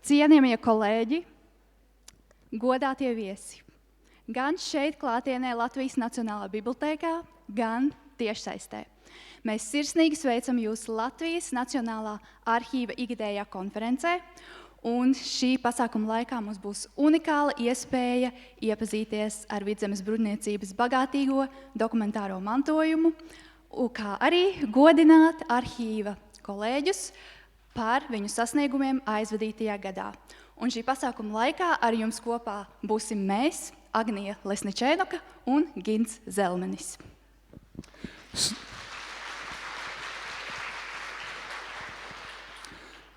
Cienījamie kolēģi, godātie viesi, gan šeit klātienē Latvijas Nacionālā bibliotēkā, gan tiešsaistē. Mēs sirsnīgi sveicam jūs Latvijas Nacionālā arhīva ikgadējā konferencē, un šī pasākuma laikā mums būs unikāla iespēja iepazīties ar Vidzemes bruņniecības bagātīgo dokumentāro mantojumu, kā arī godināt arhīva kolēģus par viņu sasniegumiem aizvadītajā gadā. Un šī pasākuma laikā ar jums kopā būsim mēs, Agnija Lesničēnoka un Gints Zelmenis.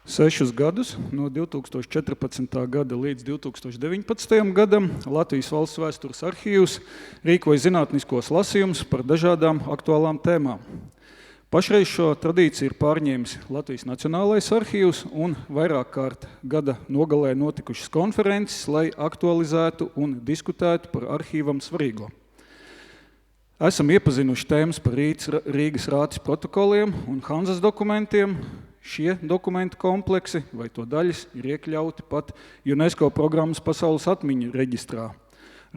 Sešus gadus, no 2014. gada līdz 2019. gadam, Latvijas Valsts vēstures arhīvs rīkoja zinātniskos lasījumus par dažādām aktuālām tēmām. Pašreiz šo tradīciju ir pārņēmis Latvijas Nacionālais arhīvs un vairāk kārt gada nogalē notikušas konferences, lai aktualizētu un diskutētu par arhīvam svarīgo. Esam iepazinuši tēmas par Rīgas rātes protokoliem un Hanzas dokumentiem. Šie dokumentu kompleksi vai to daļas ir iekļauti pat UNESCO programmas pasaules atmiņu reģistrā.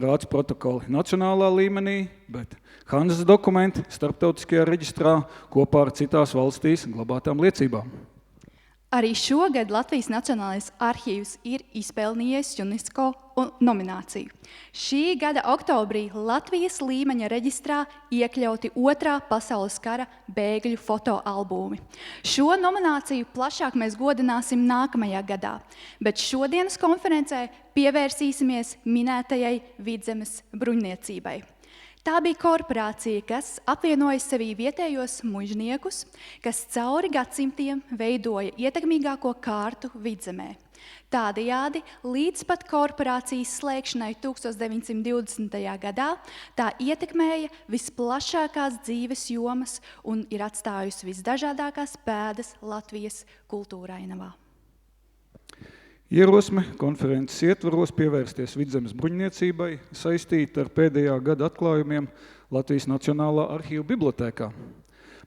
Rātes protokoli nacionālā līmenī, bet Hanzas dokumenti starptautiskajā reģistrā kopā ar citās valstīs glabātām liecībām. Arī šogad Latvijas Nacionālais arhīvs ir izpelnījies UNESCO nomināciju. Šī gada oktobrī Latvijas līmeņa reģistrā iekļauti 2. pasaules kara bēgļu fotoalbumi. Šo nomināciju plašāk mēs godināsim nākamajā gadā, bet šodienas konferencē pievērsīsimies minētajai Vidzemes bruņniecībai. Tā bija korporācija, kas apvienoja sevī vietējos mužniekus, kas cauri gadsimtiem veidoja ietekmīgāko kārtu Vidzemē. Tādējādi, līdz pat korporācijas slēgšanai 1920. gadā, tā ietekmēja visplašākās dzīves jomas un ir atstājusi visdažādākās pēdas Latvijas kultūrainavā. Ierosme konferences ietvaros pievērsties Vidzemes bruņniecībai saistīta ar pēdējā gada atklājumiem Latvijas Nacionālā arhīva bibliotēkā.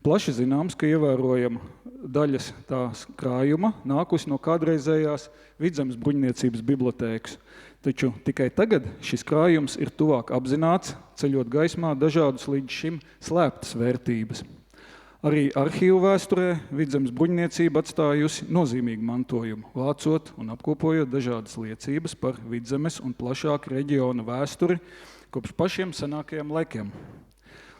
Plaši zināms, ka ievērojama daļas tās krājuma nākusi no kādreizējās Vidzemes bruņniecības bibliotēkas. Taču tikai tagad šis krājums ir tuvāk apzināts, ceļot gaismā dažādus līdz šim slēptas vērtības. Arī arhīvu vēsturē Vidzemes bruņniecība atstājusi nozīmīgu mantojumu, vācot un apkopojot dažādas liecības par Vidzemes un plašāk reģiona vēsturi kopš pašiem senākajiem laikiem.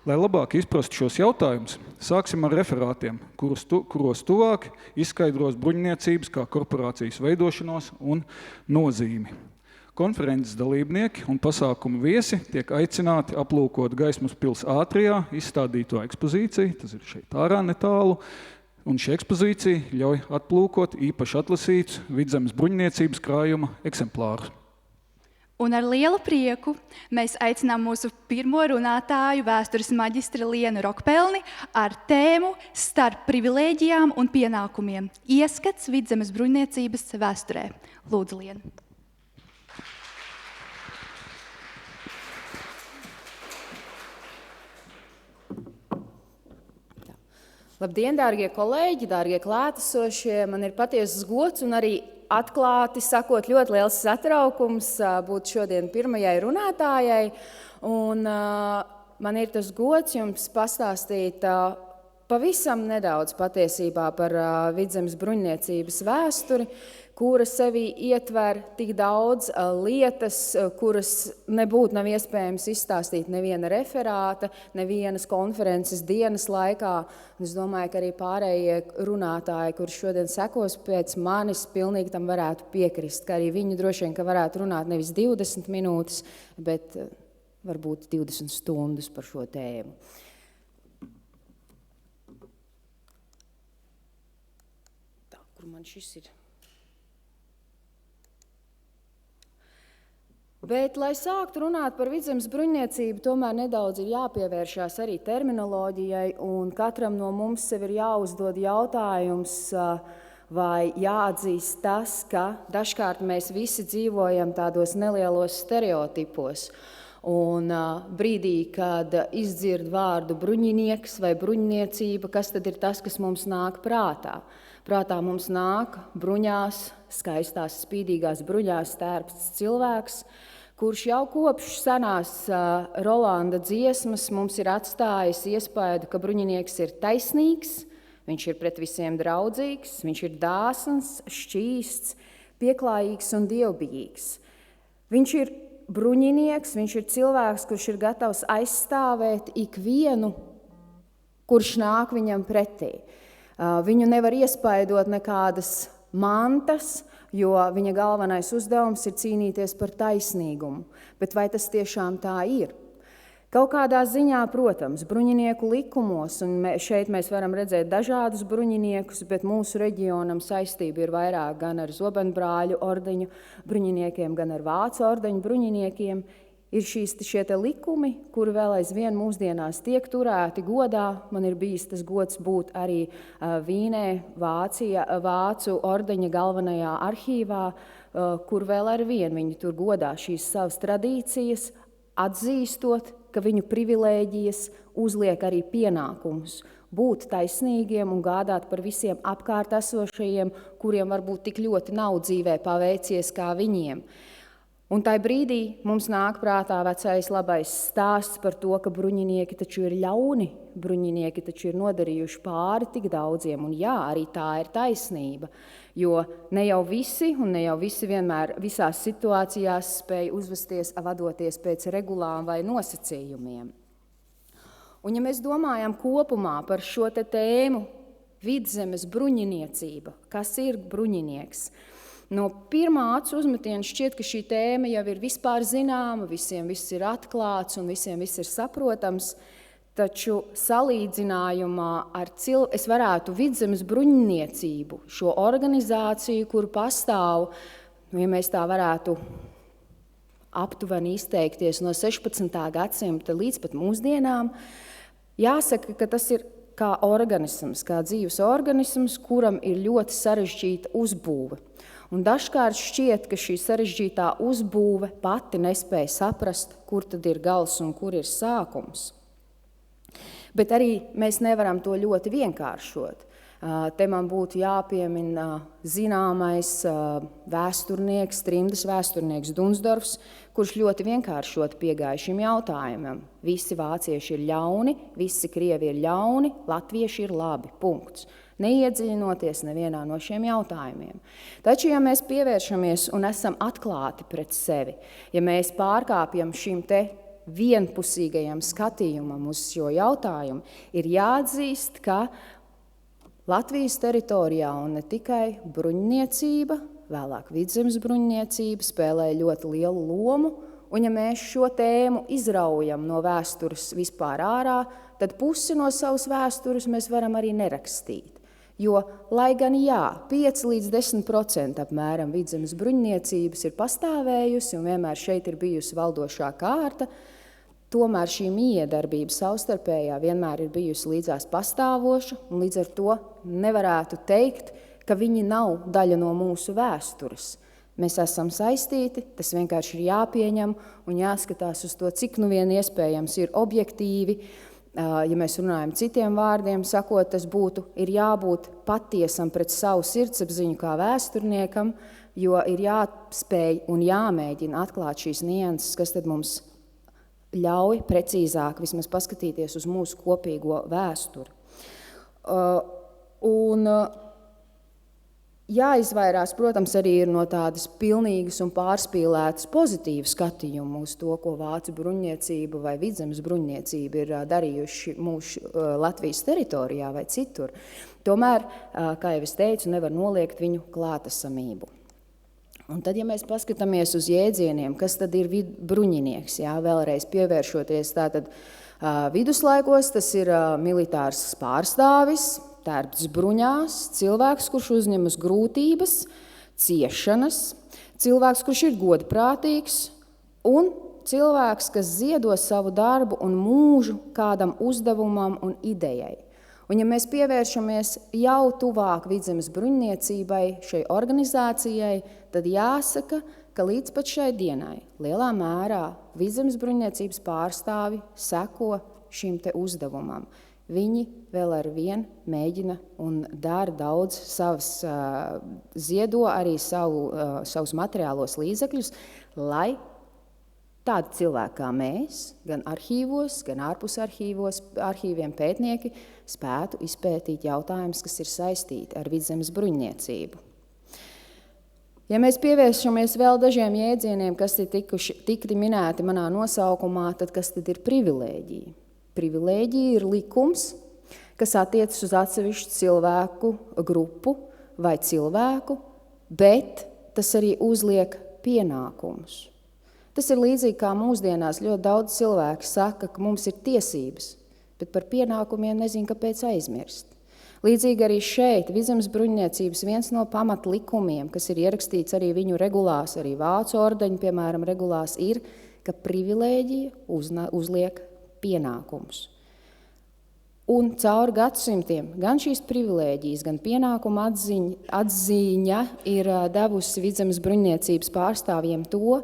Lai labāk izprastu šos jautājumus, sāksim ar referātiem, kuros tuvāk izskaidros bruņniecības kā korporācijas veidošanos un nozīmi. Konferences dalībnieki un pasākumu viesi tiek aicināti aplūkot Gaismas pils ātrijā izstādīto ekspozīciju, tas ir šeit ārā netālu, un šī ekspozīcija ļauj aplūkot īpaši atlasītus Vidzemes bruņniecības krājuma eksemplārus. Un ar lielu prieku mēs aicinām mūsu pirmo runātāju, vēstures maģistri Lienu Rokpelni, ar tēmu Starp privilēģijām un pienākumiem – ieskats Vidzemes bruņniecības vēsturē. Lūdzu, Lienu. Labdien, dārgie kolēģi, dārgie klātesošie! Man ir patiesas gods un arī atklāti sakot ļoti liels satraukums būt šodien pirmajai runātājai. Un man ir tas gods jums pastāstīt pavisam nedaudz patiesībā par Vidzemes bruņniecības vēsturi, kura sevī ietver tik daudz lietas, kuras nebūtu nav iespējams izstāstīt neviena referāta, nevienas konferences dienas laikā. Un es domāju, ka arī pārējie runātāji, kur šodien sekos pēc manis, pilnīgi tam varētu piekrist, ka arī viņi droši vien, ka varētu runāt nevis 20 minūtes, bet varbūt 20 stundas par šo tēmu. Tā, kur man šis ir? Bet, lai sāktu runāt par Vidzemes bruņniecību, tomēr nedaudz ir jāpievēršās arī terminoloģijai, un katram no mums sev ir jāuzdod jautājums, vai jāatzīst tas, ka dažkārt mēs visi dzīvojam tādos nelielos stereotipos. Un brīdī, kad izdzird vārdu bruņinieks vai bruņniecība, kas tad ir tas, kas mums nāk prātā? Prātā mums nāk bruņās, skaistās, spīdīgās bruņās tērpts cilvēks, kurš jau kopš senās Rolanda dziesmas mums ir atstājis iespaidu, ka bruņinieks ir taisnīgs, viņš ir pret visiem draudzīgs, viņš ir dāsns, šķīsts, pieklājīgs un dievbijīgs. Viņš ir bruņinieks, viņš ir cilvēks, kurš ir gatavs aizstāvēt ikvienu, kurš nāk viņam pretī. Viņu nevar iespaidot nekādas mantas, jo viņa galvenais uzdevums ir cīnīties par taisnīgumu. Bet vai tas tiešām tā ir? Kaut kādā ziņā, protams, bruņinieku likumos, un šeit mēs varam redzēt dažādus bruņiniekus, bet mūsu reģionam saistība ir vairāk gan ar Zobenbrāļu ordeņu bruņiniekiem, gan ar Vācu ordeņu bruņiniekiem. Ir šie likumi, kuri vēl aizvien mūsdienās tiek turēti godā. Man ir bijis tas gods būt arī Vīnē, Vācu ordeņa galvenajā arhīvā, kur vēl arvien viņi tur godā šīs savas tradīcijas, atzīstot, ka viņu privilēģijas uzliek arī pienākumus būt taisnīgiem un gādāt par visiem apkārt esošajiem, kuriem varbūt tik ļoti nav dzīvē paveicies kā viņiem. Un tajā brīdī mums nāk prātā vecais labais stāsts par to, ka bruņinieki taču ir ļauni, bruņinieki taču ir nodarījuši pāri tik daudziem, un jā, arī tā ir taisnība, jo ne jau visi vienmēr visās situācijās spēj uzvesties, vadoties pēc regulām vai nosacījumiem. Un ja mēs domājam kopumā par šo tēmu vidzemes bruņiniecība, kas ir bruņinieks, no pirmā acu uzmetiena šķiet, ka šī tēma jau ir vispār zināma, visiem viss ir atklāts un visiem viss ir saprotams, taču salīdzinājumā ar es varētu vidzemes bruņniecību, šo organizāciju, kur pastāv, ja mēs tā varētu aptuveni izteikties no 16. gadsimta līdz pat mūsdienām, jāsaka, ka tas ir kā organisms, kā dzīves organisms, kuram ir ļoti sarežģīta uzbūve. Un dažkārt šķiet, ka šī sarežģītā uzbūve pati nespēja saprast, kur tad ir gals un kur ir sākums. Bet arī mēs nevaram to ļoti vienkāršot. Te man būtu jāpiemina zināmais vēsturnieks, trimdas vēsturnieks Dunsdorfs, kurš ļoti vienkāršot piegāja šim jautājumam. Visi vācieši ir ļauni, visi krievi ir ļauni, latvieši ir labi, punkts. Neiedziļinoties nevienā no šiem jautājumiem. Taču, ja mēs pievēršamies un esam atklāti pret sevi, ja mēs pārkāpjam šim te vienpusīgajam skatījumam uz šo jautājumu, ir jāatzīst, ka Latvijas teritorijā un ne tikai bruņniecība, vēlāk vidzemes bruņniecība spēlē ļoti lielu lomu, un ja mēs šo tēmu izraujam no vēstures vispār ārā, tad pusi no savas vēstures mēs varam arī nerakstīt. Jo, lai gan jā, 5 līdz 10% apmēram vidzemes bruņniecības ir pastāvējusi un vienmēr šeit ir bijusi valdošā kārta, tomēr šī miedarbība savstarpējā vienmēr ir bijusi līdzās pastāvoša, un līdz ar to nevarētu teikt, ka viņi nav daļa no mūsu vēstures. Mēs esam saistīti, tas vienkārši ir jāpieņem un jāskatās uz to, cik nu vien iespējams ir objektīvi. Ja mēs runājam citiem vārdiem, sakot, tas ir jābūt patiesam pret savu sirdsapziņu kā vēsturniekam, jo ir jāspēj un jāmēģina atklāt šīs nianses, kas tad mums ļauj precīzāk vismaz paskatīties uz mūsu kopīgo vēsturi. Jāizvairās, protams, arī ir no tādas pilnīgas un pārspīlētas pozitīvas skatījumu uz to, ko vācu bruņniecība vai vidzemes bruņniecība ir darījuši mūsu Latvijas teritorijā vai citur. Tomēr, kā jau es teicu, nevar noliegt viņu klātesamību. Un tad, ja mēs paskatāmies uz jēdzieniem, kas tad ir bruņinieks, vēlreiz pievēršoties, tātad viduslaikos tas ir militārs pārstāvis, tērpts bruņās, cilvēks, kurš uzņemas grūtības, ciešanas, cilvēks, kurš ir godprātīgs un cilvēks, kas ziedo savu darbu un mūžu kādam uzdevumam un idejai. Un ja mēs pievēršamies jau tuvāk vidzemes bruņniecībai, šai organizācijai, tad jāsaka, ka līdz pat šai dienai lielā mērā Vidzemes bruņniecības pārstāvi seko šim te uzdevumam. Viņi vēl ar vien mēģina un dara daudz ziedo arī savus materiālos līdzekļus, lai tādi cilvēki kā mēs, gan arhīvos, gan ārpus arhīviem pētnieki, spētu izpētīt jautājumus, kas ir saistīti ar Vidzemes bruņniecību. Ja mēs pievēršamies vēl dažiem jēdzieniem, kas ir tikti minēti manā nosaukumā, tad kas tad ir privilēģija? Privilēģija ir likums, kas attiecas uz atsevišķu cilvēku grupu vai cilvēku, bet tas arī uzliek pienākumus. Tas ir līdzīgi kā mūsdienās ļoti daudz cilvēku saka, ka mums ir tiesības, bet par pienākumiem nezinu, kāpēc aizmirst. Līdzīgi arī šeit, Vidzemes bruņniecības viens no pamatlikumiem, kas ir ierakstīts arī viņu regulās, arī Vācu ordeņu, piemēram, regulās, ir, ka privilēģija uzliek pienākumus. Un cauri gadsimtiem gan šīs privilēģijas, gan pienākuma atziņa ir devusi Vidzemes bruņniecības pārstāvjiem to,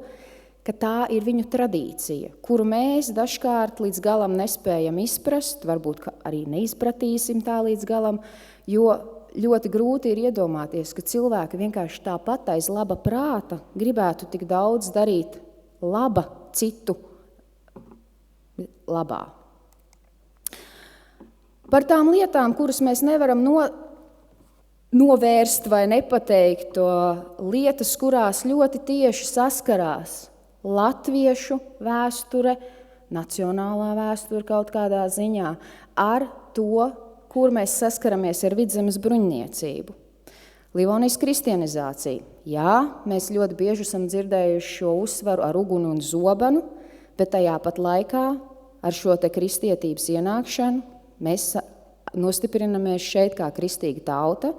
ka tā ir viņu tradīcija, kuru mēs dažkārt līdz galam nespējam izprast, varbūt arī neizpratīsim tā līdz galam, jo ļoti grūti ir iedomāties, ka cilvēki vienkārši tāpat aiz laba prāta gribētu tik daudz darīt laba citu labā. Par tām lietām, kuras mēs nevaram novērst vai nepateikt, lietas, kurās ļoti tieši saskarās latviešu vēsture, nacionālā vēsture kaut kādā ziņā, ar to, kur mēs saskaramies ar Vidzemes bruņniecību. Livonijas kristianizācija. Jā, mēs ļoti bieži esam dzirdējuši šo uzsvaru ar uguni un zobenu, bet tajā pat laikā ar šo te kristietības ienākšanu mēs nostiprinamies šeit kā kristīga tauta.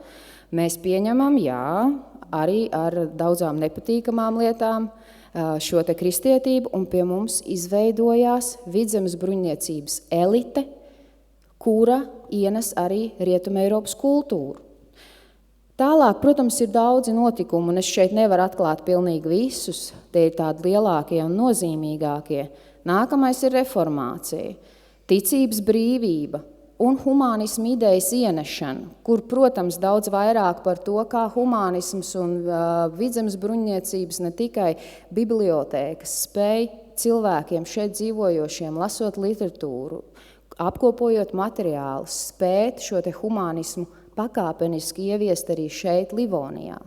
Mēs pieņemam, jā, arī ar daudzām nepatīkamām lietām šo te kristietību, un pie mums izveidojās Vidzemes bruņniecības elite, kura ienes arī Rietumē Eiropas kultūru. Tālāk, protams, ir daudzi notikumi, un es šeit nevaru atklāt pilnīgi visus, tie ir tādi lielākie un nozīmīgākie. Nākamais ir reformācija, ticības brīvība un humānisma idejas ienešana, kur, protams, daudz vairāk par to, kā humānisms un Vidzemes bruņniecības ne tikai bibliotēkas spēj cilvēkiem šeit dzīvojošiem, lasot literatūru, apkopojot materiālus, spēt šo te humānismu pakāpeniski ieviest arī šeit Livonijā.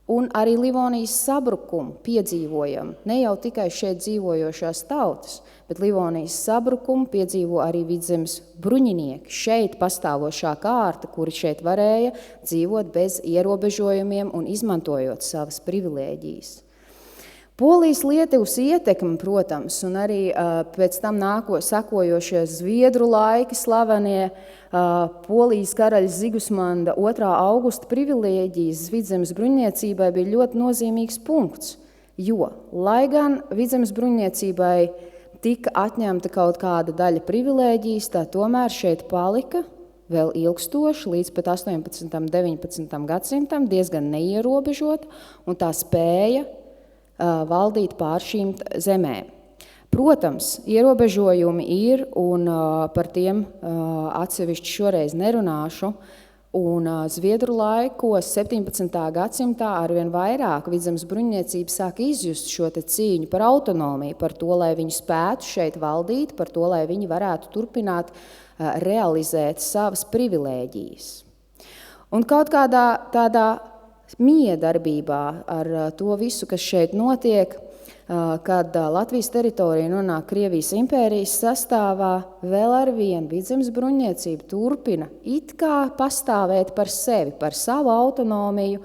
Un arī Livonijas sabrukumu piedzīvojam ne jau tikai šeit dzīvojošās tautas, bet Livonijas sabrukumu piedzīvo arī Vidzemes bruņinieki, šeit pastāvošā kārta, kuri šeit varēja dzīvot bez ierobežojumiem un izmantojot savas privilēģijas. Polijas Lietuvas ietekme, protams, un arī pēc tam sekojošie Zviedru laiki slavenie Polijas karaļa Zigusmanda 2. augusta privilēģijas Vidzemes bruņniecībai bija ļoti nozīmīgs punkts, jo, lai gan Vidzemes bruņniecībai tika atņemta kaut kāda daļa privilēģijas, tā tomēr šeit palika vēl ilgstoši līdz pat 18. un 19. gadsimtam diezgan neierobežota, un tā spēja valdīt pār šīm zemēm. Protams, ierobežojumi ir, un par tiem atsevišķi šoreiz nerunāšu, un Zviedru laikos 17. gadsimtā arvien vairāk Vidzemes bruņniecība sāka izjust šo te cīņu par autonomiju, par to, lai viņi spētu šeit valdīt, par to, lai viņi varētu turpināt realizēt savas privilēģijas. Un kaut kādā tādā miedarbībā ar to visu, kas šeit notiek, kad Latvijas teritorija nonāk Krievijas impērijas sastāvā, vēl ar vienu Vidzemes bruņniecība turpina it kā pastāvēt par sevi, par savu autonomiju,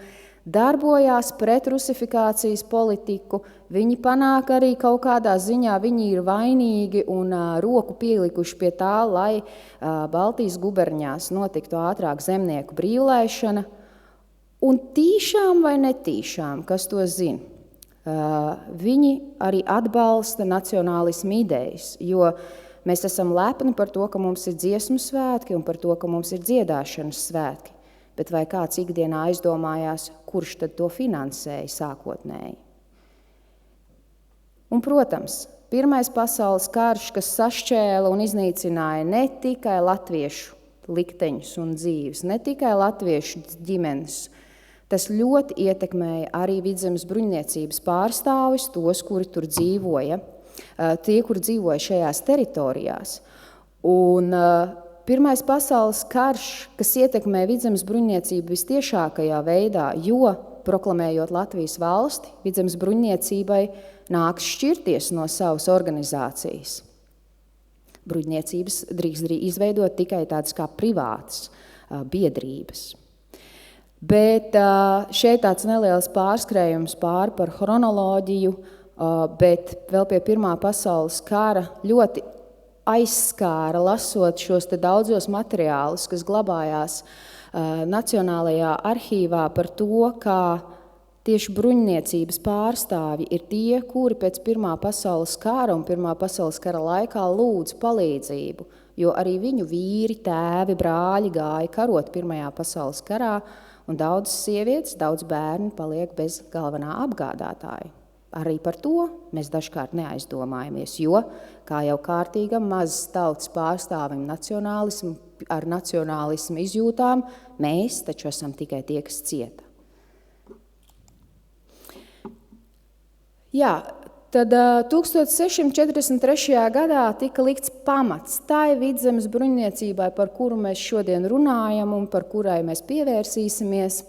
darbojās pret rusifikācijas politiku, viņi panāk arī kaut kādā ziņā, viņi ir vainīgi un roku pielikuši pie tā, lai Baltijas guberņās notiktu ātrāk zemnieku brīvlaišana. Un tīšām vai netīšām, kas to zina, viņi arī atbalsta nacionālismu idejas, jo mēs esam lepni par to, ka mums ir dziesmu svētki un par to, ka mums ir dziedāšanas svētki. Bet vai kāds ikdienā aizdomājās, kurš tad to finansēja sākotnēji? Un, protams, Pirmais pasaules karš, kas sašķēla un iznīcināja ne tikai latviešu likteņus un dzīves, ne tikai latviešu ģimenes, tas ļoti ietekmēja arī Vidzemes bruņniecības pārstāvis, tos, kuri tur dzīvoja, tie, kuri dzīvoja šajās teritorijās. Un Pirmais pasaules karš, kas ietekmē Vidzemes bruņniecību vistiešākajā veidā, jo, proklamējot Latvijas valsti, Vidzemes bruņniecībai nāks šķirties no savas organizācijas. Bruņniecības drīkst izveidot tikai tādas kā privātas biedrības. Bet šeit tāds neliels pārskrējums par chronoloģiju, bet vēl pie Pirmā pasaules kara ļoti aizskāra, lasot šos te daudzos materiālus, kas glabājās Nacionālajā arhīvā par to, kā tieši bruņniecības pārstāvji ir tie, kuri pēc Pirmā pasaules kara un Pirmā pasaules kara laikā lūdz palīdzību, jo arī viņu vīri, tēvi, brāļi gāja karot Pirmajā pasaules karā, un daudzas sievietes, daudz bērni paliek bez galvenā apgādātāja. Arī par to mēs dažkārt neaizdomājamies, jo, kā jau kārtīgam mazas tautas pārstāvim ar nacionālismu izjūtām, mēs taču esam tikai tie, kas cieta. Jā, tad 1643. gadā tika likts pamats tai Vidzemes bruņniecībai, par kuru mēs šodien runājam un par kurai mēs pievērsīsimies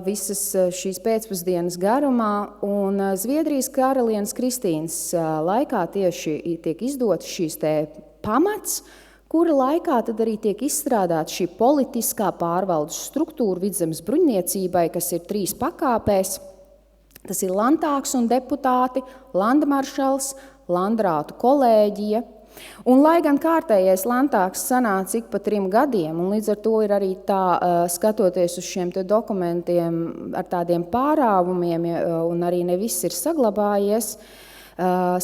visas šīs pēcpusdienas garumā. Un Zviedrijas karalienes Kristīnas laikā tieši tiek izdots šīs te pamats, kura laikā tad arī tiek izstrādāta šī politiskā pārvaldes struktūra Vidzemes bruņniecībai, kas ir 3 pakāpēs. Tas ir landtāgs un deputāti, landmaršals, landrātu kolēģija. Un, lai gan kārtējais landtāgs sanāca ik pa 3 gadiem, un līdz ar to ir arī tā, skatoties uz šiem te dokumentiem ar tādiem pārāvumiem, un arī ne viss ir saglabājies,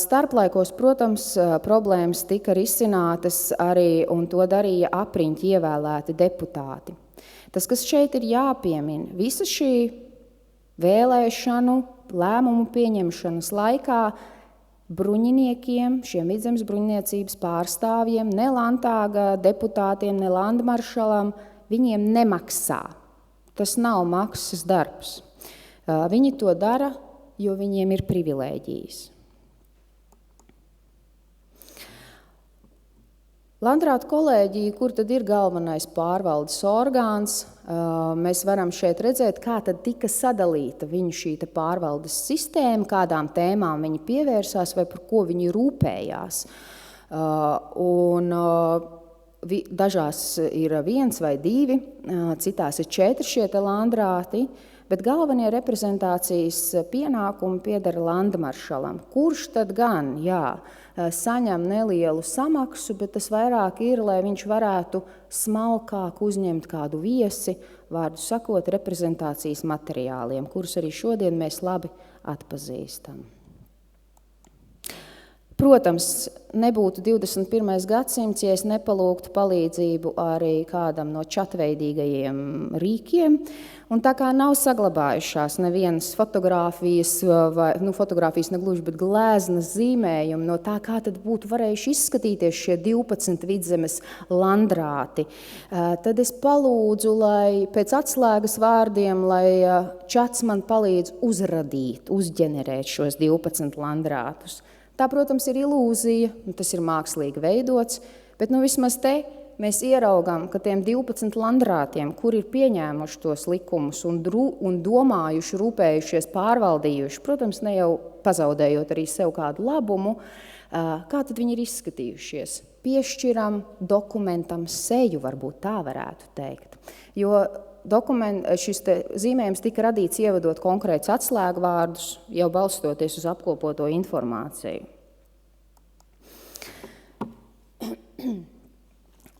starplaikos, protams, problēmas tika risinātas arī, un to darīja apriņķi ievēlēti deputāti. Tas, kas šeit ir jāpiemina, visa šī vēlēšanu, lēmumu pieņemšanas laikā bruņiniekiem, šiem Vidzemes bruņniecības pārstāvjiem, ne landtāga deputātiem, ne landmaršalam, viņiem nemaksā. Tas nav maksas darbs. Viņi to dara, jo viņiem ir privilēģijas. Landrātu kolēģija, kur tad ir galvenais pārvaldes orgāns, mēs varam šeit redzēt, kā tad tika sadalīta viņu šī pārvaldes sistēma, kādām tēmām viņi pievērsās vai par ko viņi rūpējās. Un dažās ir 1 vai 2, citās ir 4 šie te landrāti, bet galvenie reprezentācijas pienākumi pieder landmaršalam. Kurš tad gan, saņem nelielu samaksu, bet tas vairāk ir, lai viņš varētu smalkāk uzņemt kādu viesi, vārdu sakot, reprezentācijas materiāliem, kurus arī šodien mēs labi atpazīstam. Protams, nebūtu 21. gadsimts, ja es nepalūgtu palīdzību arī kādam no čatveidīgajiem rīkiem, un tā kā nav saglabājušās nevienas fotogrāfijas, vai, fotogrāfijas negluži, bet glēznas zīmējumi no tā, kā tad būtu varējuši izskatīties šie 12 Vidzemes landrāti, tad es palūdzu, lai pēc atslēgas vārdiem, lai čats man palīdz uzradīt, uzģenerēt šos 12 landrātus. Tā, protams, ir ilūzija, tas ir mākslīgi veidots, bet vismaz te mēs ieraugām, ka tiem 12 landrātiem, kur ir pieņēmuši tos likumus un domājuši, rūpējušies, pārvaldījuši, protams, ne jau pazaudējot arī sev kādu labumu, kā tad viņi ir izskatījušies? Piešķiram dokumentam seju, varbūt tā varētu teikt, jo šis zīmējums tika radīts ievadot konkrēts atslēgvārdus, jau balstoties uz apkopoto informāciju.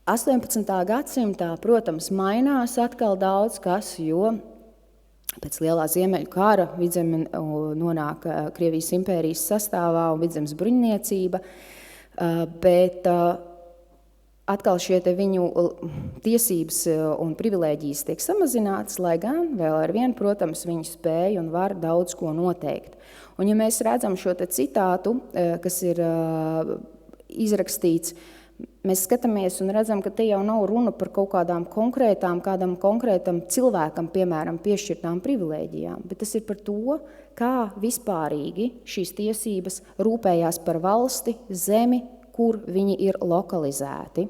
18. gadsimtā, protams, mainās atkal daudz kas, jo pēc lielā Ziemeļu kara Vidzeme nonāk Krievijas impērijas sastāvā un Vidzemes bruņniecība, bet atkal šie te viņu tiesības un privilēģijas tiek samazinātas, lai gan vēl ar vienu, protams, viņi spēj un var daudz ko noteikt. Un ja mēs redzam šo te citātu, kas ir izrakstīts, mēs skatāmies un redzam, ka te jau nav runa par kaut kādām kādam konkrētam cilvēkam, piemēram, piešķirtām privilēģijām, bet tas ir par to, kā vispārīgi šīs tiesības rūpējās par valsti, zemi, kur viņi ir lokalizēti.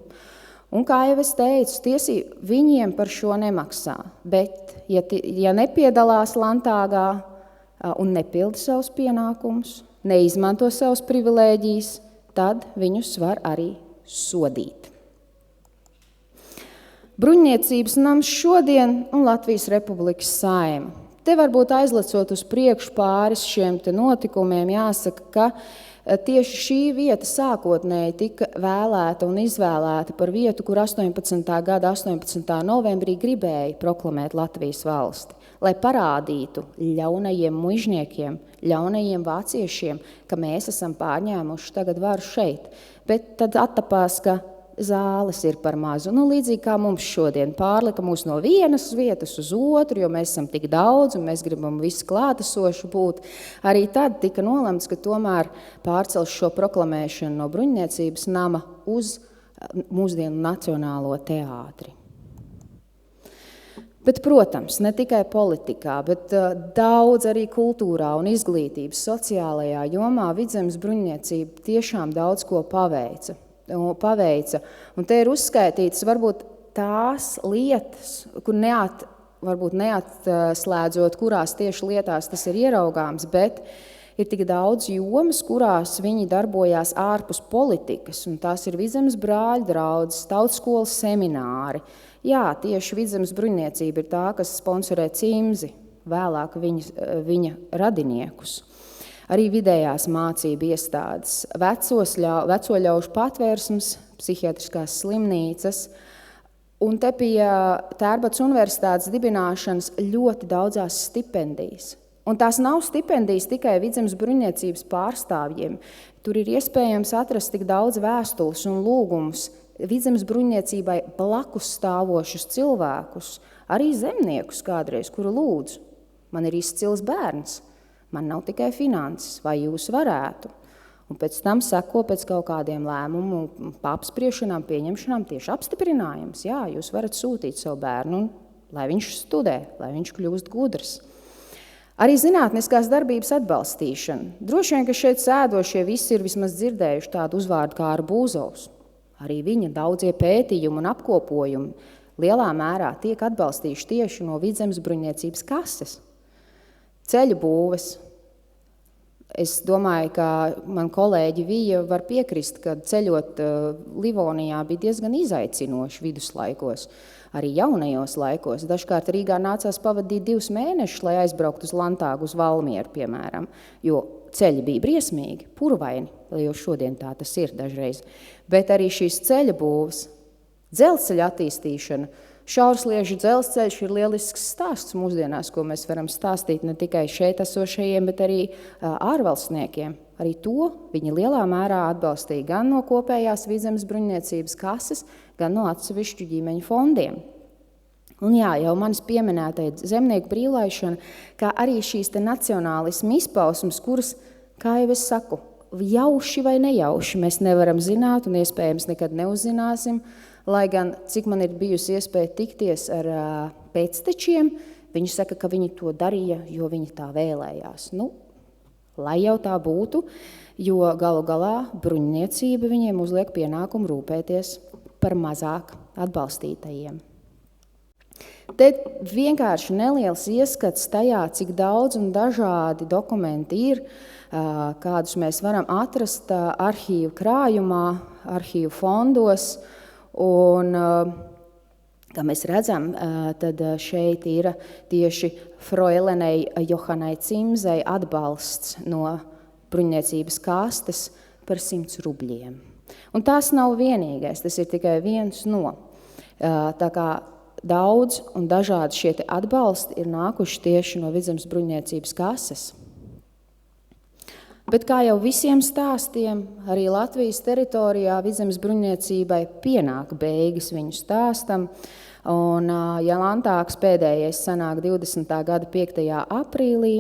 Un kā jau es teicu, viņiem par šo nemaksā, bet ja nepiedalās Landtāgā un nepilda savus pienākumus, neizmanto savus privilēģijas, tad viņus var arī sodīt. Bruņniecības nams šodien un Latvijas Republikas Saeima. Te varbūt aizlecot uz priekšu pāris šiem te notikumiem, jāsaka, ka tieši šī vieta sākotnēji tika vēlēta un izvēlēta par vietu, kur 18. gada 18. novembrī gribēja proklamēt Latvijas valsti, lai parādītu ļaunajiem muižniekiem, ļaunajiem vāciešiem, ka mēs esam pārņēmuši tagad varu šeit. Bet tad attapās, ka zāles ir par mazu. Līdzīgi kā mums šodien pārlika mūs no vienas vietas uz otru, jo mēs esam tik daudz un mēs gribam visi klātesoši būt. Arī tad tika nolemts, ka tomēr pārcels šo proklamēšanu no bruņniecības nama uz mūsdienu Nacionālo teātri. Bet, protams, ne tikai politikā, bet daudz arī kultūrā un izglītības sociālajā jomā Vidzemes bruņniecība tiešām daudz ko paveica. Un te ir uzskaitītas varbūt tās lietas, kur varbūt neatslēdzot, kurās tieši lietās tas ir ieraugāms, bet ir tik daudz jomas, kurās viņi darbojās ārpus politikas, un tās ir Vidzemes brāļu draudzes, tautskolas semināri. Jā, tieši Vidzemes bruņniecība ir tā, kas sponsorē Cimzi, vēlāk viņa radiniekus. Arī vidējās mācību iestādes, veco ļaužu patvērsmes, psihiatriskās slimnīcas, un te pie Tērbats universitātes dibināšanas ļoti daudzās stipendijas. Un tās nav stipendijas tikai Vidzemes bruņniecības pārstāvjiem. Tur ir iespējams atrast tik daudz vēstules un lūgumus Vidzemes bruņniecībai blakus stāvošus cilvēkus, arī zemniekus kādreiz, kuru lūdzu. Man ir izcils bērns. Man nav tikai finanses, vai jūs varētu. Un pēc tam seko pēc kaut kādiem lēmumu apspriešanām, pieņemšanām tieši apstiprinājums. Jā, jūs varat sūtīt savu bērnu, lai viņš studē, lai viņš kļūst gudrs. Arī zinātniskās darbības atbalstīšana. Droši vien, ka šeit sēdošie visi ir vismaz dzirdējuši tādu uzvārdu kā Arbūzovs. Arī viņa daudzie pētījumi un apkopojumi lielā mērā tiek atbalstījuši tieši no Vidzemes bruņniecības kases. Ceļu būves. Es domāju, ka man kolēģi Vija var piekrist, ka ceļot Livonijā bija diezgan izaicinoši viduslaikos, arī jaunajos laikos. Dažkārt Rīgā nācās pavadīt 2 mēnešus, lai aizbrauktu uz Landtāgu, uz Valmieru, piemēram, jo ceļi bija briesmīgi, purvaini, jo šodien tā tas ir dažreiz. Bet arī šīs ceļa būves, dzelzceļa attīstīšana, Šaursliežu dzelzceļš ir lielisks stāsts mūsdienās, ko mēs varam stāstīt ne tikai šeit esošajiem, bet arī ārvalstniekiem. Arī to viņi lielā mērā atbalstīja gan no kopējās Vidzemes bruņniecības kases, gan no atsevišķu ģimeņu fondiem. Un jā, jau manis pieminētai zemnieku brīvlaišana, kā arī šīs te nacionālismu izpausmes, kuras, kā jau es saku, jauši vai nejauši mēs nevaram zināt un iespējams nekad neuzzināsim, lai gan, cik man ir bijusi iespēja tikties ar pēctečiem, viņi saka, ka viņi to darīja, jo viņi tā vēlējās. Lai jau tā būtu, jo galu galā bruņniecība viņiem uzliek pienākumu rūpēties par mazāk atbalstītajiem. Te vienkārši neliels ieskats tajā, cik daudz un dažādi dokumenti ir, kādus mēs varam atrast arhīvu krājumā, arhīvu fondos. Un, kā mēs redzam, tad šeit ir tieši Froilenei Johanai Cimzei atbalsts no bruņniecības kastes par 100 rubļiem. Un tās nav vienīgais, tas ir tikai viens no. Tā kā daudz un dažādi šie atbalsti ir nākuši tieši no Vidzemes bruņniecības kases. Bet kā jau visiem stāstiem, arī Latvijas teritorijā Vidzemes bruņniecībai pienāk beigas viņu stāstam. Un, ja Lantāks pēdējais sanāk 20. gada 5. aprīlī,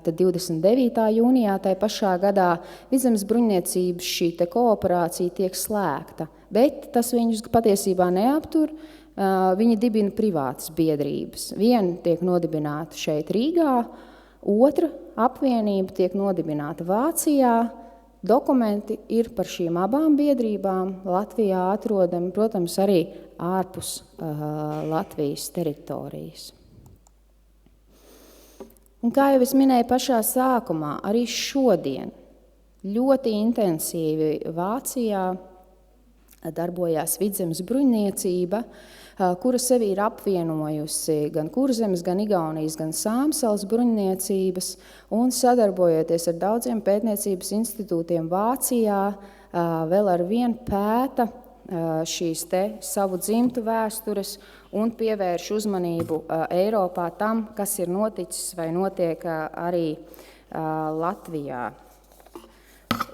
tad 29. jūnijā tai pašā gadā Vidzemes bruņniecības šī te kooperācija tiek slēgta. Bet tas viņus patiesībā neaptur. Viņi dibina privātas biedrības. Viena tiek nodibināta šeit Rīgā, otra apvienība tiek nodibināta Vācijā. Dokumenti ir par šīm abām biedrībām Latvijā atrodami, protams, arī ārpus Latvijas teritorijas. Un kā jau es minēju pašā sākumā, arī šodien ļoti intensīvi Vācijā darbojās Vidzemes bruņniecība, kura sevi ir apvienojusi gan Kurzemes, gan Igaunijas, gan Sāmsalas bruņniecības, un sadarbojoties ar daudziem pētniecības institūtiem Vācijā, vēl ar vien pēta šīs te savu dzimtu vēstures un pievērš uzmanību Eiropā tam, kas ir noticis vai notiek arī Latvijā.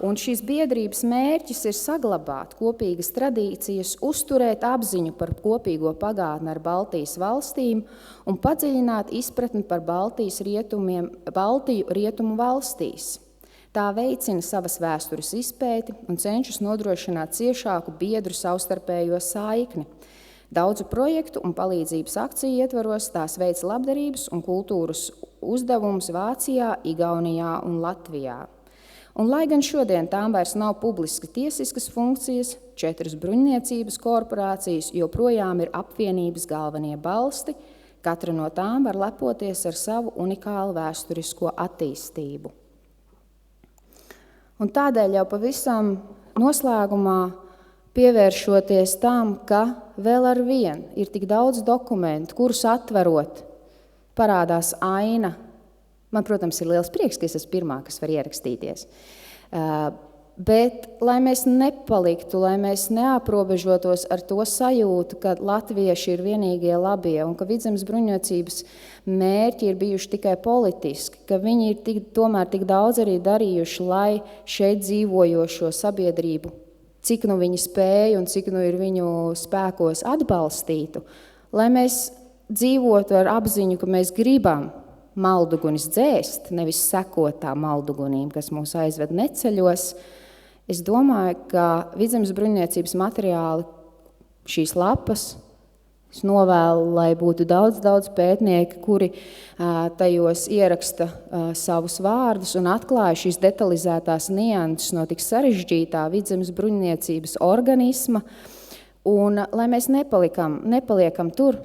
Un šīs biedrības mērķis ir saglabāt kopīgas tradīcijas, uzturēt apziņu par kopīgo pagātni ar Baltijas valstīm un padziļināt izpratni par Baltiju rietumu valstīs. Tā veicina savas vēstures izpēti un cenšas nodrošināt ciešāku biedru savstarpējo saikni. Daudzu projektu un palīdzības akciju ietvaros tās veic labdarības un kultūras uzdevumus Vācijā, Igaunijā un Latvijā. Un, lai gan šodien tām vairs nav publiski tiesiskas funkcijas, 4 bruņniecības korporācijas joprojām ir apvienības galvenie balsti, katra no tām var lepoties ar savu unikālu vēsturisko attīstību. Un tādēļ jau pavisam noslēgumā pievēršoties tam, ka vēl ar vien ir tik daudz dokumentu, kurus atverot, parādās aina. Man, protams, ir liels prieks, ka es esmu pirmā, kas var ierakstīties. Bet, lai mēs nepaliktu, lai mēs neaprobežotos ar to sajūtu, ka latvieši ir vienīgie labie un ka Vidzemes bruņniecības mērķi ir bijuši tikai politiski, ka viņi ir tomēr tik daudz arī darījuši, lai šeit dzīvojošo sabiedrību, cik nu viņi spēja un cik nu ir viņu spēkos atbalstītu, lai mēs dzīvotu ar apziņu, ka mēs gribam maldugunis dzēst, nevis sekot tā maldugunīm, kas mūs aizved neceļos. Es domāju, ka Vidzemes bruņniecības materiāli, šīs lapas, es novēlu, lai būtu daudz pētnieki, kuri tajos ieraksta savus vārdus un atklāja šīs detalizētās nianses no tik sarežģītā Vidzemes bruņniecības organisma. Un lai mēs nepaliekam tur,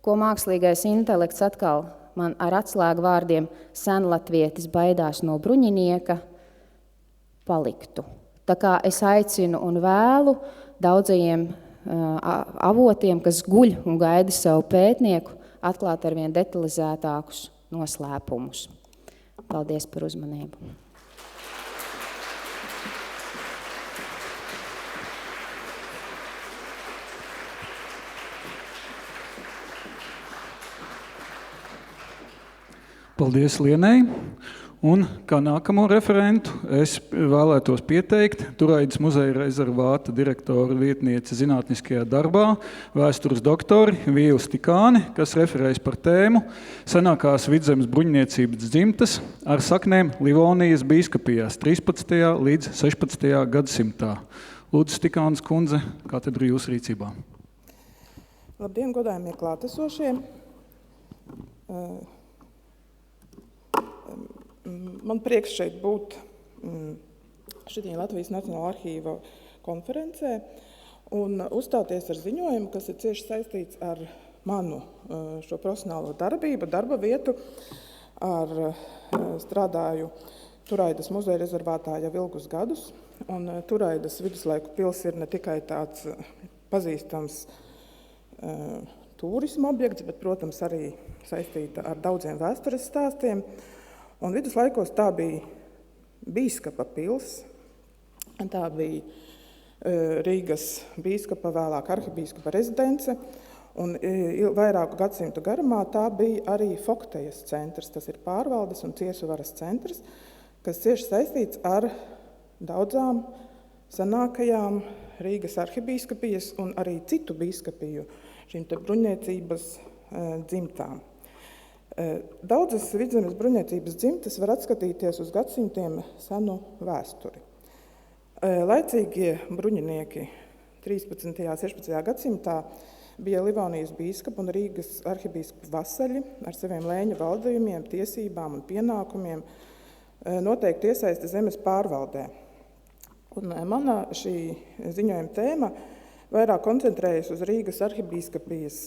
ko mākslīgais intelekts atkal man ar atslēgu vārdiem senlatvietis baidās no bruņinieka, paliktu. Tā kā es aicinu un vēlu daudzajiem avotiem, kas guļ un gaida savu pētnieku, atklāt arvien detalizētākus noslēpumus. Paldies par uzmanību. Paldies Lienai. Un kā nākamo referentu es vēlētos pieteikt Turaidas muzeja rezervāta direktora vietniece zinātniskajā darbā, vēstures doktori Vīlu Stikāni, kas referēs par tēmu senākās Vidzemes bruņniecības dzimtas ar saknēm Livonijas bīskapijās 13. līdz 16. gadsimtā. Lūdzu, Stikānas kundze, katedra jūsu rīcībā. Labdien, godājumie klātesošie! Man prieks šeit būt šodien Latvijas Nacionālā arhīva konferencē un uzstāties ar ziņojumu, kas ir cieši saistīts ar manu šo profesionālo darbību, darba vietu. Strādāju Turaidas muzeja rezervātā jau ilgus gadus, un Turaidas viduslaiku pils ir ne tikai tāds pazīstams turisma objekts, bet, protams, arī saistīta ar daudziem vēstures stāstiem. Un viduslaikos tā bija bīskapa pils, tā bija Rīgas bīskapa, vēlāk arhibīskapa rezidence, un vairāku gadsimtu garumā tā bija arī Foktejas centrs, tas ir pārvaldes un ciesu varas centrs, kas cieši saistīts ar daudzām senākajām Rīgas arhibīskapijas un arī citu bīskapiju šīm te bruņniecības dzimtām. Daudzas Vidzemes bruņniecības dzimtes var atskatīties uz gadsimtiem senu vēsturi. Laicīgie bruņinieki 13. un 16. gadsimtā bija Livonijas bīskapa un Rīgas arhibīskapa vasaļi ar saviem lēņa valdījumiem, tiesībām un pienākumiem noteikti iesaisti zemes pārvaldē. Un mana šī ziņojuma tēma vairāk koncentrējas uz Rīgas arhibīskapijas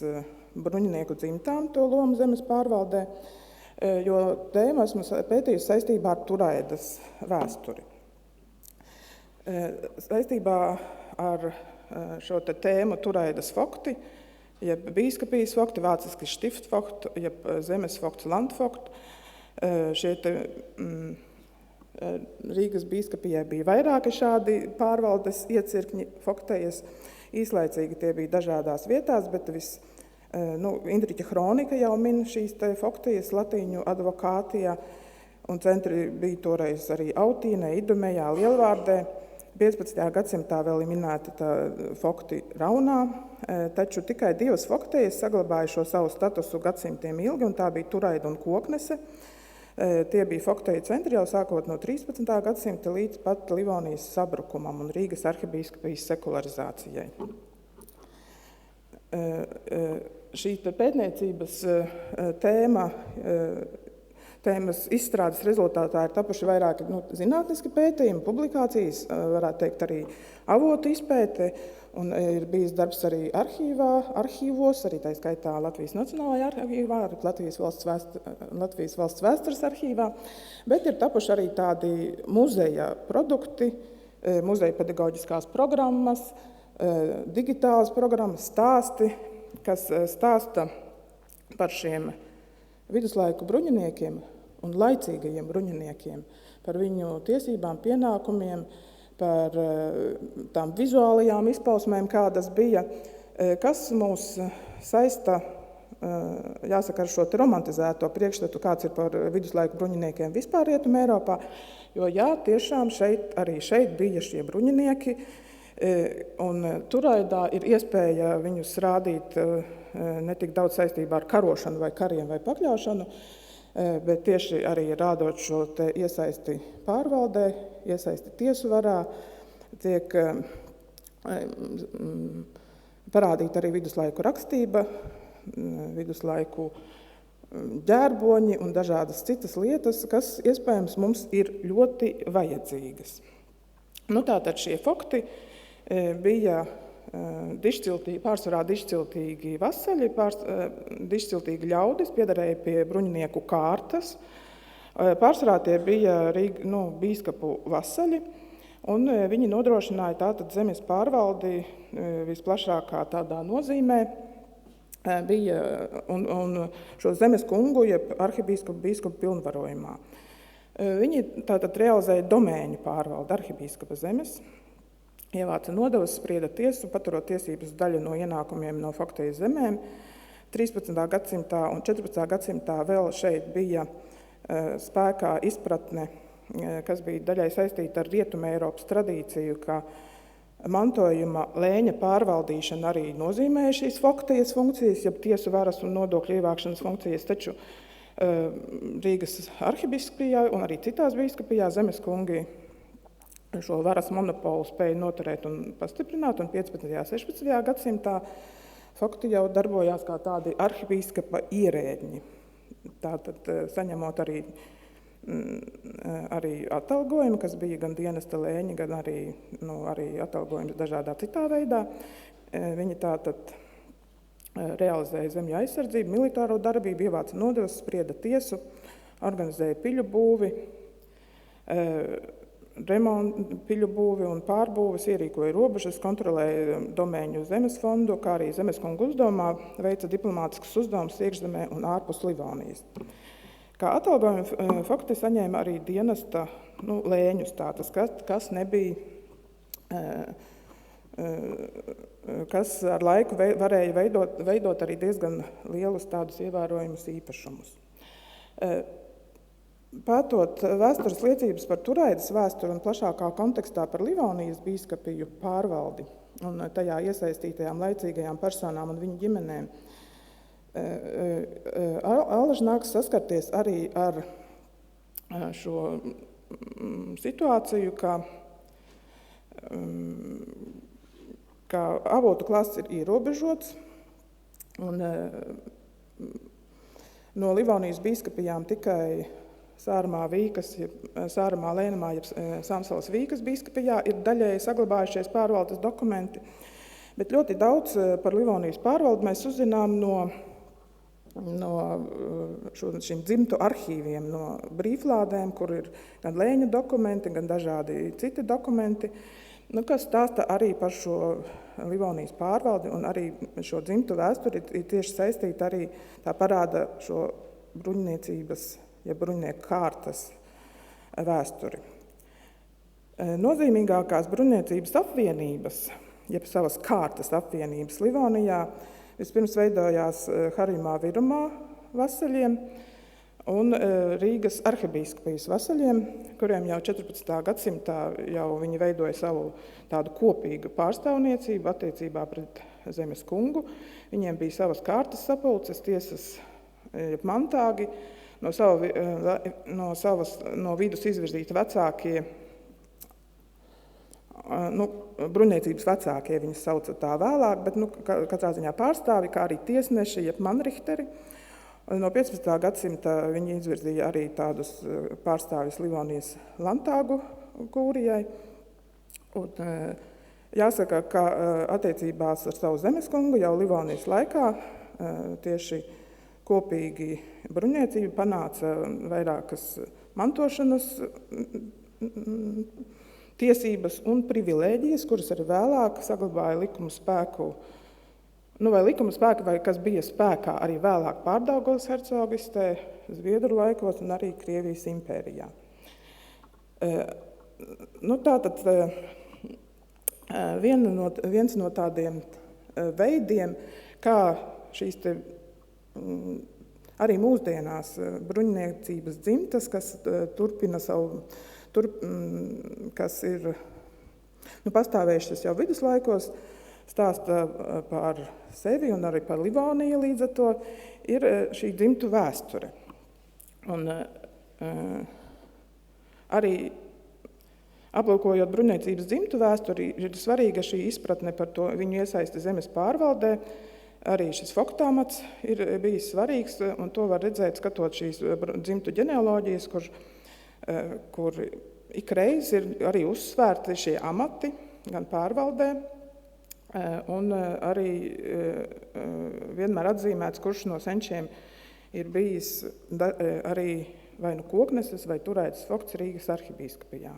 bruņinieku dzimtām, to lomu zemes pārvaldē, jo tēmu esmu pētījusi saistībā ar Turaidas vēsturi. Saistībā ar šo tēmu Turaidas fokti, jeb bīskapijas fokti, vāciski Stiftfokt, jeb zemes fokts, landfokt. Šie Rīgas bīskapijai bija vairāki šādi pārvaldes iecirkņi foktējies. Īslaicīgi tie bija dažādās vietās, bet Indriķa Hronika jau min šīs te foktējas latīņu advokātijā, un centri bija toreiz arī Autīnē, Idumejā, Lielvārdē. 15. gadsimtā vēl ir minēti fokti Raunā, taču tikai 2 foktējas saglabāja šo savu statusu gadsimtiem ilgi, un tā bija Turaida un Koknese. Tie bija foktēju centri jau sākot no 13. gadsimta līdz pat Livonijas sabrukumam un Rīgas arhibīskapijas sekularizācijai. Šī pētniecības tēmas izstrādes rezultātā ir tapuši vairāki zinātniski pētījumi, publikācijas, varētu teikt arī avotu izpēte, un ir bijis darbs arī arhīvos, arī tā skaitā Latvijas Nacionālajā arhīvā, Latvijas valsts vēstures arhīvā, bet ir tapuši arī tādi muzeja produkti, muzeja pedagoģiskās programmas, digitālas programmas, stāsti, kas stāsta par šiem viduslaiku bruņiniekiem un laicīgajiem bruņiniekiem, par viņu tiesībām, pienākumiem, par tām vizuālajām izpausmēm, kādas bija, kas mūs saista, jāsaka, ar šo romantizēto priekšstatu, kāds ir par viduslaiku bruņiniekiem vispār Rietumē Eiropā, jo tiešām šeit bija šie bruņinieki, un Turaidā ir iespēja viņus rādīt ne tik daudz saistībā ar karošanu vai kariem vai pakļaušanu, bet tieši arī rādot šo iesaisti pārvaldē, iesaisti tiesu varā, tiek parādīta arī viduslaiku rakstība, viduslaiku ģērboņi un dažādas citas lietas, kas iespējams mums ir ļoti vajadzīgas. Tātad šie fokti bija pārsvarā dišciltīgi vasaļi, dišciltīgi ļaudis, piederēja pie bruņinieku kārtas. Pārsvarā tie bija bīskapu vasaļi, un viņi nodrošināja tātad zemes pārvaldi visplašākā tādā nozīmē, bija un šo zemes kungu, jeb arhibīskapu bīskapu pilnvarojumā. Viņi tātad realizēja domēņu pārvaldi arhibīskapa zemes, ievāca nodevas, sprieda tiesu, paturot tiesības daļu no ienākumiem no foktējas zemēm. 13. gadsimtā un 14. gadsimtā vēl šeit bija spēkā izpratne, kas bija daļai saistīta ar Rietumē Eiropas tradīciju, ka mantojuma lēņa pārvaldīšana arī nozīmēja šīs foktējas funkcijas, jeb tiesu varas un nodokļu ievākšanas funkcijas, taču Rīgas arhibīskapijā un arī citās bīskapijās zemes kungi šo varas monopolu spēja noturēt un pastiprināt, un 15. un 16. gadsimtā fokti jau darbojās kā tādi arhibīskapa ierēdņi. Tātad saņemot arī atalgojumu, kas bija gan dienesta lēņi, gan arī atalgojums dažādā citā veidā. Viņi tātad realizēja zemju aizsardzību, militāro darbību, ievāca nodevas, sprieda tiesu, organizēja piļu būvi, piļu būvi un pārbūves, ierīkoja robežas, kontrolēja domēņu zemes fondu, kā arī zemeskungu uzdomā veica diplomātiskus uzdevumus iekšzemē un ārpus Livonijas. Kā atalgojumu fokti saņēma arī dienesta lēņus, tātas, kas nebija, kas ar laiku varēja veidot arī diezgan lielus tādus ievērojumus īpašumus. Pētot vēstures liecības par Turaidas vēsturi un plašākā kontekstā par Livonijas bīskapiju pārvaldi un tajā iesaistītajām laicīgajām personām un viņu ģimenēm, allaž nāks saskarties arī ar šo situāciju, ka avotu klāsts ir ierobežots, un no Livonijas bīskapijām tikai Sārmā Lēnamā, jeb Samsalas Vīkas bīskapijā ir daļēji saglabājušies pārvaldes dokumenti, bet ļoti daudz par Livonijas pārvaldi mēs uzzinām no šīm dzimtu arhīviem, no brīvlādēm, kur ir gan lēņu dokumenti, gan dažādi citi dokumenti, kas stāsta arī par šo Livonijas pārvaldi, un arī šo dzimtu vēsturi ir tieši saistīta arī tā parāda šo bruņniecības, ja bruņnieku kārtas vēsturi. Nozīmīgākās bruņniecības apvienības, jeb savas kārtas apvienības Livonijā, vispirms veidojās Harimā Virumā vasaļiem un Rīgas arhibīskapijas vasaļiem, kuriem jau 14. gadsimtā jau viņi veidoja savu tādu kopīgu pārstāvniecību attiecībā pret zemes kungu. Viņiem bija savas kārtas sapulces, tiesas mantāgi, no vidus izvirzīti vecākie, bruņniecības vecākie viņus sauca tā vēlāk, bet katrā ziņā pārstāvi, kā arī tiesneši, jeb manrihteri. No 15. gadsimta viņi izvirzīja arī tādus pārstāvis Livonijas landtāgu kūrijai. Un, jāsaka, ka attiecībās ar savu zemeskungu jau Livonijas laikā tieši kopīgi bruņniecība panāca vairākas mantošanas tiesības un privilēģijas, kuras arī vēlāk saglabāja likuma spēku, vai likuma spēku, vai kas bija spēkā arī vēlāk Pārdaugavas hercogistē, Zviedru laikos un arī Krievijas impērijā. Tātad viens no tādiem veidiem, kā šīs te arī mūsdienās bruņniecības dzimtas, kas turpina savu, kas ir pastāvējušas jau viduslaikos, stāsta par sevi un arī par Livoniju līdz ar to, ir šī dzimtu vēsture. Un arī aplūkojot bruņniecības dzimtu vēsturi, ir svarīga šī izpratne par to viņu iesaisti zemes pārvaldē. Arī šis foktāmats ir bijis svarīgs, un to var redzēt, skatot šīs dzimtu ģenealoģijas, kur ikreiz ir arī uzsvērti šie amati, gan pārvaldē, un arī vienmēr atzīmēts, kurš no senčiem ir bijis arī vai nu Kokneses vai Turaidas fokts Rīgas arhibīskapijā.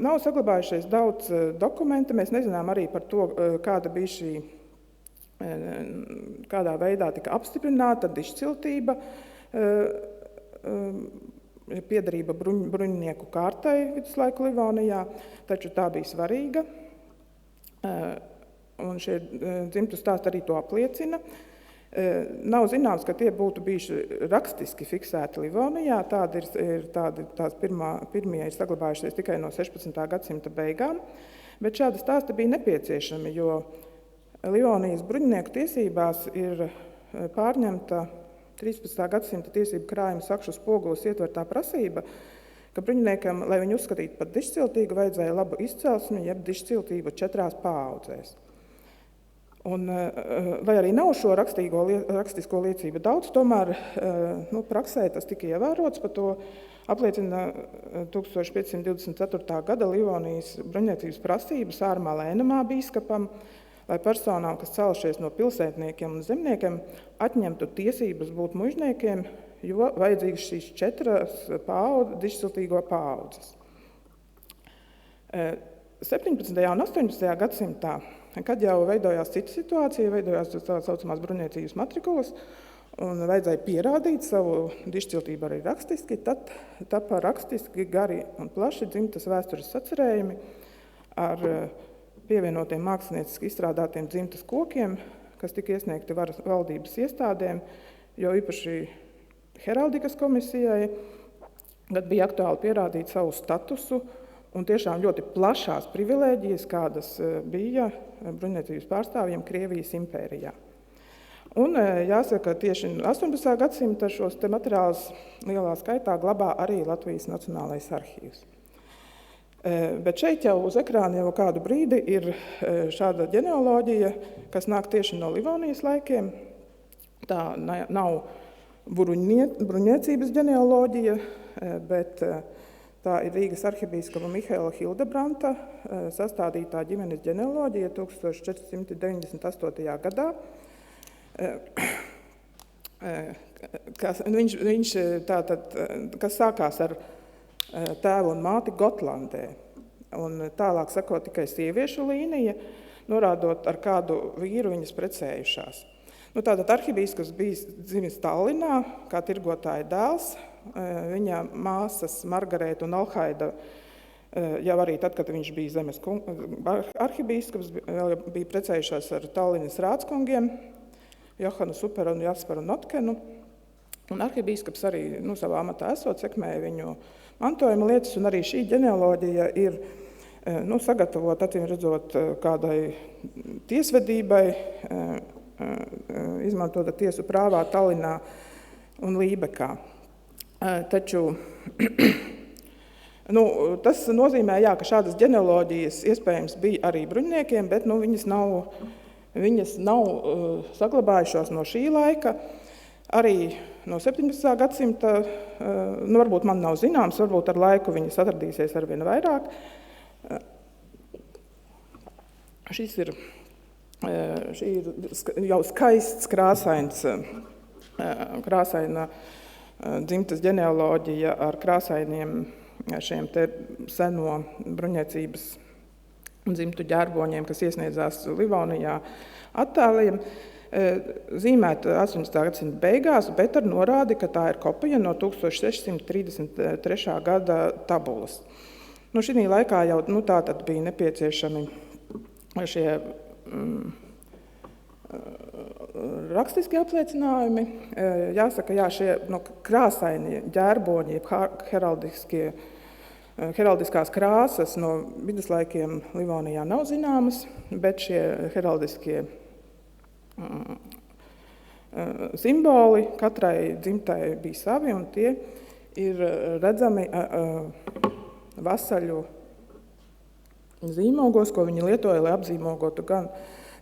Nav saglabājušies daudz dokumenti, mēs nezinām arī par to, kāda bija šī, kādā veidā tika apstiprināta dišciltība, piederība bruņnieku kārtai viduslaiku Livonijā, taču tā bija svarīga, un šie dzimtu stāsti arī to apliecina. Nav zināms, ka tie būtu bijuši rakstiski fiksēti Livonijā, tās pirmie ir saglabājušies tikai no 16. gadsimta beigām, bet šādi stāsti bija nepieciešami, jo Livonijas bruņnieku tiesībās ir pārņemta 13. gadsimta tiesību krājuma sakšu spogulas ietvertā prasība, ka bruņniekam, lai viņu uzskatītu par dišciltīgu, vajadzēja labu izcelsmi, jeb dišciltību 4 paaudzēs. Un, lai arī nav šo rakstisko liecību daudz, tomēr praksē tas tika ievērots, par to apliecina 1524. gada Livonijas bruņniecības prasība Sārmā Lēnamā bīskapam, lai personām, kas celšies no pilsētniekiem un zemniekiem, atņemtu tiesības būt mužniekiem, jo vajadzīgas šīs 4 dišciltīgo paaudzes. 17. un 18. gadsimtā, kad jau veidojās cita situācija, veidojās tā saucamās bruņniecības matrikulas, un vajadzēja pierādīt savu dišciltību arī rakstiski, tad tapa rakstiski gari un plaši dzimtas vēstures sacerējumi ar pievienotiem mākslinieciski izstrādātiem dzimtas kokiem, kas tika iesniegti valdības iestādēm, jo īpaši heraldikas komisijai, kad bija aktuāli pierādīt savu statusu un tiešām ļoti plašās privilēģijas, kādas bija bruņniecības pārstāvjiem Krievijas impērijā. Un jāsaka, tieši 18. gadsimta šos te materiālus lielā skaitā glabā arī Latvijas Nacionālais arhīvs. Bet šeit jau uz ekrāna jau kādu brīdi ir šāda ģenealoģija, kas nāk tieši no Livonijas laikiem. Tā nav bruņniecības ģenealoģija, bet tā ir Rīgas arhibīskapa Mihaila Hildebranta sastādītā ģimenes ģenealoģija 1498. gadā. Kas sākās ar tēvu un māti Gotlandē, un tālāk sako tikai sieviešu līnija, norādot, ar kādu vīru viņas precējušās. Tātad arhibīskaps bija dzimis Tallinā, kā tirgotāja dēls, viņa māsas Margarēta un Alhaida jau arī tad, kad viņš bija zemes arhibīskaps, bija precējušās ar Tallinas rādskungiem, Johanu Superu un Jasparu Notkenu, un arhibīskaps arī savā amatā esot sekmēja viņu mantojuma lietas, un arī šī ģenealoģija ir sagatavot, acīm redzot, kādai tiesvedībai, izmantota tiesu prāvā Tallinā un Lībekā. Taču tas nozīmē, ka šādas ģenealoģijas iespējams bija arī bruņniekiem, bet viņas nav saglabājušās no šī laika. Arī no 17. gadsimta, varbūt man nav zināms, varbūt ar laiku viņas atradīsies arvien vairāk. Šī ir jau skaists, krāsaina dzimtas ģenealoģija ar krāsainiem šiem te seno bruņniecības dzimtu ģērboņiem, kas iesniedzās Livonijā attēliem. Zīmēta 18. gadsimta beigās, bet ar norādi, ka tā ir kopija no 1633. gada tabulas. Šī laikā jau tātad bija nepieciešami šie rakstiski apliecinājumi. Jāsaka, šie krāsaini ģērboņi, heraldiskās krāsas no viduslaikiem Livonijā nav zināmas, bet šie heraldiskie simboli katrai dzimtai bija savi, un tie ir redzami vasaļu zīmogos, ko viņi lietoja, lai apzīmogotu gan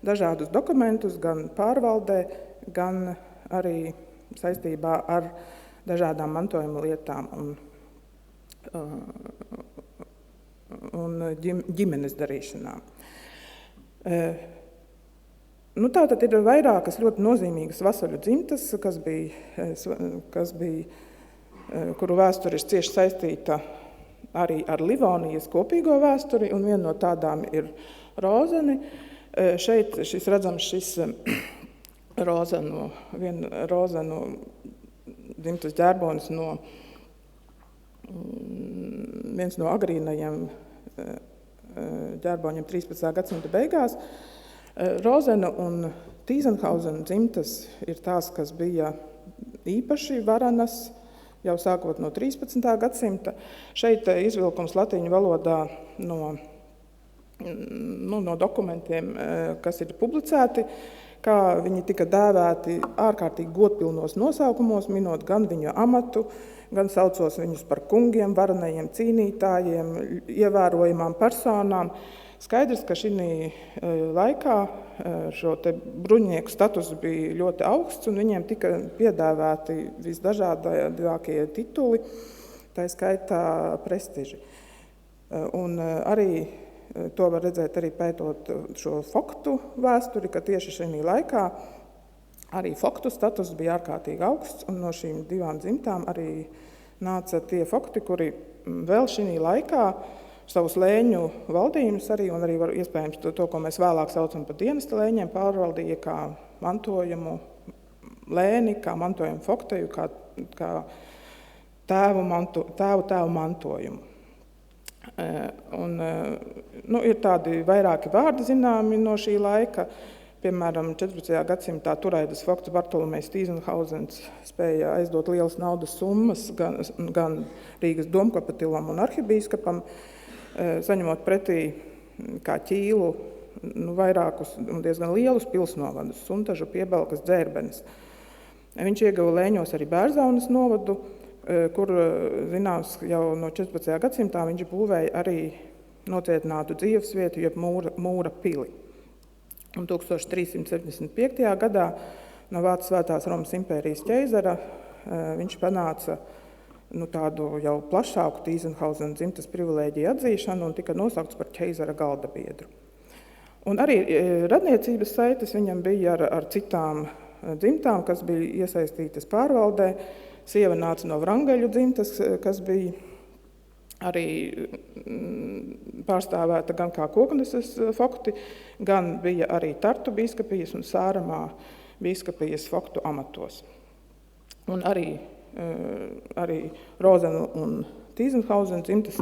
dažādus dokumentus, gan pārvaldē, gan arī saistībā ar dažādām mantojuma lietām un ģimenes darīšanām. Tātad ir vairākas ļoti nozīmīgas vasaļu dzimtas, kuru vēsture ir cieši saistīta arī ar Livonijas kopīgo vēsturi, un viena no tādām ir Rozeni. Šeit šis Rozenu dzimtas ģērbonis viens no agrīnajiem ģērboņiem 13. gadsimta beigās. Rozena un Tīzenhauzena dzimtas ir tās, kas bija īpaši varenas jau sākot no 13. gadsimta. Šeit izvilkums latīņu valodā no dokumentiem, kas ir publicēti, kā viņi tika dēvēti ārkārtīgi godpilnos nosaukumos, minot gan viņu amatu, gan saucos viņus par kungiem, varenajiem cīnītājiem, ievērojamām personām. Skaidrs, ka šī laikā šo te bruņnieku status bija ļoti augsts, un viņiem tika piedāvāti visdažādākie tituli, tā skaitā prestiži. Un arī to var redzēt arī pētot šo Foktu vēsturi, ka tieši šī laikā arī Foktu status bija ārkārtīgi augsts, un no šīm divām dzimtām arī nāca tie Fokti, kuri vēl šī laikā savus lēņu valdījumus arī, un arī var iespējams to, ko mēs vēlāk saucam par dienesta lēņiem, pārvaldīja kā mantojumu lēni, kā mantojumu Fokteju, kā tēvu mantojumu. Ir tādi vairāki vārdi zināmi no šī laika. Piemēram, 14. gadsimtā Turaidas Fakts Bartolomejs Tīzenhauzens spēja aizdot lielas naudas summas gan Rīgas domkapatilam un arhibīskapam, saņemot pretī kā ķīlu vairākus un diezgan lielus pilsnovadus, Suntažu, Piebelkas, Dzērbenes. Viņš ieguva Lēņos arī Bērzaunas novadu, kur, zināms, jau no 14. gadsimtā viņš būvēja arī nocietinātu dzīvesvietu, jeb mūra pili. Un 1375. gadā no Vācijas Svētās Romas impērijas ķeizara viņš panāca tādu jau plašāku Tīzenhauzena dzimtas privilēģiju atzīšanu un tika nosaukts par ķeizara galdabiedru. Un arī radniecības saites viņam bija ar citām dzimtām, kas bija iesaistītas pārvaldē. Sieva nāca no Vrangeļu dzimtas, kas bija arī pārstāvēta gan kā Kokneses fakti, gan bija arī Tartu bīskapijas un Sāramā bīskapijas faktu amatos. Un arī Rozenu un Tīzenhauzena dzimtas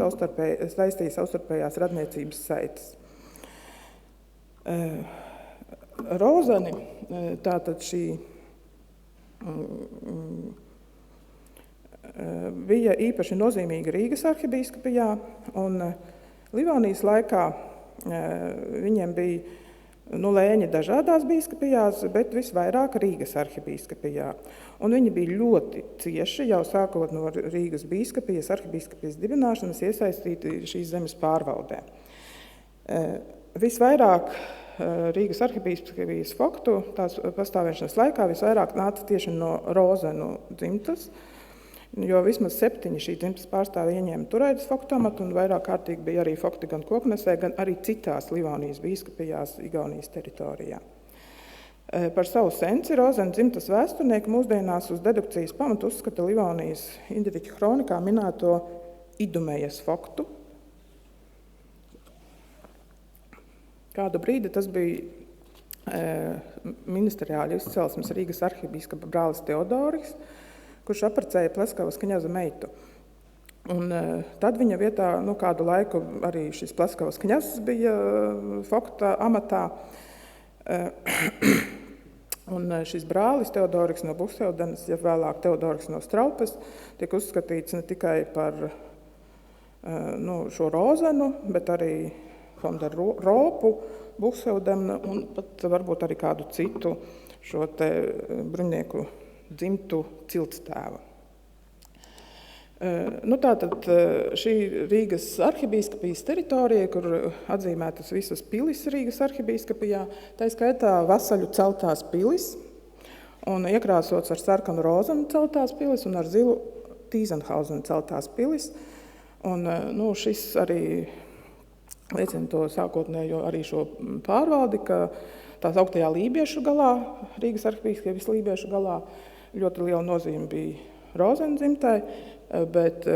saistīja savstarpējās radniecības saites. Rozeni, tātad šī bija īpaši nozīmīga Rīgas arhibīskapijā, un Livonijas laikā viņiem bija lēņi dažādās bīskapijās, bet visvairāk Rīgas arhibīskapijā. Un viņi bija ļoti cieši, jau sākot no Rīgas bīskapijas, arhibīskapijas dibināšanas, iesaistīti šīs zemes pārvaldē. Visvairāk Rīgas arhibīskapijas faktu tās pastāvēšanas laikā visvairāk nāca tieši no Rozenu dzimtas, jo vismaz 7 šī dzimtas pārstāvi ieņēma Turaidas faktu amatu, un vairāk kārtīgi bija arī fakti gan Koknesē, gan arī citās Livonijas bīskapijās Igaunijas teritorijā. Par savu senci Rozenu dzimtas vēsturnieki mūsdienās uz dedukcijas pamatu uzskata Livonijas indiviķu kronikā minēto Idumejas faktu. Kādu brīdi tas bija ministeriāļu izcelsmes Rīgas arhibīskapa brālis Teodoriks, kurš apprecēja Pleskavas kņaza meitu. Un tad viņa vietā kādu laiku arī šis Pleskavas kņazs bija fakta amatā. Un šis brālis Teodoriks no Buhseudenes, ja vēlāk Teodoriks no Straupes, tiek uzskatīts ne tikai par šo Rozenu, bet arī Fonda Ropu, Buhseudenu un pat varbūt arī kādu citu šo te bruņnieku dzimtu ciltstēvu. Tātad šī Rīgas arhibīskapijas teritorija, kur atzīmētas visas pilis Rīgas arhibīskapijā, tā skaitā vasaļu celtās pilis un iekrāsots ar sarkanu Rozenu celtās pilis un ar zilu Tīzenhauzena celtās pilis. Un šis arī liecina to sākotnējo arī šo pārvaldi, ka tās augtajā Lībiešu galā, Rīgas arhibīskapijas Lībiešu galā, ļoti liela nozīme bija Rozenu dzimtai, bet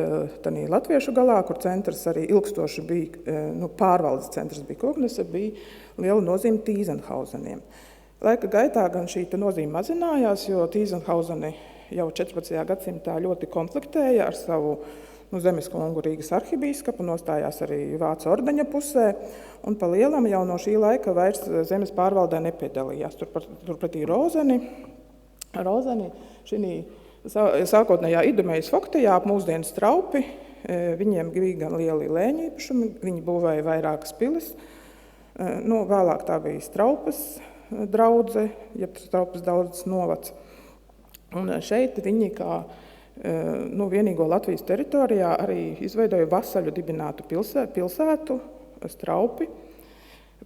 tanī latviešu galā, kur centrs arī ilgstoši bija, pārvaldes centrs bija Koknese, bija liela nozīme Tīzenhauzeniem. Laika gaitā gan šī nozīme mazinājās, jo Tīzenhauzeni jau 14. gadsimtā ļoti konfliktēja ar savu zemes kungu Rīgas arhibīskapu, nostājās arī Vācu ordeņa pusē, un pa lielam jau no šī laika vairs zemes pārvaldē nepiedalījās. Turpretī Rozeni šī sākotnējā Idumejas faktijā ap mūsdienu Straupi, viņiem bija gan lieli lēņu īpašumi, viņi būvēja vairākas pilis. Vēlāk tā bija Straupas draudze, jeb Straupas draudzes novads. Un šeit viņi kā vienīgo Latvijas teritorijā arī izveidoja vasaļu dibinātu pilsētu Straupi,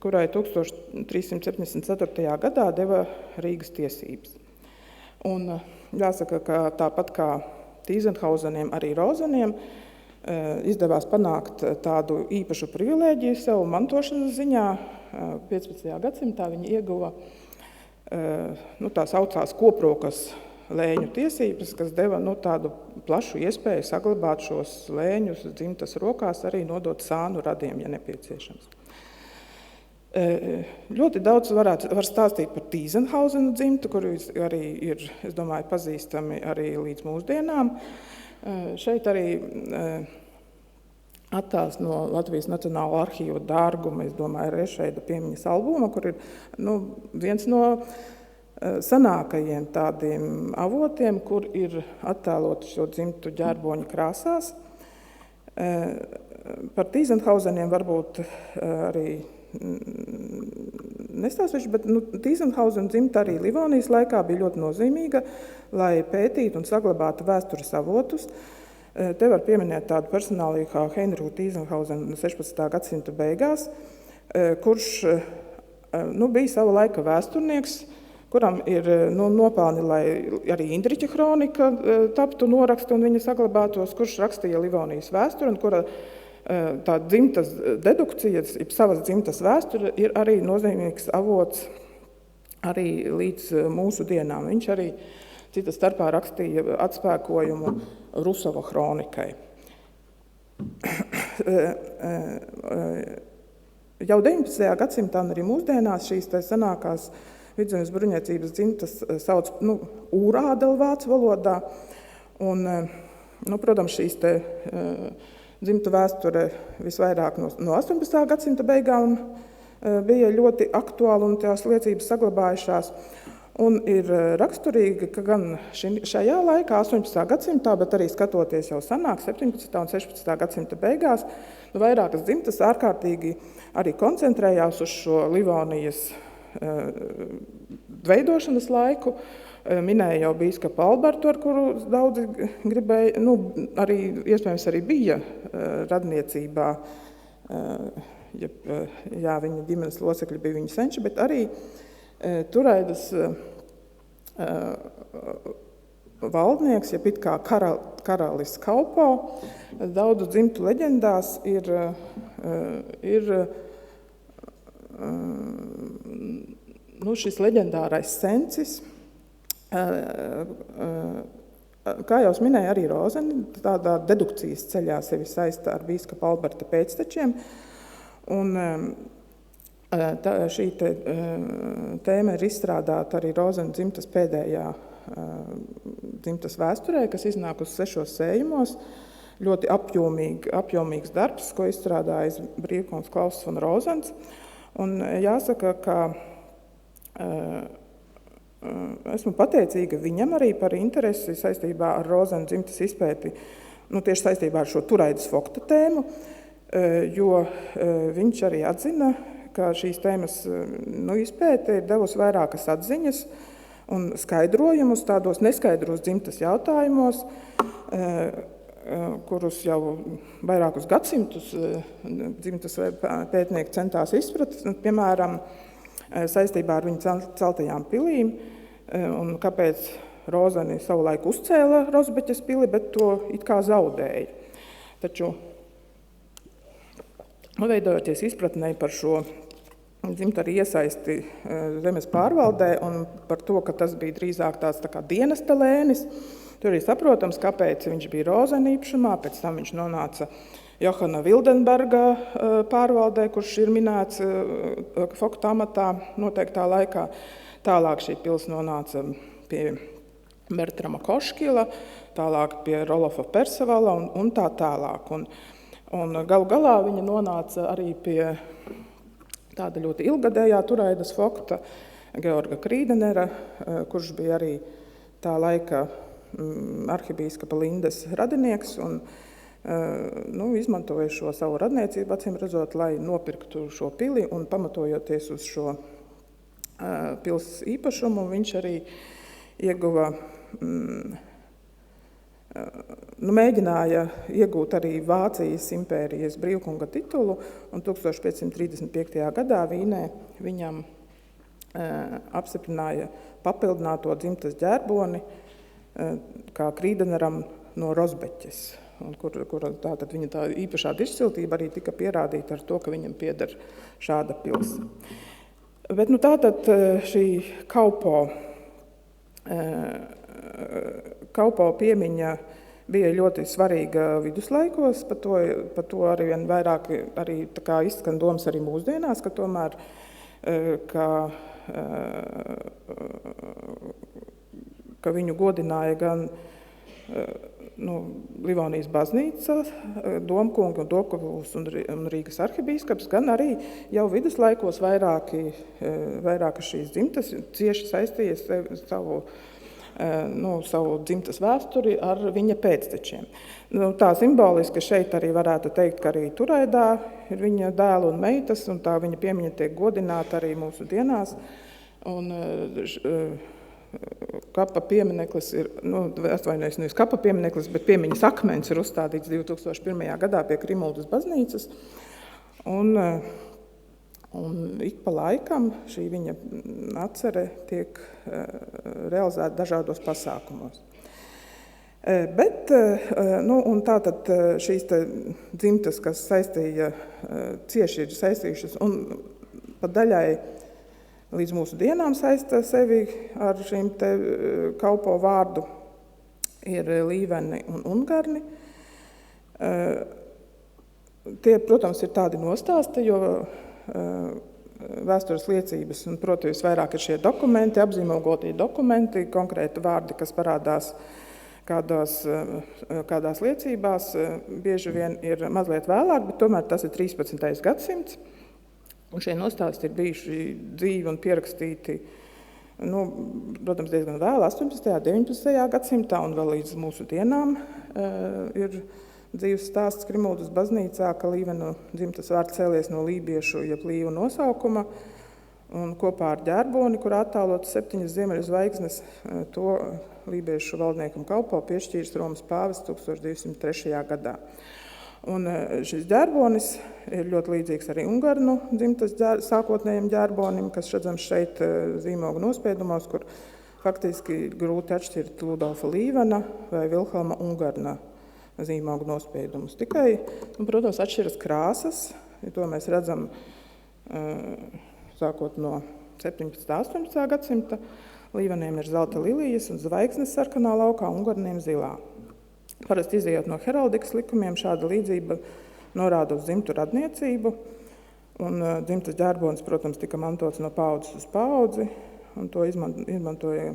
kurai 1374. gadā deva Rīgas tiesības. Un jāsaka, ka tāpat kā Tīzenhauzeniem, arī Rozeniem izdevās panākt tādu īpašu privilēģiju savu mantošanas ziņā. 15. gadsimtā viņi ieguva tā saucās koprokas lēņu tiesības, kas deva tādu plašu iespēju saglabāt šos lēņus dzimtas rokās, arī nodot sānu radiem, ja nepieciešams. Ļoti daudz var stāstīt par Tīzenhauzenu dzimtu, kuru arī ir, es domāju, pazīstami arī līdz mūsdienām. Šeit arī attēls no Latvijas Nacionālā arhīva dārguma, es domāju, Rešeida piemiņas albuma, kur ir viens no senākajiem tādiem avotiem, kur ir attēloti šo dzimtu ģērboņu krāsās. Par Tīzenhauseniem varbūt arī nestāstīšu, bet Tīzenhausena dzimta arī Livonijas laikā bija ļoti nozīmīga, lai pētītu un saglabātu vēstures avotus. Te var pieminēt tādu personāliju kā Heinrichu Tīzenhausenu 16. gadsimta beigās, kurš bija sava laika vēsturnieks, kuram ir nopelni, lai arī Indriķa kronika taptu noraksta un viņa saglabātos, kurš rakstīja Livonijas vēsturi un kura tā dzimtas dedukcijas, savas dzimtas vēsture ir arī nozīmīgs avots arī līdz mūsu dienām. Viņš arī cita starpā rakstīja atspēkojumu Rusova kronikai. Jau 19. gadsimtā un arī mūsdienās šīs senākās Vidzemes bruņniecības dzimtas sauc ūrādeli vācu valodā. Un, protams, šīs dzimtu vēsture visvairāk no 18. gadsimta beigām bija ļoti aktuāla un tās liecības saglabājušās. Un ir raksturīgi, ka gan šajā laikā, 18. gadsimtā, bet arī skatoties jau senāk, 17. un 16. gadsimta beigās, vairākas dzimtas ārkārtīgi arī koncentrējās uz šo Livonijas veidošanas laiku. Minēja jau bīskapa Albertu, ar kuru daudzi gribēja, arī iespējams arī bija radniecībā, viņa ģimenes locekļi bija viņa senči, bet arī Turaidas valdnieks, jeb it kā karalis Kaupo, daudzu dzimtu leģendās ir šis leģendārais sencis. Kā jau minēja arī Rozeni, tādā dedukcijas ceļā sevi saista ar bīskapa Alberta pēctečiem. Un šī tēma ir izstrādāta arī Rozena dzimtas pēdējā dzimtas vēsturē, kas iznāk uz 6 sējumos. Ļoti apjomīgs darbs, ko izstrādājis brīvkonis Klauss von Rozens. Un jāsaka, ka esmu pateicīga viņam arī par interesi saistībā ar Rozena dzimtas izpēti, tieši saistībā ar šo Turaidas Fokta tēmu, jo viņš arī atzina, ka šīs tēmas izpēte ir devusi vairākas atziņas un skaidrojumus tādos neskaidros dzimtas jautājumos, kurus jau vairākus gadsimtus dzimtas pētnieki centās izprast, piemēram, saistībā ar viņu celtajām pilīm, un kāpēc Rozeni savulaik uzcēla Rozbeķes pili, bet to it kā zaudēja. Taču, veidojoties izpratnei par šo dzimtu arī iesaisti zemes pārvaldē un par to, ka tas bija drīzāk tāds tā kā dienesta lēnis, tur ir saprotams, kāpēc viņš bija Rozena īpašumā, pēc tam viņš nonāca Johana Vildenberga pārvaldē, kurš ir minēts Fokta amatā noteiktā laikā. Tālāk šī pils nonāca pie Bertrama Koškila, tālāk pie Rolofa Persevala un tā tālāk. Un galu galā viņa nonāca arī pie tāda ļoti ilgadējā Turaidas Fokta, Georga Krīdenera, kurš bija arī tā laika arhibīskapa Lindes radinieks un izmantoja šo savu radniecību, acīm redzot, lai nopirktu šo pili un pamatojoties uz šo pils īpašumu, viņš arī ieguva, mēģināja iegūt arī Vācijas impērijas brīvkunga titulu, un 1535. gadā Vīnē viņam apstiprināja papildināto dzimtas ģerboni kā Krīdeneram no Rozbeķes. Kura tātad viņa tā īpašā izciltība arī tika pierādīta ar to, ka viņam pieder šāda pils. Bet tātad šī Kaupo piemiņa bija ļoti svarīga viduslaikos, par to arī vien vairāk arī tā kā izskan domas arī mūsdienās, ka tomēr ka viņu godināja gan Livonijas baznīca, domkungi un Dobkavūs un Rīgas arhibīskaps, gan arī jau viduslaikos vairākas šīs dzimtas cieši saistījies savu dzimtas vēsturi ar viņa pēctečiem. Tā simboliski šeit arī varētu teikt, ka arī Turaidā ir viņa dēlu un meitas, un tā viņa piemiņa tiek godināta arī mūsu dienās. Un kapa piemineklis ir, atvainojos, nevis kapa piemineklis, bet piemiņas akmens ir uzstādīts 2001. Gadā pie Krimuldas baznīcas. Un ik pa laikam šī viņa atcere tiek realizēta dažādos pasākumos. Bet, un tātad šīs dzimtas, kas cieši ir saistījušas un pat daļai līdz mūsu dienām saista sevi ar šīm te kalpo vārdu, ir Līveni un Ungarni. Tie, protams, ir tādi nostāsti, jo vēstures liecības, un, protams, vairāk ir šie dokumenti, apzīmogotie dokumenti, konkrēti vārdi, kas parādās kādās liecībās, bieži vien ir mazliet vēlāk, bet tomēr tas ir 13. gadsimts. Un šie nostāsti ir bijuši dzīvi un pierakstīti, protams, diezgan vēl 18. un 19. gadsimtā, un vēl līdz mūsu dienām ir dzīves stāsts Krimuldas baznīcā, ka Līvenu dzimtas vārds cēlies no lībiešu, jeb līvu nosaukuma, un kopā ar ģerboni, kur attēlotas 7 ziemeļu zvaigznes, to lībiešu valdniekam kalpo piešķīris Romas pāvests 1203. gadā. Un šis ģerbonis ir ļoti līdzīgs arī Ungarnu dzimtas sākotnējiem ģerbonim, kas redzams šeit zīmogu nospiedumos, kur faktiski grūti atšķirt Ludolfa Līvena vai Vilhelma Ungarna zīmogu nospiedumus. Tikai, protams, atšķiras krāsas, to mēs redzam sākot no 17. 18. gadsimta. Līveniem ir zelta lilijas un zvaigznes sarkanā laukā, Ungarniem zilā. Parasti izejot no heraldikas likumiem, šāda līdzība norāda uz dzimtu radniecību, un dzimtas ģerbonis, protams, tika mantots no paaudzes uz paudzi, un to izmantoja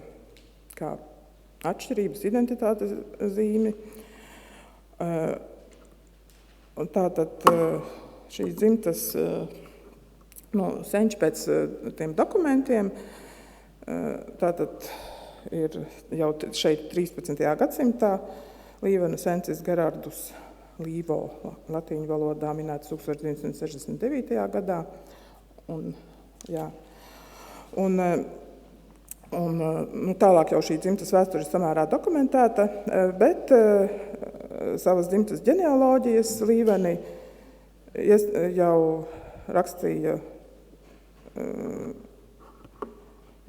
kā atšķirības identitātes zīmi. Un tātad šīs dzimtas senči pēc tiem dokumentiem, tātad ir jau šeit 13. gadsimtā, Līvenu sencis Gerardus Līvo latīņu valodā minēts 1969. gadā. Tālāk jau šī dzimtas vēsture ir samērā dokumentēta, bet savas dzimtas ģenealoģijas Līveni jau rakstīja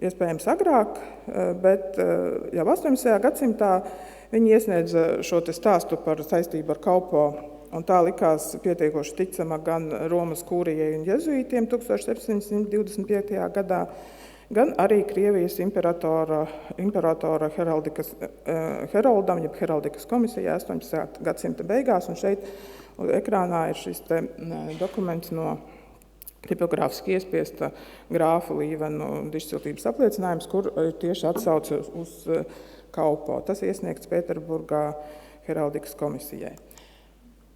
iespējams agrāk, bet jau 18. gadsimtā viņi iesniedza šo te stāstu par saistību ar kalpo, un tā likās pietiekoši ticama gan Romas kūrijai un jezuītiem 1725. gadā, gan arī Krievijas imperatora heroldam, jeb heraldikas komisijā 18. gadsimta beigās, un šeit ekrānā ir šis te dokuments no tipogrāfiski iespiesta grāfa Līvenu dižciltības apliecinājums, kur tieši atsauce uz kalpo. Tas iesniegts Pēterburgā heraldikas komisijai.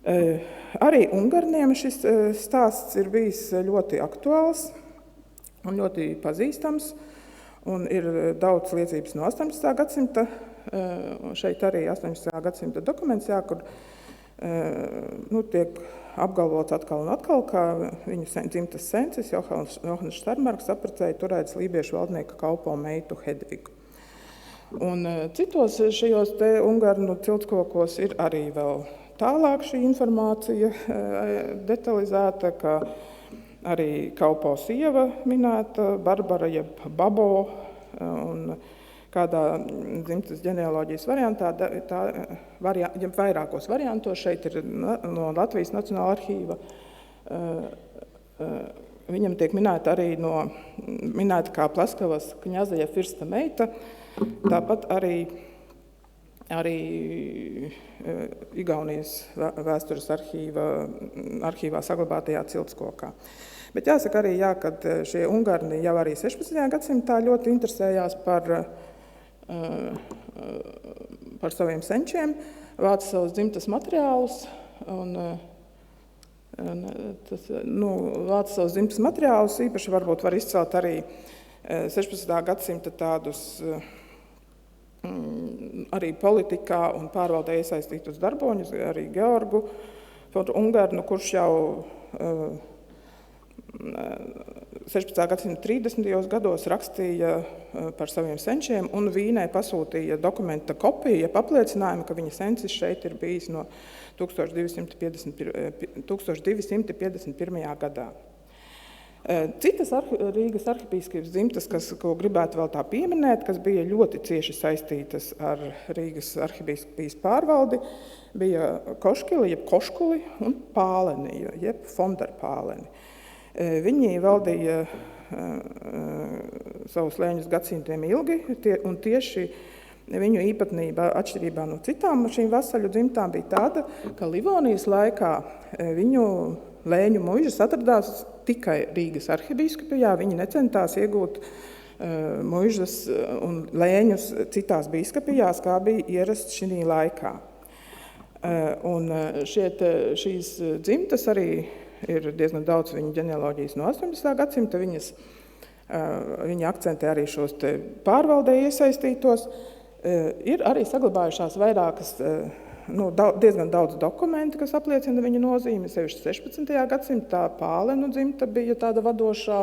Arī Ungarniem šis stāsts ir bijis ļoti aktuāls un ļoti pazīstams, un ir daudz liecības no 18. gadsimta. Šeit arī 18. gadsimta dokuments, kur tiek apgalvots atkal un atkal, ka viņu dzimtas sencis Johans Štarmarks apprecēja Turaidas lībiešu valdnieka kalpo meitu Hedvigu. Un citos šajos te Ungarnu ciltskokos ir arī vēl tālāk šī informācija detalizēta, ka arī kalpo sieva minēta, Barbara jeb Babo, un kādā dzimtas ģenealoģijas variantā, vairākos variantos, šeit ir no Latvijas Nacionālā arhīva, viņam tiek minēta arī minēta kā Plaskavas kņazaja firsta meita, tāpat arī Igaunijas vēstures arhīvā saglabātajā ciltskokā. Bet jāsaka arī, kad šie Ungarni jau arī 16. gadsimtā ļoti interesējās par par saviem senčiem, vāca savus dzimtas materiālus vāca savus dzimtas materiālus. Īpaši varbūt var izcelt arī 16. gadsimta tādus arī politikā un pārvaldē iesaistītus darboņus, arī Georgu Ungarnu, kurš jau 16. gadsimta 30. gados rakstīja par saviem senčiem un Vīnē pasūtīja dokumenta kopiju, apliecinājumu, ka viņa sencis šeit ir bijis no 1251. gadā. Citas Rīgas arhipīskapijas dzimtas, ko gribētu vēl tā pieminēt, kas bija ļoti cieši saistītas ar Rīgas arhipīskapijas pārvaldi, bija Koškili, jeb Koškuli un Pāleni, jeb Fonderpāleni. Viņi valdīja savus lēņus gadsimtiem ilgi, un tieši viņu īpatnība, atšķirībā no citām šīm vasaļu dzimtām, bija tāda, ka Livonijas laikā viņu lēņu muižas atradās tikai Rīgas arhibīskapijā. Viņi necentās iegūt muižas un lēņus citās bīskapijās, kā bija ierasts šī laikā. Un šīs dzimtas arī ir diezgan daudz viņu ģenealoģijas no 18. gadsimta. Viņi akcentē arī šos te pārvaldē iesaistītos. Ir arī saglabājušās vairākas, diezgan daudz dokumenti, kas apliecina viņu nozīmi. Sevišķi 16. gadsimtā Pālenu dzimta bija tāda vadošā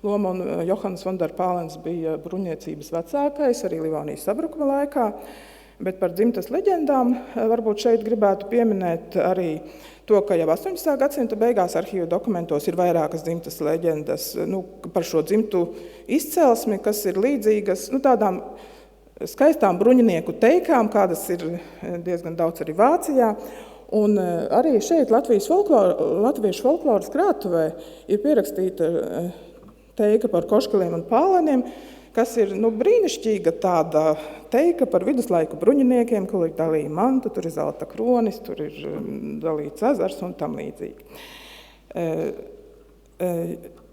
loma, un Johans Fonderpālens bija bruņniecības vecākais arī Livonijas sabrukuma laikā. Bet par dzimtas leģendām varbūt šeit gribētu pieminēt arī to, ka jau 18. gadsimta beigās arhīvu dokumentos ir vairākas dzimtas leģendas par šo dzimtu izcelsmi, kas ir līdzīgas tādām skaistām bruņinieku teikām, kādas ir diezgan daudz arī Vācijā. Un arī šeit Latviešu folkloras krātuvē ir pierakstīta teika par Koškaliem un Pāleniem, kas ir brīnišķīga tāda teika par viduslaiku bruņiniekiem, kur ir dalīja manta, tur ir zelta kronis, tur ir dalīts ezers un tam līdzīgi.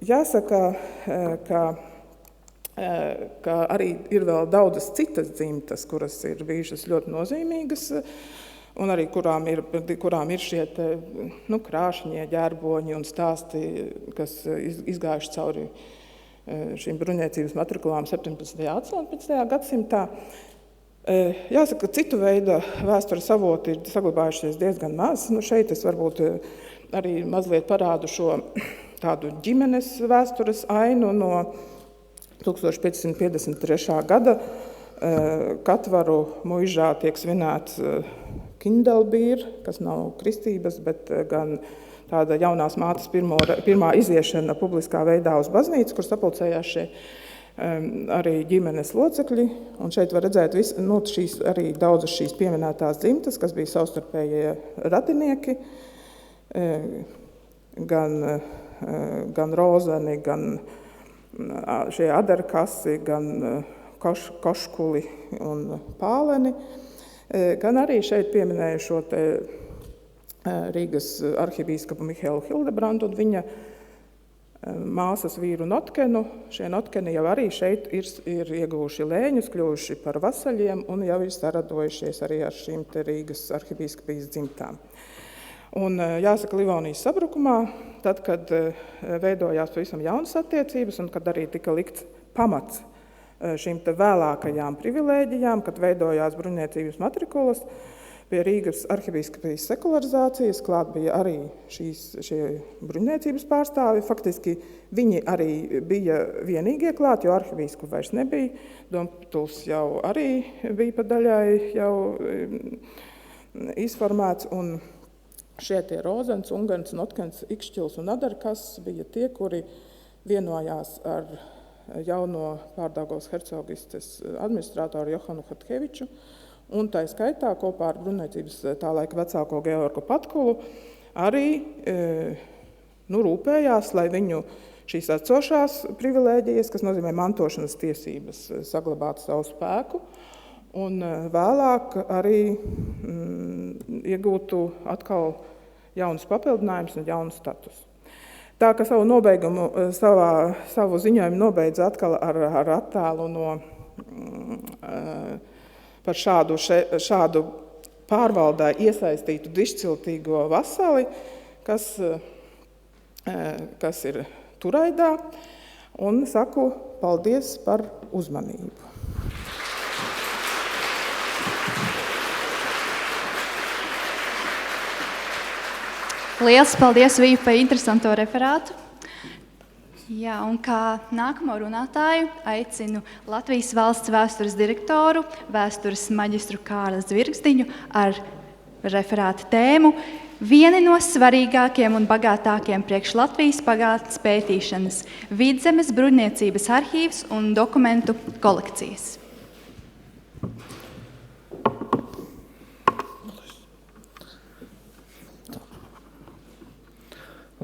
Jāsaka, ka arī ir vēl daudzas citas dzimtas, kuras ir bijušas ļoti nozīmīgas, un arī kurām ir šie krāšņie ģērboņi un stāsti, kas izgājuši cauri šīm bruņniecības matrikulām 17. un 18. gadsimtā. Jāsaka, ka citu veidu vēstures avoti ir saglabājušies diezgan maz. Šeit es varbūt arī mazliet parādu šo tādu ģimenes vēstures ainu no 1553. gada. Katvaru muižā tiek svinēts Kindelbīr, kas nav kristības, bet gan tāda jaunās mātes pirmā iziešana publiskā veidā uz baznīcu, kur sapulcējās šie arī ģimenes locekļi. Un šeit var redzēt arī daudzas šīs pieminētās dzimtas, kas bija savstarpējie radinieki, gan Rozeni, gan šie Aderkasi, gan Koškuli un Pāleni, gan arī šeit pieminēja šo te Rīgas arhibīskapu Mihēlu Hildebrandu un viņa māsas vīru Notkenu. Šie Notkeni jau arī šeit ir ieguvuši lēņus, kļuvuši par vasaļiem un jau ir saradojušies arī ar šīm te Rīgas arhibīskapijas dzimtām. Un jāsaka, Livonijas sabrukumā, tad, kad veidojās pavisam jaunas attiecības un kad arī tika likts pamats šīm te vēlākajām privilēģijām, kad veidojās bruņniecības matrikulas, pie Rīgas arhibīskapijas sekularizācijas klāt bija arī šie bruņniecības pārstāvi. Faktiski viņi arī bija vienīgie klāt, jo arhibīsku vairs nebija. Domtuls jau arī bija pa daļai jau izformēts, un šie tie Rozens, Ungarns, Notkens, Ikšķils un Adarkas bija tie, kuri vienojās ar jauno Pārdaugavas hercogistes administratoru Johanu Hatkeviču, un tā skaitā kopā ar bruņniecības tā laika vecāko Georgu Patkulu arī rūpējās, lai viņu šīs atsošās privilēģijas, kas nozīmē mantošanas tiesības, saglabātu savu spēku, un vēlāk arī iegūtu atkal jaunus papildinājumus un jaunu statusu. Tā, ka savu ziņojumu nobeidza atkal ar attēlu no par šādu pārvaldē iesaistītu dišciltīgo vasali, kas ir Turaidā, un saku paldies par uzmanību. Liels paldies, Vīva, par interesanto referātu. Jā, un kā nākamo runātāju aicinu Latvijas valsts vēstures direktoru, vēstures maģistru Kārli Zvirgzdiņu ar referāta tēmu vieni no svarīgākiem un bagātākiem priekš Latvijas pagātnes pētīšanas Vidzemes bruņniecības arhīvs un dokumentu kolekcijas.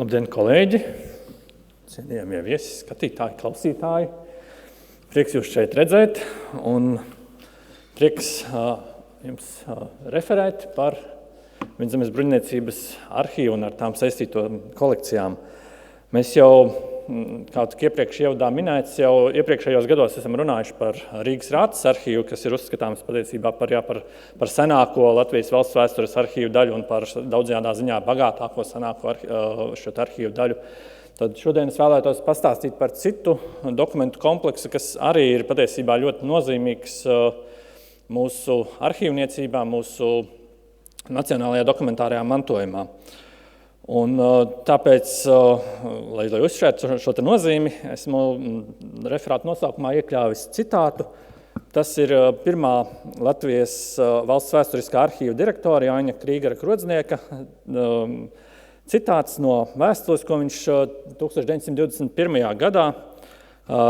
Labdien, kolēģi, cienījamie viesi, skatītāji, klausītāji. Prieks jūs šeit redzēt un prieks jums referēt par Vidzemes bruņniecības arhīvu un ar tām saistīto kolekcijām. Mēs jau, kā tik iepriekš ievadā minēts, jau iepriekšējos gados esam runājuši par Rīgas Rātas arhīvu, kas ir uzskatāms patiesībā par senāko Latvijas valsts vēstures arhīvu daļu un par daudzajādā ziņā bagātāko senāko šo arhīvu daļu. Tad šodien es vēlētos pastāstīt par citu dokumentu kompleksu, kas arī ir patiesībā ļoti nozīmīgs mūsu arhīvniecībā, mūsu nacionālajā dokumentārajā mantojumā. Un tāpēc, lai uzsvērtu šo nozīmi, esmu referāta nosaukumā iekļāvis citātu. Tas ir pirmā Latvijas valsts vēsturiskā arhīva direktora Jāņa Krīgera Krodznieka citāts no vēstules, ko viņš 1921. gadā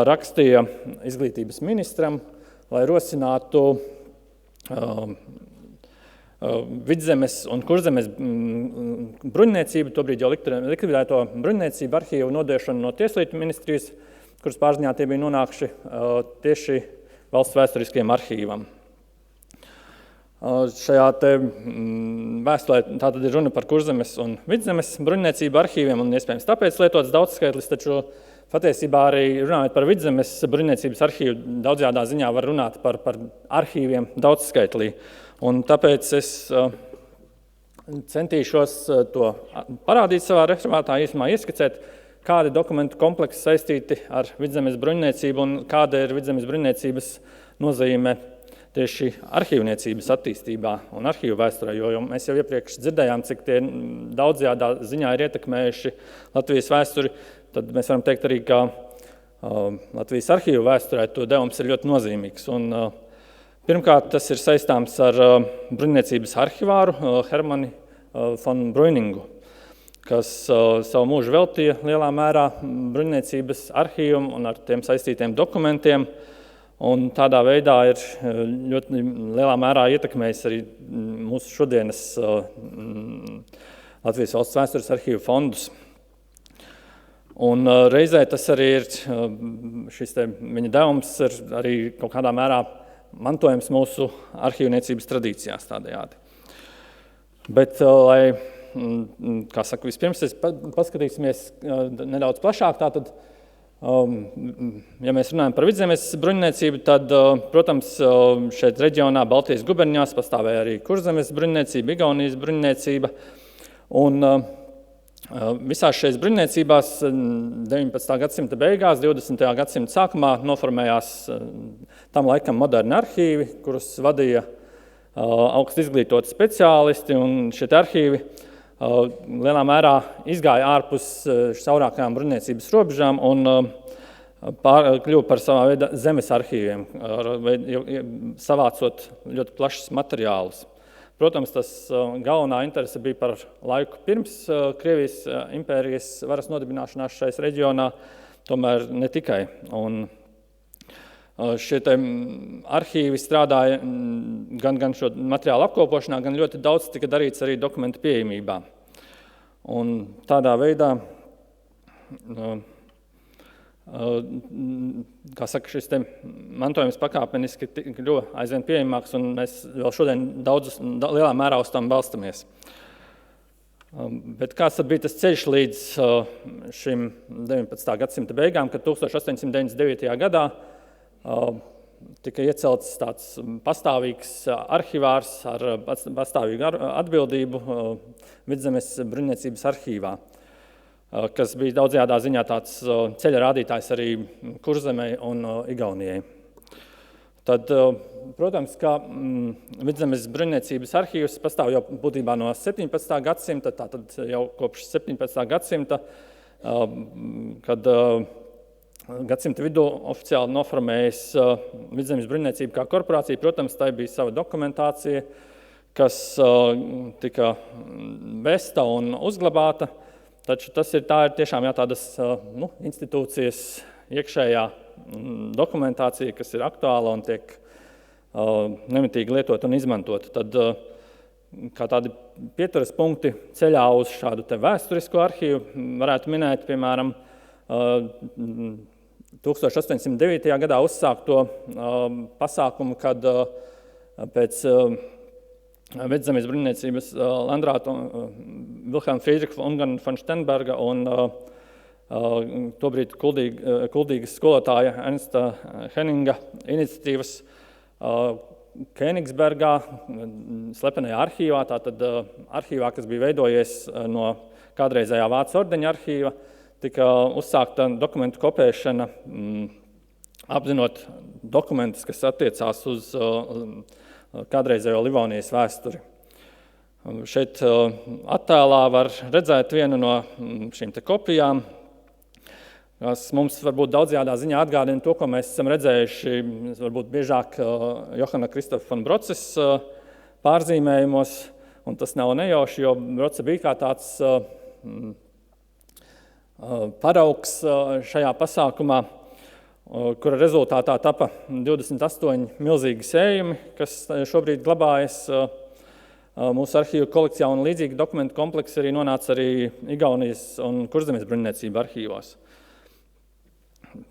rakstīja izglītības ministram, lai rosinātu Vidzemes un Kurzemes bruņniecību, tobrīd jau likvidēto bruņniecību arhīvu nodēšanu no Tieslietu ministrijas, kuras pārziņā tie bija nonākuši tieši valsts vēsturiskajam arhīvam. Šajā te vēstulē tātad ir runa par Kurzemes un Vidzemes bruņniecību arhīviem, un iespējams tāpēc lietots daudzskaitlis, taču patiesībā arī runājot par Vidzemes bruņniecības arhīvu, daudzjādā ziņā var runāt par arhīviem daudzskaitlī. Un tāpēc es centīšos to parādīt savā referātā, īsumā ieskicēt, kādi dokumentu kompleksi saistīti ar Vidzemes bruņniecību un kāda ir Vidzemes bruņniecības nozīme tieši arhīvniecības attīstībā un arhīvu vēsturē, jo mēs jau iepriekš dzirdējām, cik tie daudzjādā ziņā ir ietekmējuši Latvijas vēsturi, tad mēs varam teikt arī, ka Latvijas arhīvu vēsturē to devums ir ļoti nozīmīgs. Un, pirmkārt, tas ir saistāms ar bruņniecības arhivāru Hermani von Bruiningu, kas savu mūžu veltīja lielā mērā bruņniecības arhīvam un ar tiem saistītiem dokumentiem, un tādā veidā ir ļoti lielā mērā ietekmējis arī mūsu šodienas Latvijas valsts vēstures arhīvu fondus. Un reizē tas arī ir, viņa devums ir arī kaut kādā mērā mantojums mūsu arhīvniecības tradīcijās tādējādi. Bet, lai, kā saka, vispirms paskatīsimies nedaudz plašāk, tātad, ja mēs runājam par Vidzemes bruņniecību, tad, protams, šeit reģionā Baltijas guberņās pastāvēja arī Kurzemes bruņniecība, Igaunijas bruņniecība, un visās šajās bruņniecībās 19. gadsimta beigās, 20. gadsimta sākumā noformējās tam laikam moderni arhīvi, kurus vadīja augsti izglītoti speciālisti, un šie arhīvi lielā mērā izgāja ārpus saurākajām bruņniecības robežām un kļuva par savā veidā zemes arhīviem, savācot ļoti plašus materiālus. Protams, tas galvenā interese bija par laiku pirms Krievijas impērijas varas nodibināšanās šais reģionā, tomēr ne tikai. Un šie arhīvi strādāja gan šo materiālu apkopošanā, gan ļoti daudz tika darīts arī dokumentu pieejamībā. Un tādā veidā, kā saka, šis mantojums pakāpeniski kļuva aizvien pieejamāks, un mēs vēl šodien lielā mērā uz tam balstamies. Bet kāds tad bija tas ceļš līdz šim 19. gadsimta beigām, kad 1899. gadā tika iecelts tāds pastāvīgs arhivārs ar pastāvīgu atbildību Vidzemes bruņniecības arhīvā, kas bija daudzajādā ziņā tāds ceļa rādītājs arī Kurzemei un Igaunijai. Tad, protams, ka Vidzemes bruņniecības arhīvs pastāv jau būtībā no 17. gadsimta, tātad jau kopš 17. gadsimta, kad gadsimta vidū oficiāli noformējas Vidzemes bruņniecība kā korporācija. Protams, tā bija sava dokumentācija, kas tika vesta un uzglabāta, taču tā ir tiešām tādas institūcijas iekšējā dokumentācija, kas ir aktuāla un tiek nemitīgi lietot un izmantot. Tad kā tādi pieturas punkti ceļā uz šādu te vēsturisko arhīvu varētu minēt, piemēram, 1809. gadā uzsākto pasākumu, kad pēc Vidzemes bruņniecības landrāta Vilhelma Friedricha Ungana von Stenberga un tobrīd kuldīgas skolotāja Ernsta Henninga iniciatīvas Königsbergā, slepenajā arhīvā, tātad arhīvā, kas bija veidojies no kādreizējā Vācu ordeņa arhīva, tika uzsākta dokumentu kopēšana, apzinot dokumentus, kas attiecās uz kādreizējo Livonijas vēsturi. Šeit attēlā var redzēt vienu no šīm te kopijām, kas mums varbūt daudzajādā ziņā atgādina to, ko mēs esam redzējuši varbūt biežāk Johana Kristofa von Broces pārzīmējumos, un tas nav nejauši, jo Broce bija kā tāds paraugs šajā pasākumā, kura rezultātā tapa 28 milzīgi sējumi, kas šobrīd glabājas mūsu arhīvu kolekcijā, un līdzīgi dokumentu kompleksi arī nonāca arī Igaunijas un Kurzemes bruņniecība arhīvos.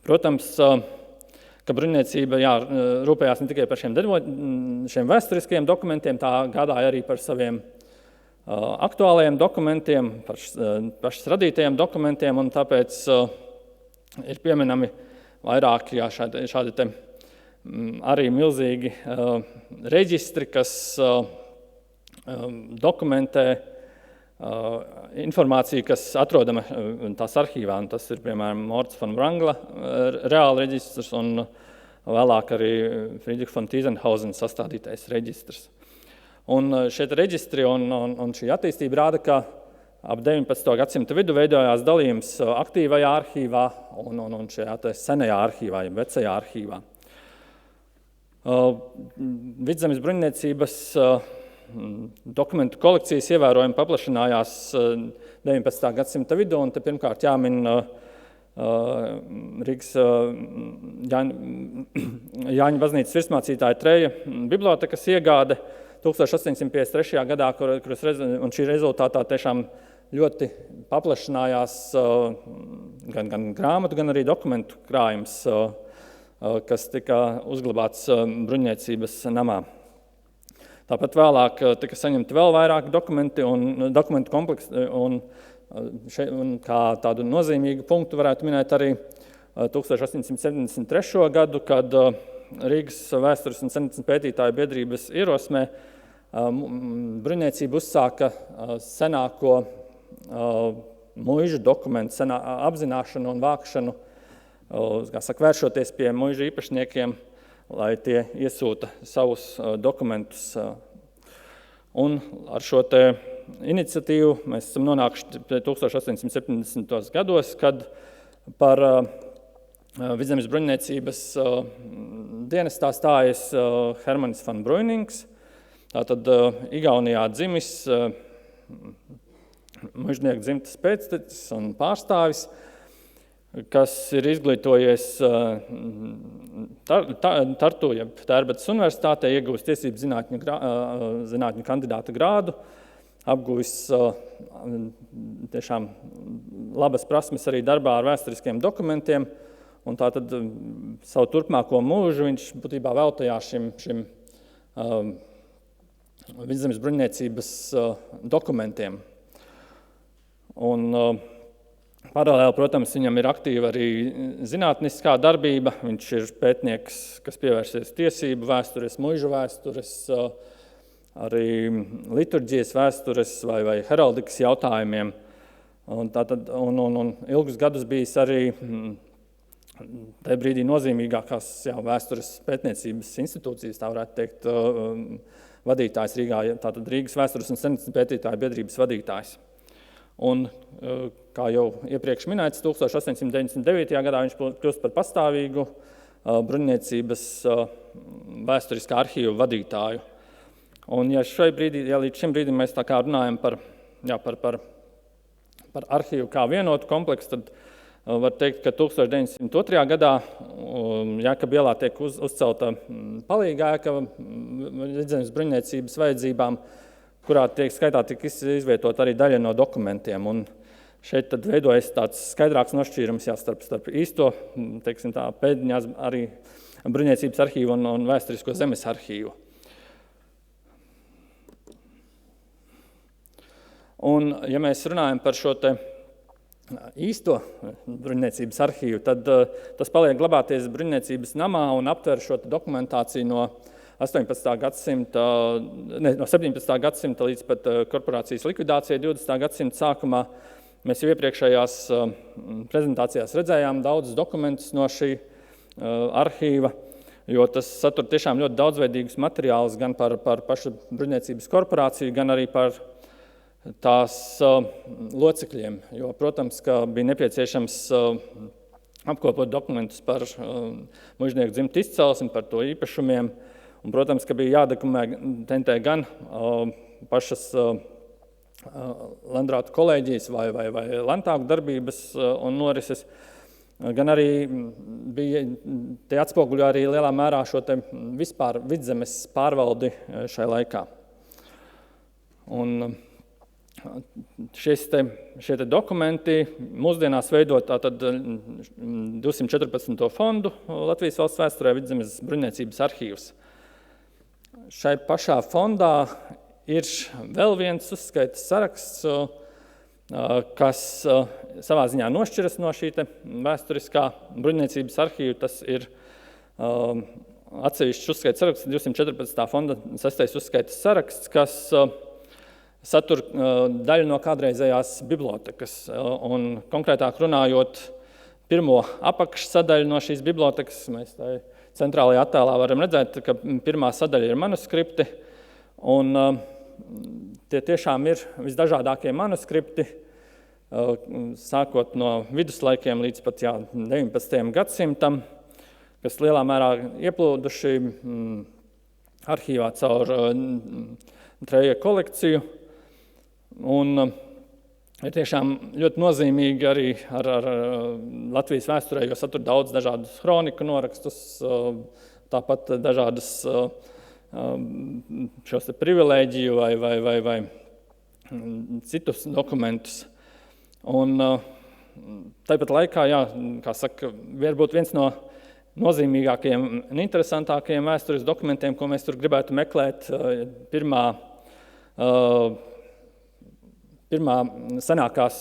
Protams, ka bruņniecība rūpējās ne tikai par šiem vēsturiskajiem dokumentiem, tā gādāja arī par saviem aktuālajiem dokumentiem, par pašas radītajiem dokumentiem, un tāpēc ir pieminami vairāki šādi te arī milzīgi reģistri, kas dokumentē informāciju, kas atrodama tās arhīvā. Un tas ir, piemēram, Morts von Wrangla reāla reģistrs un vēlāk arī Friedrich von Tiesenhausen sastādītais reģistrs. Un šie reģistri un šī attīstība rāda, ka ap 19. gadsimta vidu veidojās dalījums aktīvajā arhīvā un šajā senajā arhīvā, ja vecajā arhīvā. Vidzemes bruņniecības dokumentu kolekcijas ievērojami paplašinājās 19. gadsimta vidū, un te pirmkārt jāmin Rīgas Jāņa baznīcas virsmācītāja Treja bibliotekas iegāde 1853. gadā, un šī rezultātā tiešām ļoti paplašinājās gan grāmatu, gan arī dokumentu krājums, kas tika uzglabāts bruņniecības namā. Tāpat vēlāk tika saņemti vēl vairāk dokumenti un dokumentu kompleksi, un kā tādu nozīmīgu punktu varētu minēt arī 1873. gadu, kad Rīgas vēstures un senatnes pētītāju biedrības ierosmē bruņniecība uzsāka senāko muižu dokumentu apzināšanu un vākšanu, vēršoties pie muižu īpašniekiem, lai tie iesūta savus dokumentus. Un ar šo te iniciatīvu mēs esam nonākuši pie 1870. gados, kad par Vidzemes bruņniecības dienestā stājas Hermanis van Bruinings, tātad Igaunijā dzimis muižnieku dzimtas pēctecis un pārstāvis, kas ir izglītojies Tartu, jeb Tērbatas universitātē, iegūst tiesību zinātņu kandidāta grādu, apguvis tiešām labas prasmes arī darbā ar vēsturiskiem dokumentiem, un tātad savu turpmāko mūžu viņš būtībā veltījās šim Vidzemes bruņniecības dokumentiem. Un Paralēli, protams, viņam ir aktīva arī zinātniskā darbība. Viņš ir pētnieks, kas pievērsies tiesību vēstures, muižu vēstures, arī liturģijas vēstures vai heraldikas jautājumiem. Un ilgus gadus bijis arī tajā brīdī nozīmīgākās vēstures pētniecības institūcijas, tā varētu teikt, vadītājs Rīgā, tātad Rīgas vēstures un senatnes pētītāju biedrības vadītājs. Un, kā jau iepriekš minēts, 1899. gadā viņš kļūst par pastāvīgu bruņniecības vēsturiskā arhīva vadītāju. Un ja līdz šim brīdim mēs tā kā runājam par arhīvu kā vienotu kompleksu, tad var teikt, ka 1902. gadā Jēkaba ielā tiek uzcelta palīga ēka Vidzemes bruņniecības vajadzībām, kurā skaitā tika izvietot arī daļa no dokumentiem. Un šeit tad veidojas tāds skaidrāks nošķīrums starp īsto, teiksim tā, pēdiņās arī bruņniecības arhīvu un vēsturisko zemes arhīvu. Un, ja mēs runājam par šo te īsto bruņniecības arhīvu, tad tas paliek glabāties bruņniecības namā un aptver šo dokumentāciju no 17. gadsimta līdz pat korporācijas likvidācijai 20. gadsimta sākumā. Mēs jau iepriekšējās prezentācijās redzējām daudzus dokumentus no šī arhīva, jo tas satur tiešām ļoti daudzveidīgus materiālus gan par pašu bruņniecības korporāciju, gan arī par tās locekļiem. Jo, protams, ka bija nepieciešams apkopot dokumentus par muižnieku dzimtu izcelsmi, par to īpašumiem. Un, protams, ka bija jādokumentē gan pašas landrātu kolēģijas vai landtāgu darbības un norises, gan arī bija tie atspoguļo arī lielā mērā šo te vispār Vidzemes pārvaldi šai laikā. Un šie dokumenti mūsdienās veido tātad 214. fondu Latvijas valsts vēsturē Vidzemes bruņniecības arhīvs. Šai pašā fondā ir vēl viens uzskaitas saraksts, kas savā ziņā nošķiras no šī vēsturiskā bruņniecības arhīva. Tas ir atsevišķs uzskaitas saraksts, 214. fonda 6. uzskaitas saraksts, kas satur daļu no kādreizējās bibliotekas. Un konkrētāk runājot, pirmo apakšsadaļu no šīs bibliotekas, mēs tā centrālajā attēlā varam redzēt, ka pirmā sadaļa ir manuskripti, un tie tiešām ir visdažādākie manuskripti, sākot no viduslaikiem līdz pat 19. gadsimtam, kas lielā mērā ieplūduši arhīvā caur Treja kolekciju, un ir tiešām ļoti nozīmīgi arī ar Latvijas vēsturē, jo satur daudz dažādus kroniku norakstus, tāpat dažādas šos privilēģiju vai citus dokumentus. Un tāpat laikā, kā saka, varbūt viens no nozīmīgākajiem un interesantākajiem vēstures dokumentiem, ko mēs tur gribētu meklēt, pirmā senākās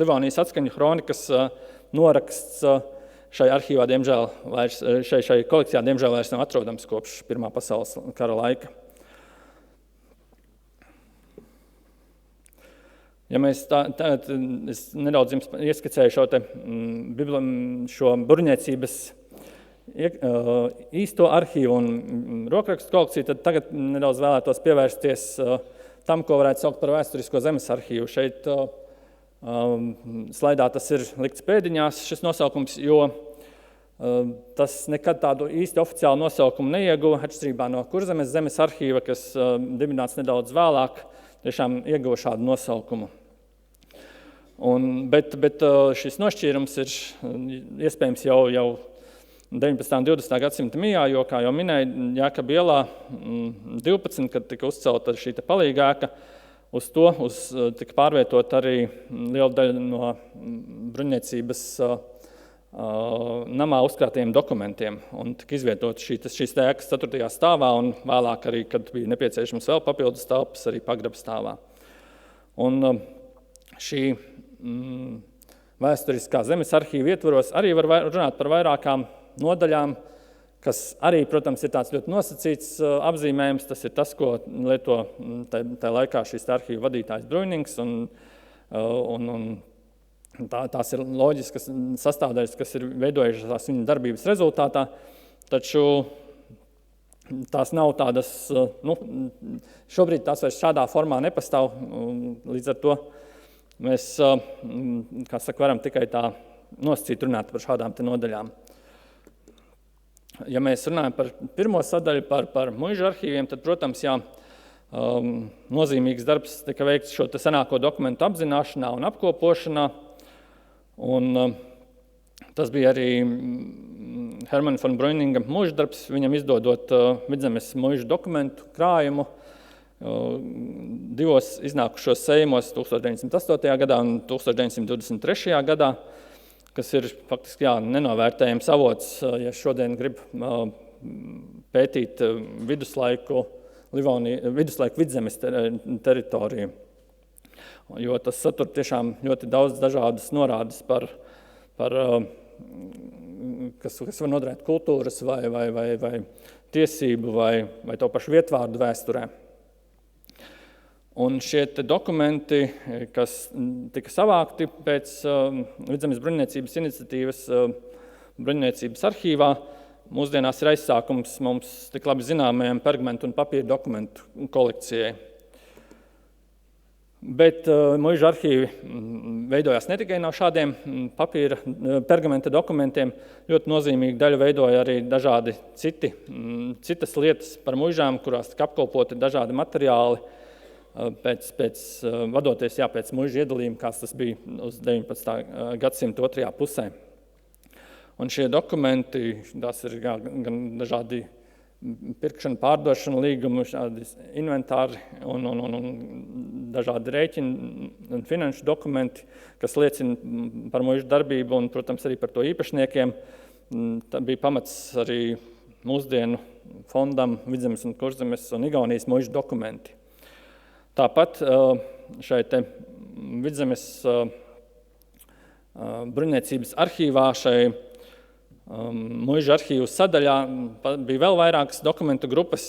Livonijas atskaņu kronikas noraksts šai arhīvā, diemžēl, šai kolekcijā, diemžēl, vairs nav atrodams kopš Pirmā pasaules kara laika. Ja mēs es nedaudz jums ieskicēju šo bruņniecības īsto arhīvu un rokrakstu kolekciju, tad tagad nedaudz vēlētos pievērsties tam, ko varētu saukt par vēsturisko zemes arhīvu. Šeit slaidā tas ir likts pēdiņās, šis nosaukums, jo tas nekad tādu īsti oficiālu nosaukumu neieguva, atšķirībā no Kurzemes zemes arhīva, kas dibināts nedaudz vēlāk, tiešām ieguva šādu nosaukumu. Bet šis nošķīrums ir iespējams jau 19. un 20. gadsimta mijā, jo, kā jau minēja, Jēkaba ielā 12, kad tika uzcelta šī palīgēka, tika pārvietot arī liela daļa no bruņniecības namā uzkrātiem dokumentiem, un tika izvietot šīs ēkas 4. stāvā, un vēlāk arī, kad bija nepieciešams vēl papildus telpas, arī pagraba stāvā. Un šī vēsturiskā zemes arhīva ietvaros arī var runāt par vairākām nodaļām, kas arī, protams, ir tāds ļoti nosacīts apzīmējums. Tas ir tas, ko lieto tajā laikā šis arhīva vadītājs Bruinings, un tās ir loģiskas sastāvdaļas, kas ir veidojušās viņa darbības rezultātā, taču tās nav tādas, šobrīd tās vairs šādā formā nepastāv, līdz ar to mēs, varam tikai tā nosacīt runāt par šādām te nodaļām. Ja mēs runājam par pirmo sadaļu, par muižu arhīviem, tad, protams, nozīmīgs darbs tika veikts šo te senāko dokumentu apzināšanā un apkopošanā, un tas bija arī Hermana von Bruininga muižu darbs, viņam izdodot Vidzemes muižu dokumentu krājumu divos iznākušos sējumos 1908. gadā un 1923. gadā, kas ir faktiski nenovērtējams avots, ja šodien grib pētīt viduslaiku Vidzemes teritoriju. Jo tas satur tiešām ļoti daudz dažādas norādes par kas var noderēt kultūras vai tiesību vai to pašu vietvārdu vēsturē. Un šie dokumenti, kas tika savākti pēc Vidzemes bruņniecības iniciatīvas bruņniecības arhīvā, mūsdienās ir aizsākums mums tik labi zināmajam pergamentu un papīra dokumentu kolekcijai. Bet muižu arhīvi veidojās ne tikai no šādiem pergamenta dokumentiem, ļoti nozīmīgi daļu veidoja arī dažādi citas lietas par muižām, kurās tika apkopoti dažādi materiāli, vadoties pēc muižu iedalījuma, kāds tas bija uz 19. gadsimta otrajā pusē. Un šie dokumenti, tās ir gan dažādi pirkšana, pārdošana līgumi, šādi inventāri un dažādi rēķini un finanšu dokumenti, kas liecina par muižu darbību un, protams, arī par to īpašniekiem. Tā bija pamats arī mūsdienu fondam Vidzemes un Kurzemes un Igaunijas muižu dokumenti. Tāpat šai te Vidzemes bruņniecības arhīvā, šai muižu arhīvu sadaļā bija vēl vairākas dokumentu grupas,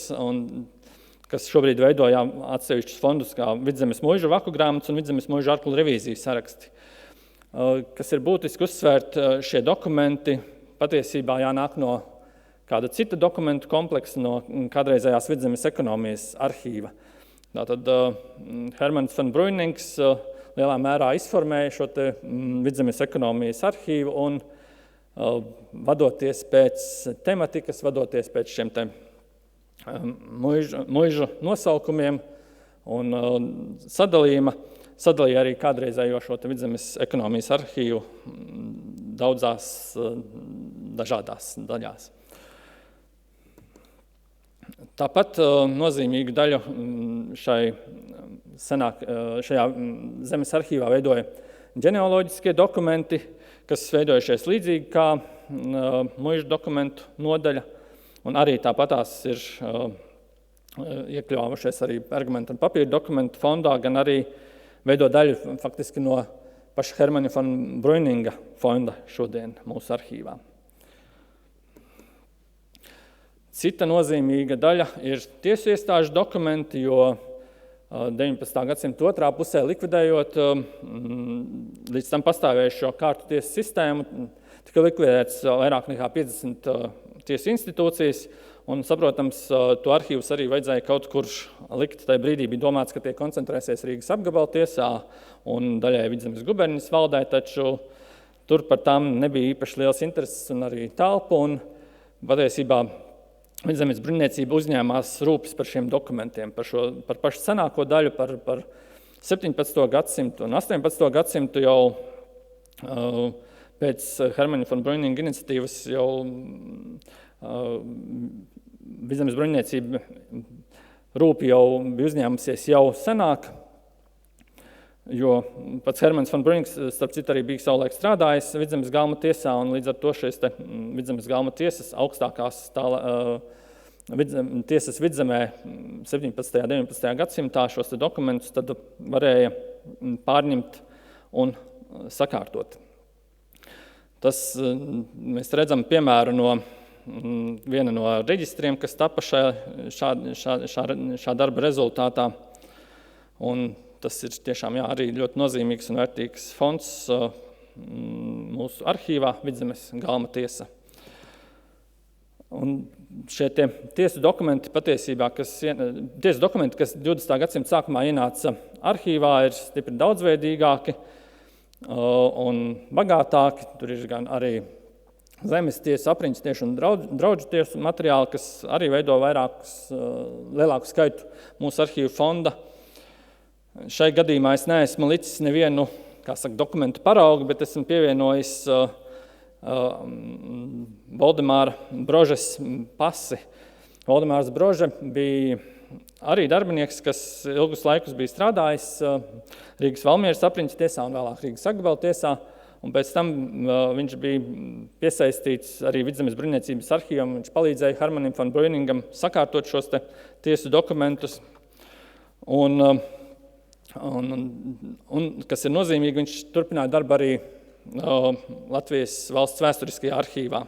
kas šobrīd veidoja atsevišķus fondus, kā Vidzemes muižu vaku grāmatas un Vidzemes muižu arklu revīzijas saraksti. Kas ir būtiski uzsvērt, šie dokumenti patiesībā jānāk no kāda cita dokumentu kompleksa, no kādreizējās Vidzemes ekonomijas arhīva. Tātad Hermans von Bruinings lielā mērā izformēja šo te Vidzemes ekonomijas arhīvu un vadoties pēc tematikas, vadoties pēc šiem te muižu nosaukumiem un sadalīja arī kādreizējo šo te Vidzemes ekonomijas arhīvu daudzās dažādās daļās. Tāpat nozīmīgu daļu šajā zemes arhīvā veidoja ģenealoģiskie dokumenti, kas veidojušies līdzīgi kā muižu dokumentu nodaļa, un arī tāpatās ir iekļāvušies arī pergamenta un papīra dokumentu fondā, gan arī veido daļu faktiski no paša Hermana von Bruininga fonda šodien mūsu arhīvā. Cita nozīmīga daļa ir tiesu iestāžu dokumenti, jo 19. gadsimta otrā pusē likvidējot līdz tam pastāvējušo kārtu tiesu sistēmu, tika likvidēts vairāk nekā 50 tiesu institūcijas, un, saprotams, to arhīvus arī vajadzēja kaut kur likt. Tajā brīdī bija domāts, ka tie koncentrēsies Rīgas apgabala tiesā un daļai Vidzemes guberņas valdē, taču tur par tām nebija īpaši liels intereses un arī telpu, un patiesībā Vidzemes bruņniecība uzņēmās rūpes par šiem dokumentiem, par pašu senāko daļu, par 17. gadsimtu un 18. gadsimtu jau pēc Hermana von Bruininga iniciatīvas jau Vidzemes bruņniecība rūpi jau bija uzņēmusies jau senāk, jo pats Hermans von Bruinings, starp citu, arī bija savulaik strādājis Vidzemes galma tiesā, un līdz ar to šīs Vidzemes galma tiesas augstākās tiesas Vidzemē 17. un 19. gadsimtā šos dokumentus tad varēja pārņemt un sakārtot. Tas mēs redzam piemēru no viena no reģistriem, kas tapa šā darba rezultātā. Un tas ir tiešām arī ļoti nozīmīgs un vērtīgs fonds mūsu arhīvā, Vidzemes Galma tiesa. Un šie tiesu dokumenti patiesībā, kas 20. gadsimta sākumā ienāca arhīvā, ir stipri daudzveidīgāki un bagātāki. Tur ir gan arī zemes tiesu, apriņas tiesu un draudžu tiesu materiāli, kas arī veido lielāku skaitu mūsu arhīvu fonda. Šai gadījumā es neesmu licis nevienu, dokumentu paraugu, bet esmu pievienojis Voldemāra Brožes pasi. Voldemārs Brože bija arī darbinieks, kas ilgus laikus bija strādājis Rīgas Valmieras apriņas tiesā un vēlāk Rīgas Agabala tiesā. Un pēc tam viņš bija piesaistīts arī Vidzemes bruņniecības arhīvam. Viņš palīdzēja Hermanim von Bruningam sakārtot šos tiesu dokumentus. Un kas ir nozīmīgi, viņš turpināja darbu arī Latvijas valsts vēsturiskajā arhīvā.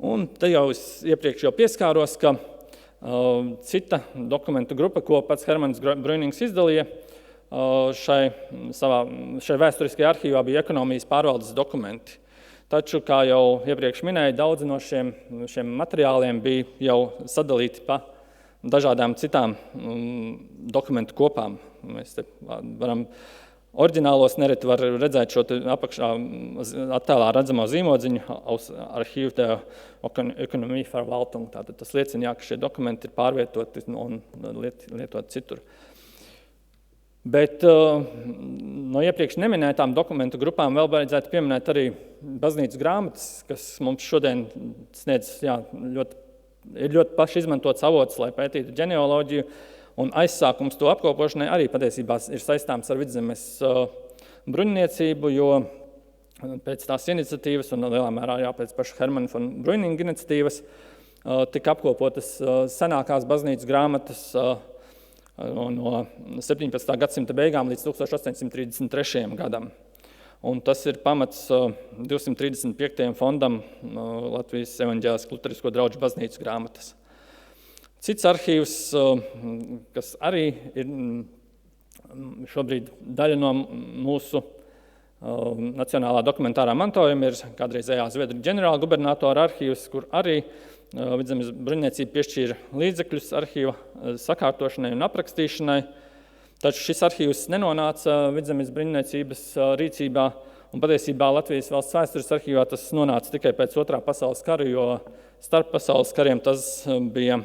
Un te jau es iepriekš pieskāros, ka cita dokumentu grupa, ko pats Hermanis Brunings izdalīja, šai vēsturiskajā arhīvā bija ekonomijas pārvaldes dokumenti. Taču, kā jau iepriekš minēju, daudzi no šiem materiāliem bija jau sadalīti pa dažādām citām dokumentu kopām. Mēs te varam oriģinālos nereti var redzēt šo apakšā attēlā redzamo zīmodziņu arhīvu der Ökonomieverwaltung. Tātad tas liecina, ka šie dokumenti ir pārvietoti un lietot citur. Bet no iepriekš neminētām dokumentu grupām vēl vajadzētu pieminēt arī baznīcas grāmatas, kas mums šodien sniedz ir ļoti paši izmantots avots, lai pētītu ģenealoģiju, un aizsākums to apkopošanai arī patiesībā ir saistāms ar Vidzemes bruņniecību, jo pēc tās iniciatīvas, un lielā mērā pēc paša Hermana von Bruninga iniciatīvas, tika apkopotas senākās baznīcas grāmatas no 17. gadsimta beigām līdz 1833. gadam. Un tas ir pamats 235. fondam Latvijas evaņģēliskās luterisko draudžu baznīcas grāmatas. Cits arhīvs, kas arī ir šobrīd daļa no mūsu nacionālā dokumentārā mantojuma, ir kādreizējā Zviedru ģenerāla gubernatora arhīvs, kur arī Vidzemes bruņniecība piešķīra līdzekļus arhīva sakārtošanai un aprakstīšanai. Taču šis arhīvs nenonāca Vidzemes bruņniecības rīcībā, un patiesībā Latvijas valsts vēstures arhīvā tas nonāca tikai pēc Otrā pasaules kara, jo starp pasaules kariem tas bija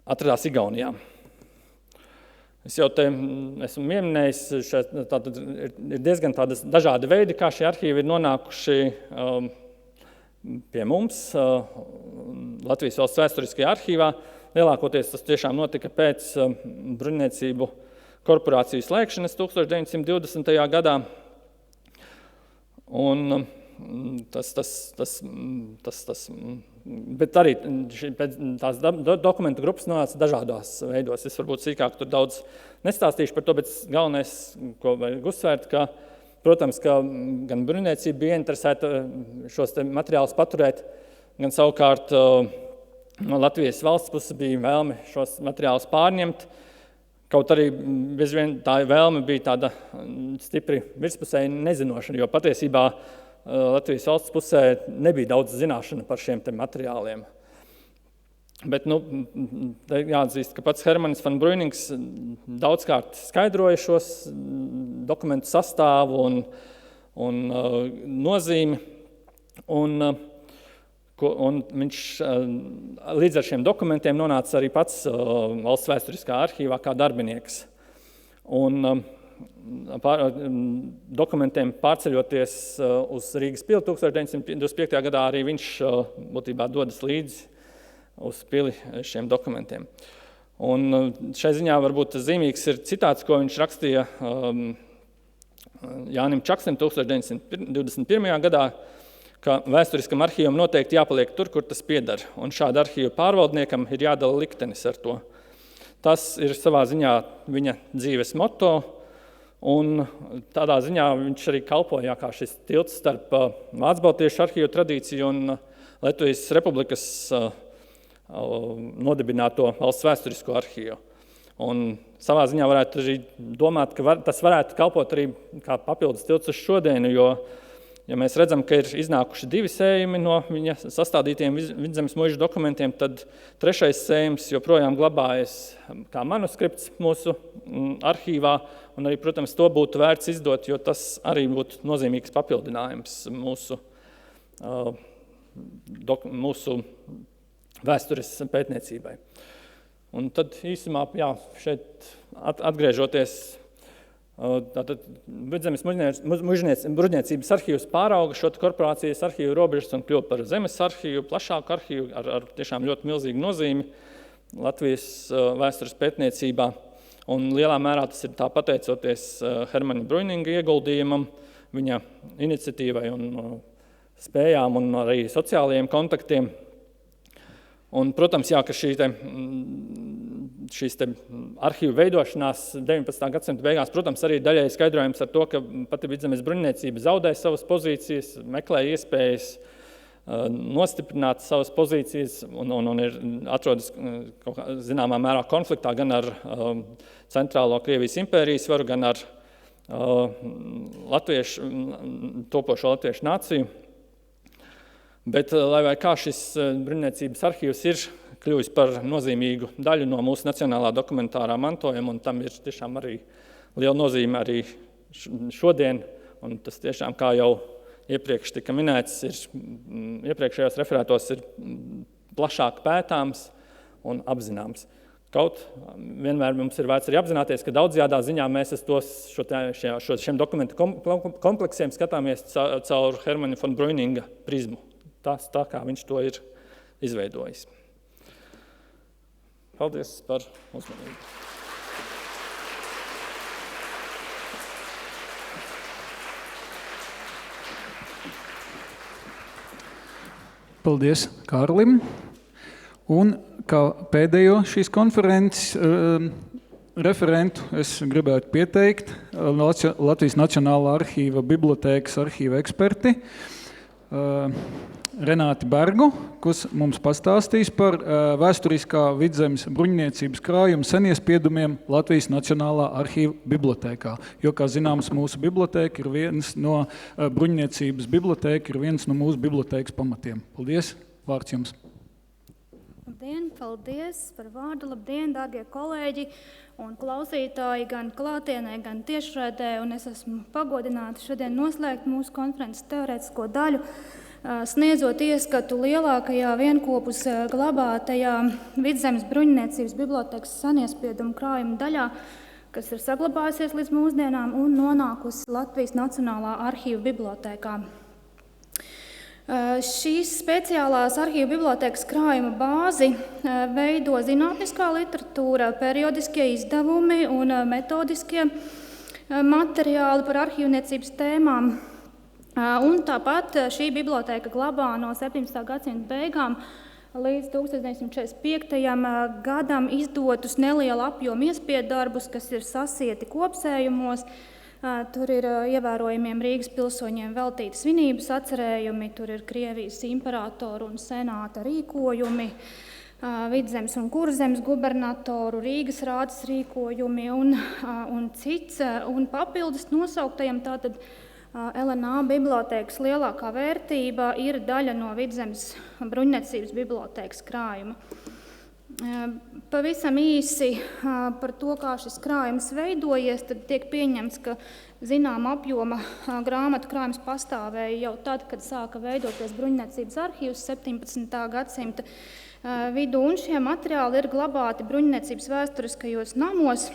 atradās Igaunijā. Es jau te esmu pieminējis, ir diezgan tādas dažādi veidi, kā šie arhīvi ir nonākuši pie mums Latvijas valsts vēsturiskajā arhīvā. Lielākoties tas tiešām notika pēc bruņniecību korporāciju slēgšanas 1920. gadā. Un bet arī tās dokumentu grupas nonāca dažādās veidos. Es varbūt sīkāk tur daudz nestāstīšu par to, bet galvenais, ko vajag uzsvērt, ka, protams, ka gan bruņniecība bija interesēta šos materiālus paturēt, gan savukārt no Latvijas valsts puses bija vēlme šos materiālus pārņemt, kaut arī bieži vien tā vēlme bija tāda stipri virspusēji nezinošana, jo patiesībā Latvijas valsts pusē nebija daudz zināšana par šiem materiāliem. Bet jāatzīst, ka pats Hermanis von Brunings daudzkārt skaidroja šos dokumentu sastāvu un nozīmi, un viņš līdz ar šiem dokumentiem nonāca arī pats valsts vēsturiskā arhīvā kā darbinieks. Un dokumentiem pārceļoties uz Rīgas pili 1925. gadā arī viņš būtībā dodas līdzi uz pili šiem dokumentiem. Un šai ziņā varbūt zīmīgs ir citāts, ko viņš rakstīja Jānim Čaksnim 1921. gadā, ka vēsturiskam arhīvam noteikti jāpaliek tur, kur tas pieder, un šāda arhīva pārvaldniekam ir jādala liktenis ar to. Tas ir savā ziņā viņa dzīves moto, un tādā ziņā viņš arī kalpoja kā šis tilts starp Vācu-Baltiešu arhīvu tradīciju un Latvijas Republikas nodibināto valsts vēsturisko arhīvu. Un savā ziņā varētu arī domāt, ka tas varētu kalpot arī kā papildus tilts uz šodienu, jo, ja mēs redzam, ka ir iznākuši 2 sējumi no viņa sastādītiem Vidzemes muižu dokumentiem, tad 3. sējums joprojām glabājas kā manuskripts mūsu arhīvā, un arī, protams, to būtu vērts izdot, jo tas arī būtu nozīmīgs papildinājums mūsu vēstures pētniecībai. Un tad īsumā, šeit atgriežoties, tātad Vidzemes bruņniecības arhīvs pārauga šo korporācijas arhīvu robežas un kļuva par zemes arhīvu, plašāku arhīvu ar tiešām ļoti milzīgu nozīmi Latvijas vēstures pētniecībā. Un lielā mērā tas ir tā pateicoties Hermaņa Bruininga ieguldījumam, viņa iniciatīvai un spējām un arī sociālajiem kontaktiem. Un, protams, ka šīs arhīvu veidošanās 19. gadsimta beigās, protams, arī daļai skaidrojums ar to, ka pati Vidzemes bruņniecība zaudēja savas pozīcijas, meklēja iespējas nostiprināt savas pozīcijas un ir atrodas zināmā mērā konfliktā gan ar centrālo Krievijas impērijas varu, gan ar topošo latviešu nāciju. Bet, lai vai kā šis bruņniecības arhīvs ir kļuvis par nozīmīgu daļu no mūsu nacionālā dokumentārā mantojuma, un tam ir tiešām arī liela nozīme arī šodien, un tas tiešām, kā jau iepriekš tika minēts, iepriekšējos referātos ir plašāk pētāms un apzināms. Kaut vienmēr mums ir vērts arī apzināties, ka daudzjādā ziņā mēs šiem dokumentu kompleksiem skatāmies caur Hermaņa von Bruininga prizmu. Tas tā, kā viņš to ir izveidojis. Paldies par uzmanību. Paldies Kārlim. Un kā pēdējo šīs konferences referentu es gribētu pieteikt Latvijas Nacionālā arhīva bibliotēkas arhīva eksperti Renāti Bergu, kas mums pastāstīs par vēsturiskā Vidzemes bruņniecības krājuma seniespiedumiem Latvijas Nacionālā arhīva bibliotēkā. Jo, kā zināms, mūsu bibliotēka ir viens no bruņniecības bibliotēka ir viens no mūsu bibliotēkas pamatiem. Paldies, vārds jums. Labdien, paldies par vārdu. Labdien, dārgie kolēģi un klausītāji, gan klātienē, gan tiešraidē. Un es esmu pagodināta šodien noslēgt mūsu konferences teorētisko daļu, sniedzot ieskatu lielākajā vienkopus glabātajā Vidzemes bruņniecības bibliotēkas seniespiedumu krājuma daļā, kas ir saglabājusies līdz mūsdienām un nonākusi Latvijas Nacionālā arhīva bibliotēkā. Šīs speciālās arhīva bibliotēkas krājuma bāzi veido zinātniskā literatūra, periodiskie izdevumi un metodiskie materiāli par arhīvniecības tēmām. Un tāpat šī bibliotēka glabā no 17. gadsimta beigām līdz 1945. gadam izdotus neliela apjoma iespiedarbus, kas ir sasieti kopsējumos. Tur ir ievērojamiem Rīgas pilsoņiem veltīti svinības atcerējumi, tur ir Krievijas imperatoru un senāta rīkojumi, Vidzemes un Kurzemes gubernatoru, Rīgas rādes rīkojumi un cits. Un papildus nosauktajam tātad LNA bibliotēkas lielākā vērtība ir daļa no Vidzemes bruņniecības bibliotēkas krājuma. Pavisam īsi par to, kā šis krājums veidojies, tad tiek pieņemts, ka zināma apjoma grāmatu krājums pastāvēja jau tad, kad sāka veidoties bruņniecības arhīvs 17. gadsimta vidū, un šie materiāli ir glabāti bruņniecības vēsturiskajos namos,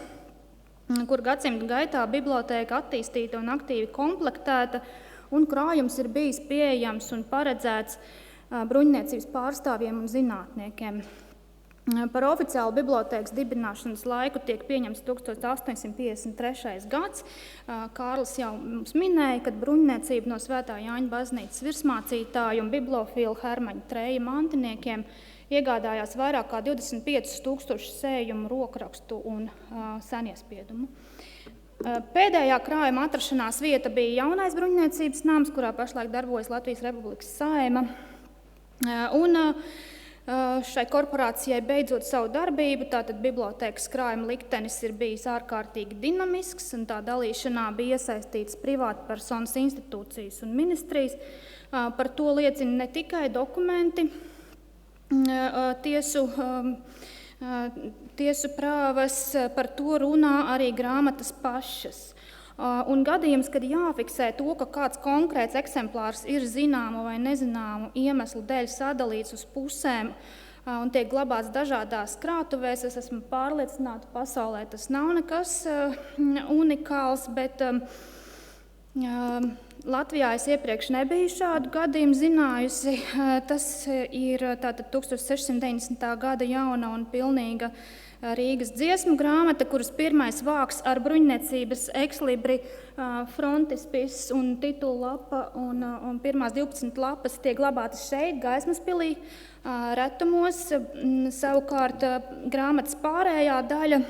kur gadsimtu gaitā bibliotēka attīstīta un aktīvi komplektēta, un krājums ir bijis pieejams un paredzēts bruņniecības pārstāvjiem un zinātniekiem. Par oficiālu bibliotēkas dibināšanas laiku tiek pieņemts 1853. gads. Kārlis jau mums minēja, kad bruņniecība no Svētā Jāņa baznīcas virsmācītāju un bibliofīlu Hermaņa Treja mantiniekiem iegādājās vairāk kā 25,000 sējumu, rokrakstu un seniespiedumu. Pēdējā krājuma atrašanās vieta bija jaunais bruņniecības nams, kurā pašlaik darbojas Latvijas Republikas Saeima. Šai korporācijai beidzot savu darbību, tātad bibliotēkas krājuma liktenis ir bijis ārkārtīgi dinamisks, un tā dalīšanā bija iesaistīts privātpersonas, institūcijas un ministrijas. Par to liecina ne tikai dokumenti, tiesu prāvas, par to runā arī grāmatas pašas. Un gadījums, kad jāfiksē to, ka kāds konkrēts eksemplārs ir zināmu vai nezināmu iemeslu dēļ sadalīts uz pusēm un tiek glabāts dažādās krātuvēs, es esmu pārliecināta, pasaulē tas nav nekas unikāls, bet Latvijā es iepriekš nebiju šādu gadījumu zinājusi. Tas ir tātad 1690. gada jauna un pilnīga Rīgas dziesmu grāmata, kuras pirmais vāks ar bruņniecības ekslibri, frontispis un titulapa un pirmās 12 lapas tiek glabātas šeit, Gaismaspilī, retumos. Savukārt grāmatas pārējā daļa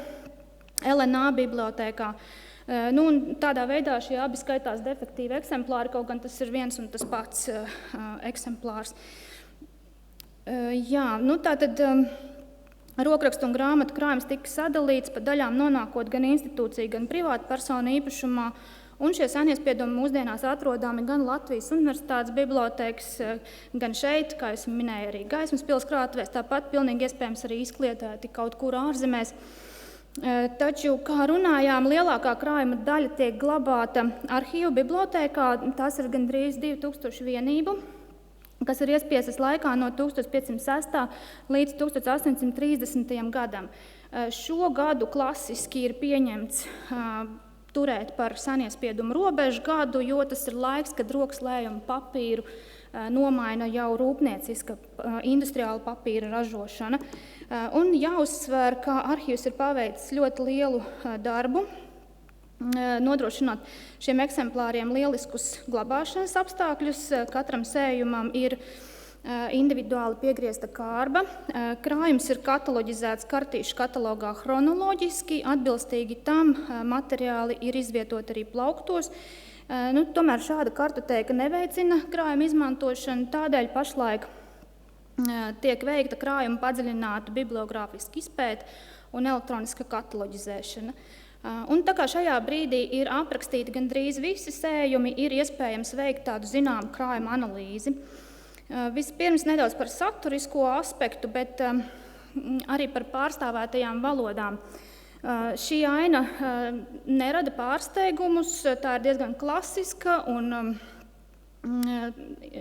LNA bibliotēkā. Tādā veidā šie abi skaitās defektīvi eksemplāri, kaut gan tas ir viens un tas pats eksemplārs. Tātad rokrakstu un grāmatu krājums tika sadalīts pa daļām, nonākot gan institūcija, gan privāta persona īpašumā, un šie seniespiedomi mūsdienās atrodami gan Latvijas Universitātes bibliotēkas, gan šeit, kā es minēju, arī Gaismaspils krātuvēs, tāpat pilnīgi iespējams arī izklietēti kaut kur ārzemēs. Taču, kā runājām, lielākā krājuma daļa tiek glabāta arhīvu bibliotēkā, tās ir gandrīz 2000 vienību, kas ir iespiestas laikā no 1506. līdz 1830. gadam. Šo gadu klasiski ir pieņemts turēt par seniespiedumu robežu gadu, jo tas ir laiks, kad rokas lējuma papīru nomaina jau rūpnieciska industriāla papīra ražošana. Un jāuzsver, ka arhīvs ir paveicis ļoti lielu darbu, nodrošinot šiem eksemplāriem lieliskus glabāšanas apstākļus. Katram sējumam ir individuāli piegriezta kārba. Krājums ir kataloģizēts kartīšu katalogā chronoloģiski, atbilstīgi tam materiāli ir izvietoti arī plauktos. Tomēr šāda kartotēka neveicina krājuma izmantošanu, tādēļ pašlaik tiek veikta krājuma padziļināta bibliogrāfiska izpēte un elektroniska kataloģizēšana. Un tā kā šajā brīdī ir aprakstīti gandrīz visi sējumi, ir iespējams veikt tādu zināmu krājuma analīzi. Vispirms nedaudz par saturisko aspektu, bet arī par pārstāvētajām valodām. Šī aina nerada pārsteigumus, tā ir diezgan klasiska, un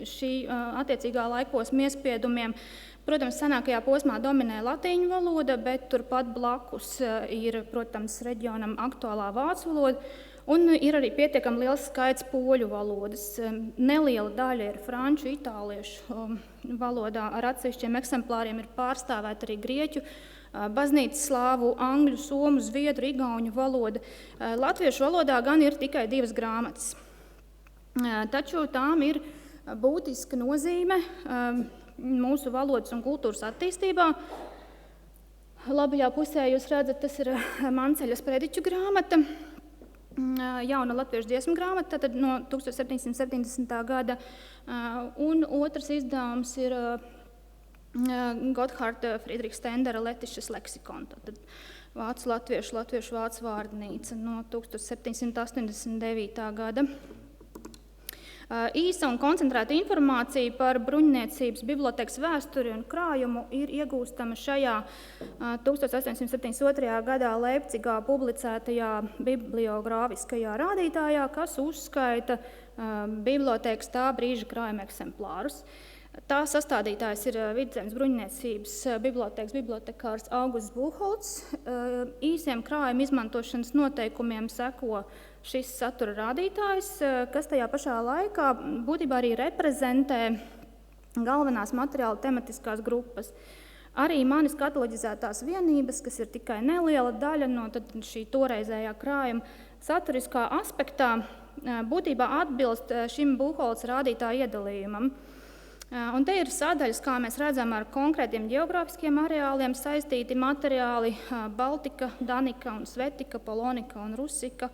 šī attiecīgā laikposma iespiedumiem, protams, senākajā posmā dominē latīņu valoda, bet turpat blakus ir, protams, reģionam aktuālā vācu valoda, un ir arī pietiekami liels skaits poļu valodas. Neliela daļa ir franču, itāliešu valodā, ar atsevišķiem eksemplāriem ir pārstāvēta arī grieķu, baznīcas slāvu, angļu, somu, zviedru, igauņu valoda. Latviešu valodā gan ir tikai 2 grāmatas. Taču tām ir būtiska nozīme mūsu valodas un kultūras attīstībā. Labajā pusē jūs redzat, tas ir Manceļas prediķu grāmata, jauna latviešu dziesmu grāmata, tad no 1770. gada, un otrs izdevums ir Gotthārda Friedricha Stendera Letišas leksikon, tad vācu latviešu vācu vārdnīca no 1789. gada. Īsa un koncentrēta informācija par bruņniecības bibliotēkas vēsturi un krājumu ir iegūstama šajā 1872. gadā Leipcigā publicētajā bibliogrāfiskajā rādītājā, kas uzskaita bibliotēkas tā brīža krājuma eksemplārus. Tā sastādītājs ir Vidzemes bruņniecības bibliotēkas bibliotekārs Augusts Buchholts. Īsiem krājuma izmantošanas noteikumiem seko šis satura rādītājs, kas tajā pašā laikā būtībā arī reprezentē galvenās materiāla tematiskās grupas. Arī manis kataloģizētās vienības, kas ir tikai neliela daļa no šī toreizējā krājuma saturiskā aspektā, būtībā atbilst šim Buchholza rādītāja iedalījumam. Un te ir sadaļas, kā mēs redzam, ar konkrētiem ģeogrāfiskiem areāliem saistīti materiāli Baltika, Danika un Svetika, Polonika un Rusika.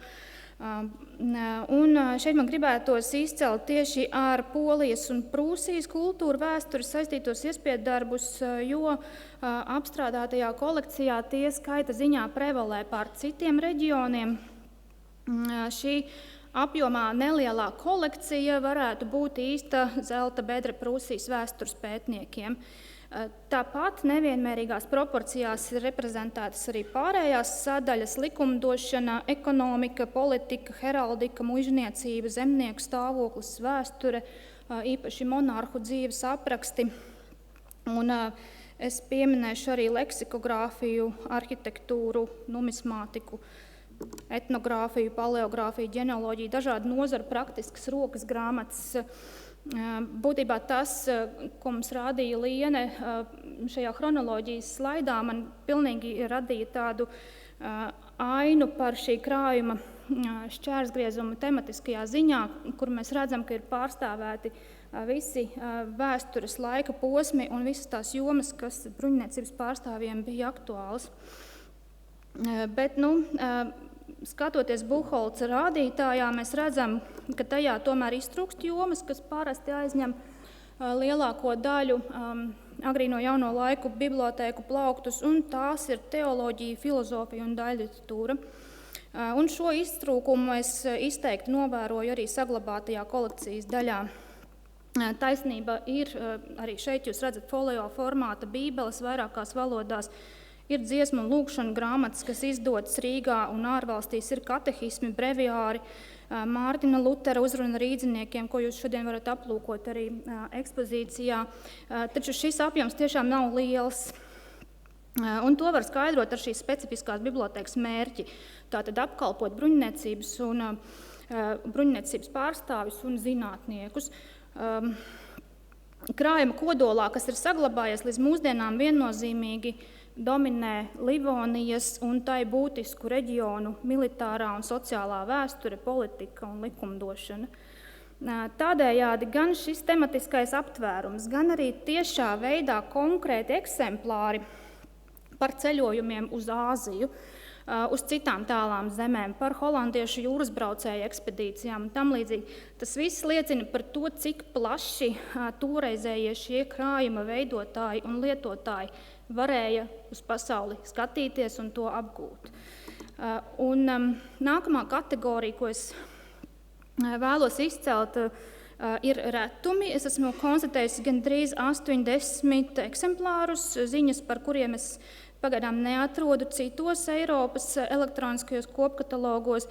Un šeit man gribētos izcelt tieši ar Polijas un Prūsijas kultūru vēsturi saistītos iespieddarbus, jo apstrādātajā kolekcijā tie skaita ziņā prevalē pār citiem reģioniem. Šī apjomā nelielā kolekcija varētu būt īsta zelta bedre Prūsijas vēstures pētniekiem. Tāpat nevienmērīgās proporcijās ir reprezentētas arī pārējās sadaļas - likumdošana, ekonomika, politika, heraldika, muižniecība, zemnieku stāvoklis, vēsture, īpaši monarhu dzīves apraksti. Un es pieminēšu arī leksikogrāfiju, arhitektūru, numismātiku, etnogrāfiju, paleogrāfiju, ģenealoģiju, dažādu nozaru praktiskas rokas grāmatas. Būtībā tas, ko mums rādīja Liene šajā chronoloģijas slaidā, man pilnīgi radīja tādu ainu par šī krājuma šķērsgriezumu tematiskajā ziņā, kur mēs redzam, ka ir pārstāvēti visi vēstures laika posmi un visas tās jomas, kas bruņniecības pārstāvjiem bija aktuāls. Bet, skatoties Buchholza rādītājā, mēs redzam, ka tajā tomēr iztrūkst jomas, kas parasti aizņem lielāko daļu agrīno jauno laiku bibliotēku plauktus, un tās ir teoloģija, filozofija un daļliteratūra. Un šo iztrūkumu es izteikti novēroju arī saglabātajā kolekcijas daļā. Taisnība ir, arī šeit jūs redzat folio formāta bībeles vairākās valodās, ir dziesmu un lūkšanu grāmatas, kas izdotas Rīgā un ārvalstīs, ir katehismi, breviāri, Mārtiņa Lutera uzruna rīdziniekiem, ko jūs šodien varat aplūkot arī ekspozīcijā. Taču šis apjoms tiešām nav liels. Un to var skaidrot ar šīs specifiskās bibliotēkas mērķi, tātad apkalpot bruņniecības pārstāvis un zinātniekus. Krājuma kodolā, kas ir saglabājies līdz mūsdienām, viennozīmīgi dominē Livonijas un tai būtisku reģionu militārā un sociālā vēsture, politika un likumdošana. Tādējādi gan šis tematiskais aptvērums, gan arī tiešā veidā konkrēti eksemplāri par ceļojumiem uz Āziju, uz citām tālām zemēm, par holandiešu jūras braucēju ekspedīcijām un tam līdzīgi. Tas viss liecina par to, cik plaši toreizējie šie krājuma veidotāji un lietotāji varēja uz pasauli skatīties un to apgūt. Un nākamā kategorija, ko es vēlos izcelt, ir retumi. Es esmu konstatējusi gandrīz 80 eksemplārus, ziņas, par kuriem es pagaidām neatrodu citos Eiropas elektroniskajos kopkatalogos.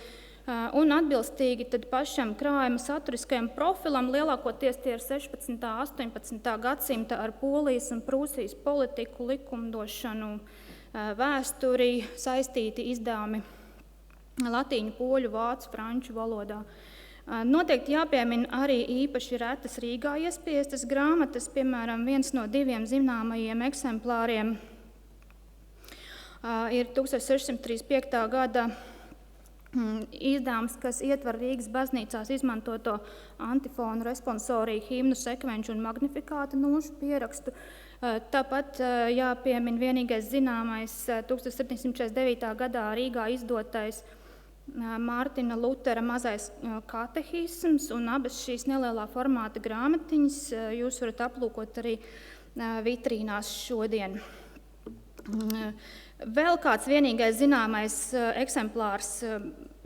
Un atbilstīgi tad pašam krājuma saturiskajam profilam lielākoties tie ir 16. 18. gadsimta ar Polijas un Prūsijas politiku, likumdošanu, vēsturi saistīti izdevumi latīņu, poļu, vācu, franču valodā. Noteikti jāpiemina arī īpaši retas Rīgā iespiestas grāmatas, piemēram, viens no 2 zināmajiem eksemplāriem ir 1635. gada izdevums, kas ietver Rīgas baznīcās izmantoto antifonu, responsoriju, himnu, sekvenču un magnifikāta nošu pierakstu. Tāpat jāpiemina vienīgais zināmais 1749. gadā Rīgā izdotais Mārtiņa Lutera mazais katehisms, un abas šīs nelielā formāta grāmatiņas jūs varat aplūkot arī vitrīnās šodien. Vēl kāds vienīgais zināmais eksemplārs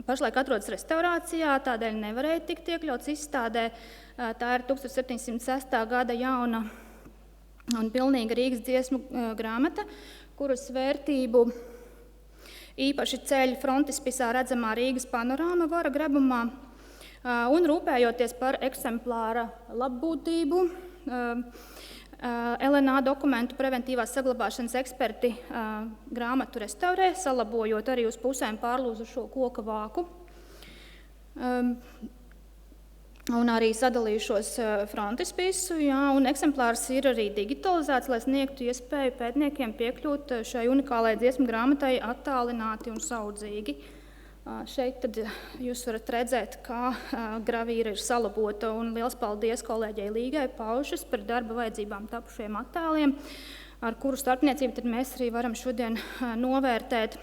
pašlaik atrodas restaurācijā, tādēļ nevarēja tikt iekļauts izstādē. Tā ir 1706. gada jauna un pilnīga Rīgas dziesmu grāmata, kuras vērtību īpaši ceļ frontispisā redzamā Rīgas panorāma vara grebumā, un rūpējoties par eksemplāra labbūtību, LNA dokumentu preventīvās saglabāšanas eksperti grāmatu restaurē, salabojot arī uz pusēm pārlūzušo koka vāku. un arī sadalījušos frontispīsu, un eksemplārs ir arī digitalizēts, lai sniegtu iespēju pētniekiem piekļūt šai unikālajai dziesmu grāmatai attālināti un saudzīgi. Šeit tad jūs varat redzēt, kā gravīra ir salabota, un liels paldies kolēģei Līgai Paušas par darba vajadzībām tapušiem attēliem, ar kuru starpniecību tad mēs arī varam šodien novērtēt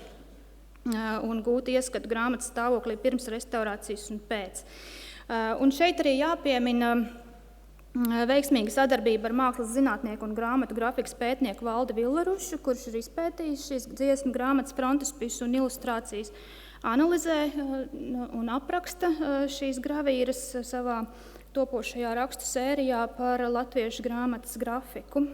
un gūt ieskatu grāmatas stāvoklī pirms restaurācijas un pēc. Un šeit arī jāpiemina veiksmīga sadarbība ar mākslas zinātnieku un grāmatu grafikas pētnieku Valdi Villarušu, kurš ir izpētījis šīs dziesmu grāmatas frontispisu un ilustrācijas, analizē un apraksta šīs gravīras savā topošajā rakstu sērijā par latviešu grāmatas grafiku.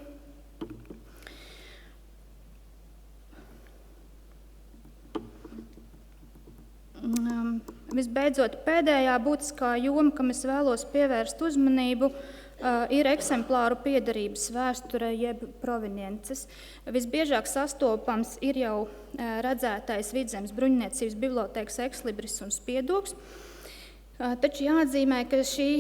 Visbeidzot, pēdējā būtiskā joma, kam es vēlos pievērst uzmanību, ir eksemplāru piederības vēsture jeb proveniences. Visbiežāk sastopams ir jau redzētais Vidzemes bruņniecības bibliotēkas ekslibris un spiedoks, taču jāatzīmē, ka šī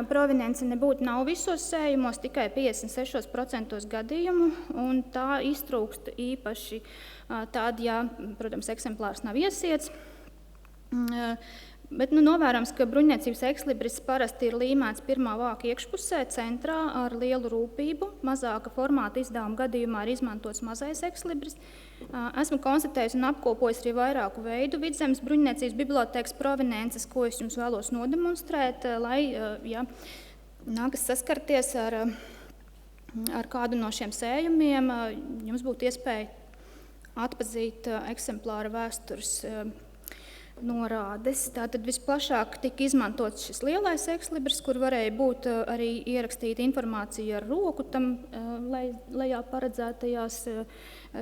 provenience nebūtu nav visos sējumos, tikai 56% gadījumu, un tā iztrūkst īpaši tādi, ja, protams, eksemplārs nav iesiets. Bet novērams, ka bruņniecības ekslibris parasti ir līmēts pirmā vāka iekšpusē, centrā ar lielu rūpību. Mazāka formāta izdevuma gadījumā ir izmantots mazais ekslibris. Esmu konstatējis un apkopojis arī vairāku veidu Vidzemes bruņniecības bibliotēkas proveniences, ko es jums vēlos nodemonstrēt, lai, ja nākas saskarties ar kādu no šiem sējumiem, jums būtu iespēja atpazīt eksemplāra vēstures norādes. Tātad visplašāk tika izmantots šis lielais ekslibris, kur varēja būt arī ierakstīta informācija ar roku tam lejā paredzētajās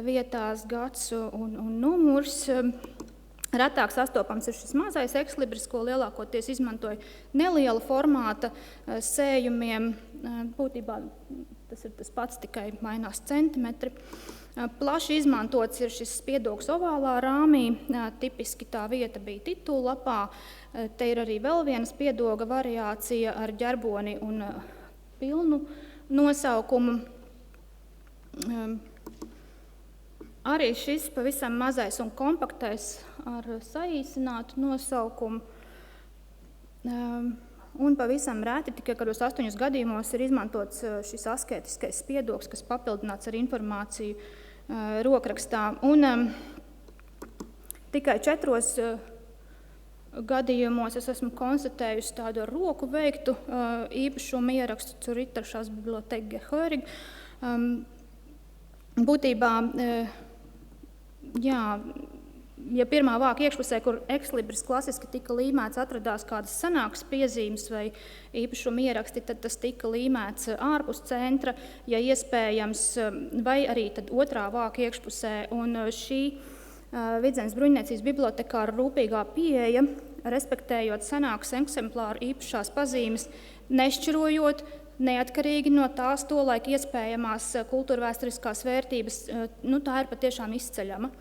vietās, gads un numurs. Retāk sastopams ir šis mazais ekslibris, ko lielākoties izmantoja neliela formāta sējumiem. Būtībā tas ir tas pats, tikai mainās centimetri. Plaši izmantots ir šis spiedoks ovālā rāmī, tipiski tā vieta bija titullapā. Te ir arī vēl viena spiedoga variācija ar ģerboni un pilnu nosaukumu. Arī šis pavisam mazais un kompaktais ar saīsinātu nosaukumu. Un pavisam rēti, tikai kādos 8 gadījumos ir izmantots šis asketiskais spiedoks, kas papildināts ar informāciju rokrakstā. Un tikai 4 gadījumos es esmu konstatējusi tādu ar roku veiktu īpašumu ierakstu zur Ritteršās biblioteka Gehörig. Būtībā, ja pirmā vāka iekšpusē, kur ekslibris klasiski tika līmēts, atradās kādas senākas piezīmes vai īpašuma ieraksti, tad tas tika līmēts ārpus centra, ja iespējams, vai arī tad otrā vāka iekšpusē. Un šī Vidzemes bruņniecības bibliotekāra rūpīgā pieeja, respektējot senākas eksemplāru īpašās pazīmes, nešķirojot, neatkarīgi no tās tolaik iespējamās kultūrvēsturiskās vērtības, tā ir patiešām izceļama.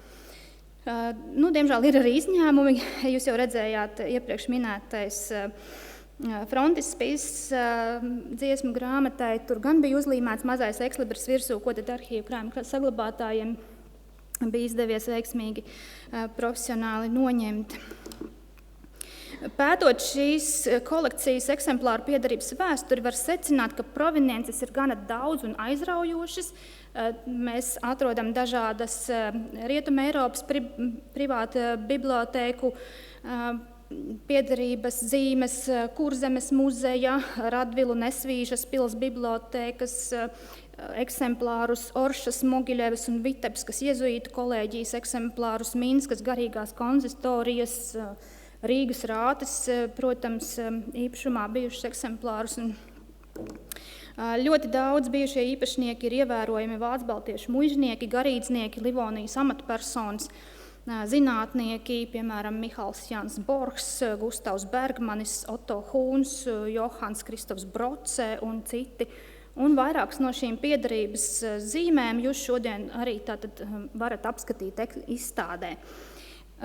Diemžēl ir arī izņēmumi. Jūs jau redzējāt iepriekš minētais frontispīs dziesmu grāmatai. Tur gan bija uzlīmēts mazais ekslibris virsū, ko tad arhīvu krājuma saglabātājiem bija izdevies veiksmīgi profesionāli noņemt. Pētot šīs kolekcijas eksemplāru piederības vēsturi, var secināt, ka proveniences ir gana daudz un aizraujošas. Mēs atrodam dažādas Rietuma Eiropas privāta bibliotēku piederības zīmes, Kurzemes muzeja, Radvilu Nesvīžas pils bibliotēkas eksemplārus, Oršas, Mogiļevas un Vitebskas jezuītu kolēģijas eksemplārus, Minskas garīgās konzistorijas, Rīgas rātes, protams, īpašumā bijušas eksemplārus. Ļoti daudz bijušie īpašnieki ir ievērojami vācu-baltiešu muižnieki, garīdznieki, Livonijas amatpersonas, zinātnieki, piemēram, Mihāls Jānis Borgs, Gustavs Bergmanis, Otto Hūns, Johans Kristofs Broce un citi. Un vairākas no šīm piederības zīmēm jūs šodien arī tātad varat apskatīt izstādē.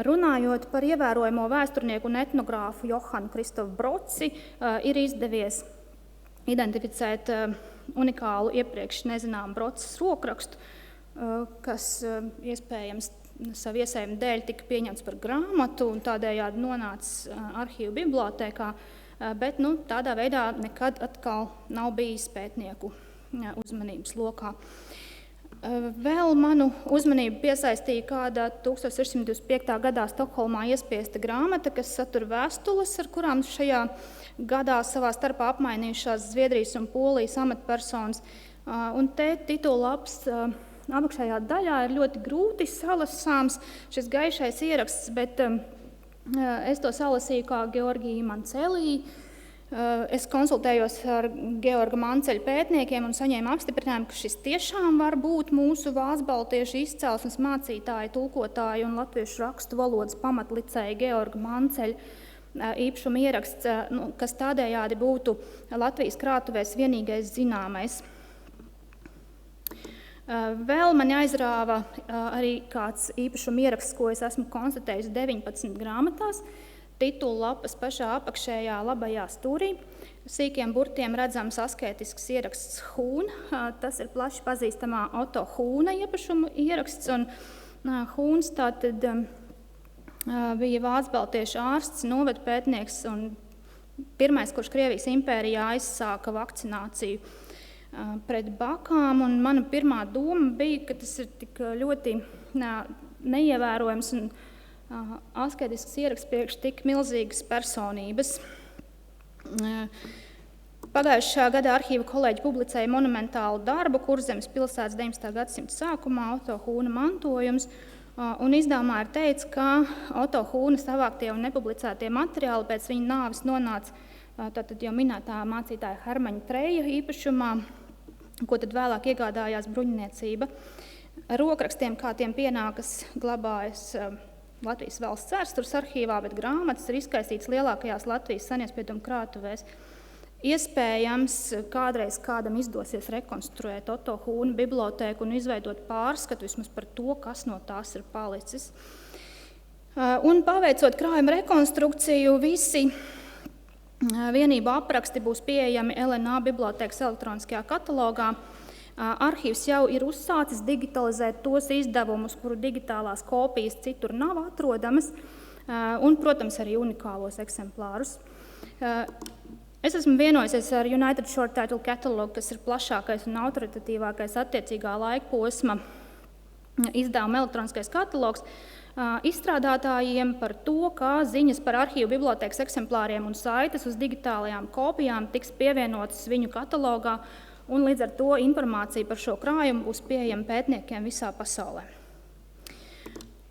Runājot par ievērojamo vēsturnieku un etnogrāfu Johanu Kristofu Broci, ir izdevies identificēt unikālu iepriekš nezināmu Brocis rokrakstu, kas iespējams savu iesējumu dēļ tika pieņemts par grāmatu un tādējādi nonācis arhīvu bibliotēkā, bet tādā veidā nekad atkal nav bijis pētnieku uzmanības lokā. Vēl manu uzmanību piesaistīja kāda 1625. gadā Stokholmā iespiesta grāmata, kas satur vēstules, ar kurām šajā gadā savā starpā apmainījušās Zviedrijas un Polijas amatpersonas. Un te titulaps apakšējā daļā ir ļoti grūti salasāms šis gaišais ieraksts, bet es to salasīju kā Georgija Mancelī. Es konsultējos ar Georga Manceļa pētniekiem un saņēmu apstiprinājumu, ka šis tiešām var būt mūsu vācu-baltiešu izcelsmes mācītāja, tulkotāja un latviešu rakstu valodas pamatlicēja Georga Manceļa īpašuma ieraksts, kas tādējādi būtu Latvijas krātuvēs vienīgais zināmais. Vēl man aizrāva arī kāds īpašuma ieraksts, ko es esmu konstatējis 19 grāmatās. Titula lapas pašā apakšējā labajā stūrī. Sīkiem burtiem redzams askētisks ieraksts Hūn. Tas ir plaši pazīstamā Oto Hūna īpašuma ieraksts. Un Hūns tātad bija vācu-baltiešu ārsts, novadu pētnieks un pirmais, kurš Krievijas impērijā aizsāka vakcināciju pret bakām. Un mana pirmā doma bija, ka tas ir tik ļoti neievērojams un asketisks ieraksts priekš tik milzīgas personības. Pagājušā gada arhīva kolēģi publicēja monumentālu darbu Kurzemes pilsētas 19. gadsimta sākumā Oto Hūna mantojums, un izdevumā ir teikts, ka Oto Hūna savāktie un nepublicētie materiāli pēc viņa nāves nonāca tātad jau minētā mācītāja Hermaņa Treja īpašumā, ko tad vēlāk iegādājās bruņniecība. Rokrakstiem, kā tiem pienākas, glabājas Latvijas valsts vēstures arhīvā, bet grāmatas ir izkaisītas lielākajās Latvijas seniespiedumu krātuvēs. Iespējams, kādreiz kādam izdosies rekonstruēt Oto Hūna bibliotēku un izveidot pārskatu vismaz par to, kas no tās ir palicis. Un paveicot krājuma rekonstrukciju, visi vienību apraksti būs pieejami LNA bibliotēkas elektroniskajā katalogā. Arhīvs jau ir uzsācis digitalizēt tos izdevumus, kuru digitālās kopijas citur nav atrodamas, un, protams, arī unikālos eksemplārus. Es esmu vienojusies ar United Short Title Catalog, kas ir plašākais un autoritatīvākais attiecīgā laika posma izdevuma elektroniskais katalogs, izstrādātājiem par to, kā ziņas par arhīvu bibliotēkas eksemplāriem un saites uz digitālajām kopijām tiks pievienotas viņu katalogā, un līdz ar to informācija par šo krājumu būs pieejama pētniekiem visā pasaulē.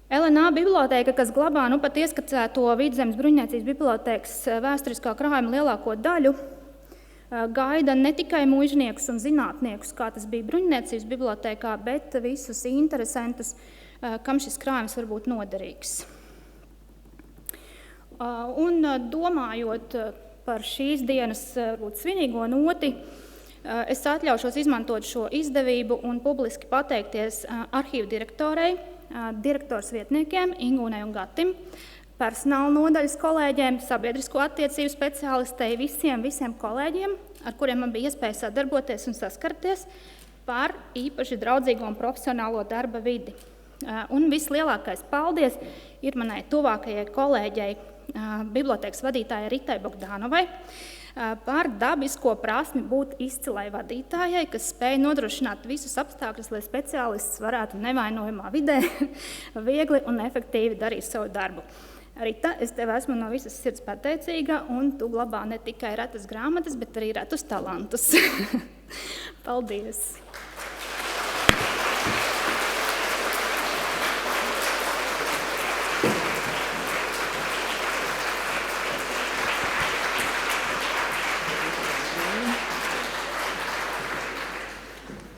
LNA bibliotēka, kas glabā pat ieskicēto Vidzemes bruņniecības bibliotēkas vēsturiskā krājuma lielāko daļu, gaida ne tikai muižniekus un zinātniekus, kā tas bija bruņniecības bibliotēkā, bet visus interesantus, kam šis krājums var būt noderīgs. Un domājot par šīs dienas svinīgo noti, es atļaušos izmantot šo izdevību un publiski pateikties arhīvu direktorei, direktors vietniekiem Ingūnai un Gatim, personāla nodaļas kolēģiem, sabiedrisko attiecību speciālistei, visiem kolēģiem, ar kuriem man bija iespēja sadarboties un saskarties par īpaši draudzīgo un profesionālo darba vidi. Un vislielākais paldies ir manai tuvākajai kolēģei, bibliotēkas vadītājai Ritai Bogdanovai, par dabisko prasmi būt izcilai vadītājai, kas spēja nodrošināt visus apstākļus, lai speciālists varētu nevainojamā vidē viegli un efektīvi darīt savu darbu. Rita, es tev esmu no visas sirds pateicīga, un tu glabā ne tikai retas grāmatas, bet arī retus talantus. Paldies!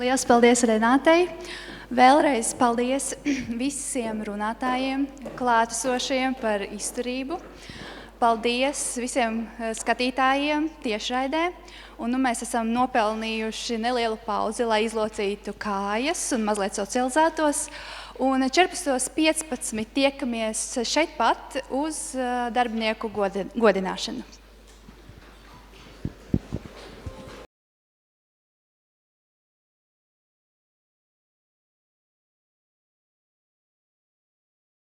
Liels paldies Renātei. Vēlreiz paldies visiem runātājiem, klātesošajiem par izturību. Paldies visiem skatītājiem tiešraidē. Un nu mēs esam nopelnījuši nelielu pauzi, lai izlocītu kājas un mazliet socializētos. Un 14.15 tiekamies šeit pat uz darbinieku godināšanu.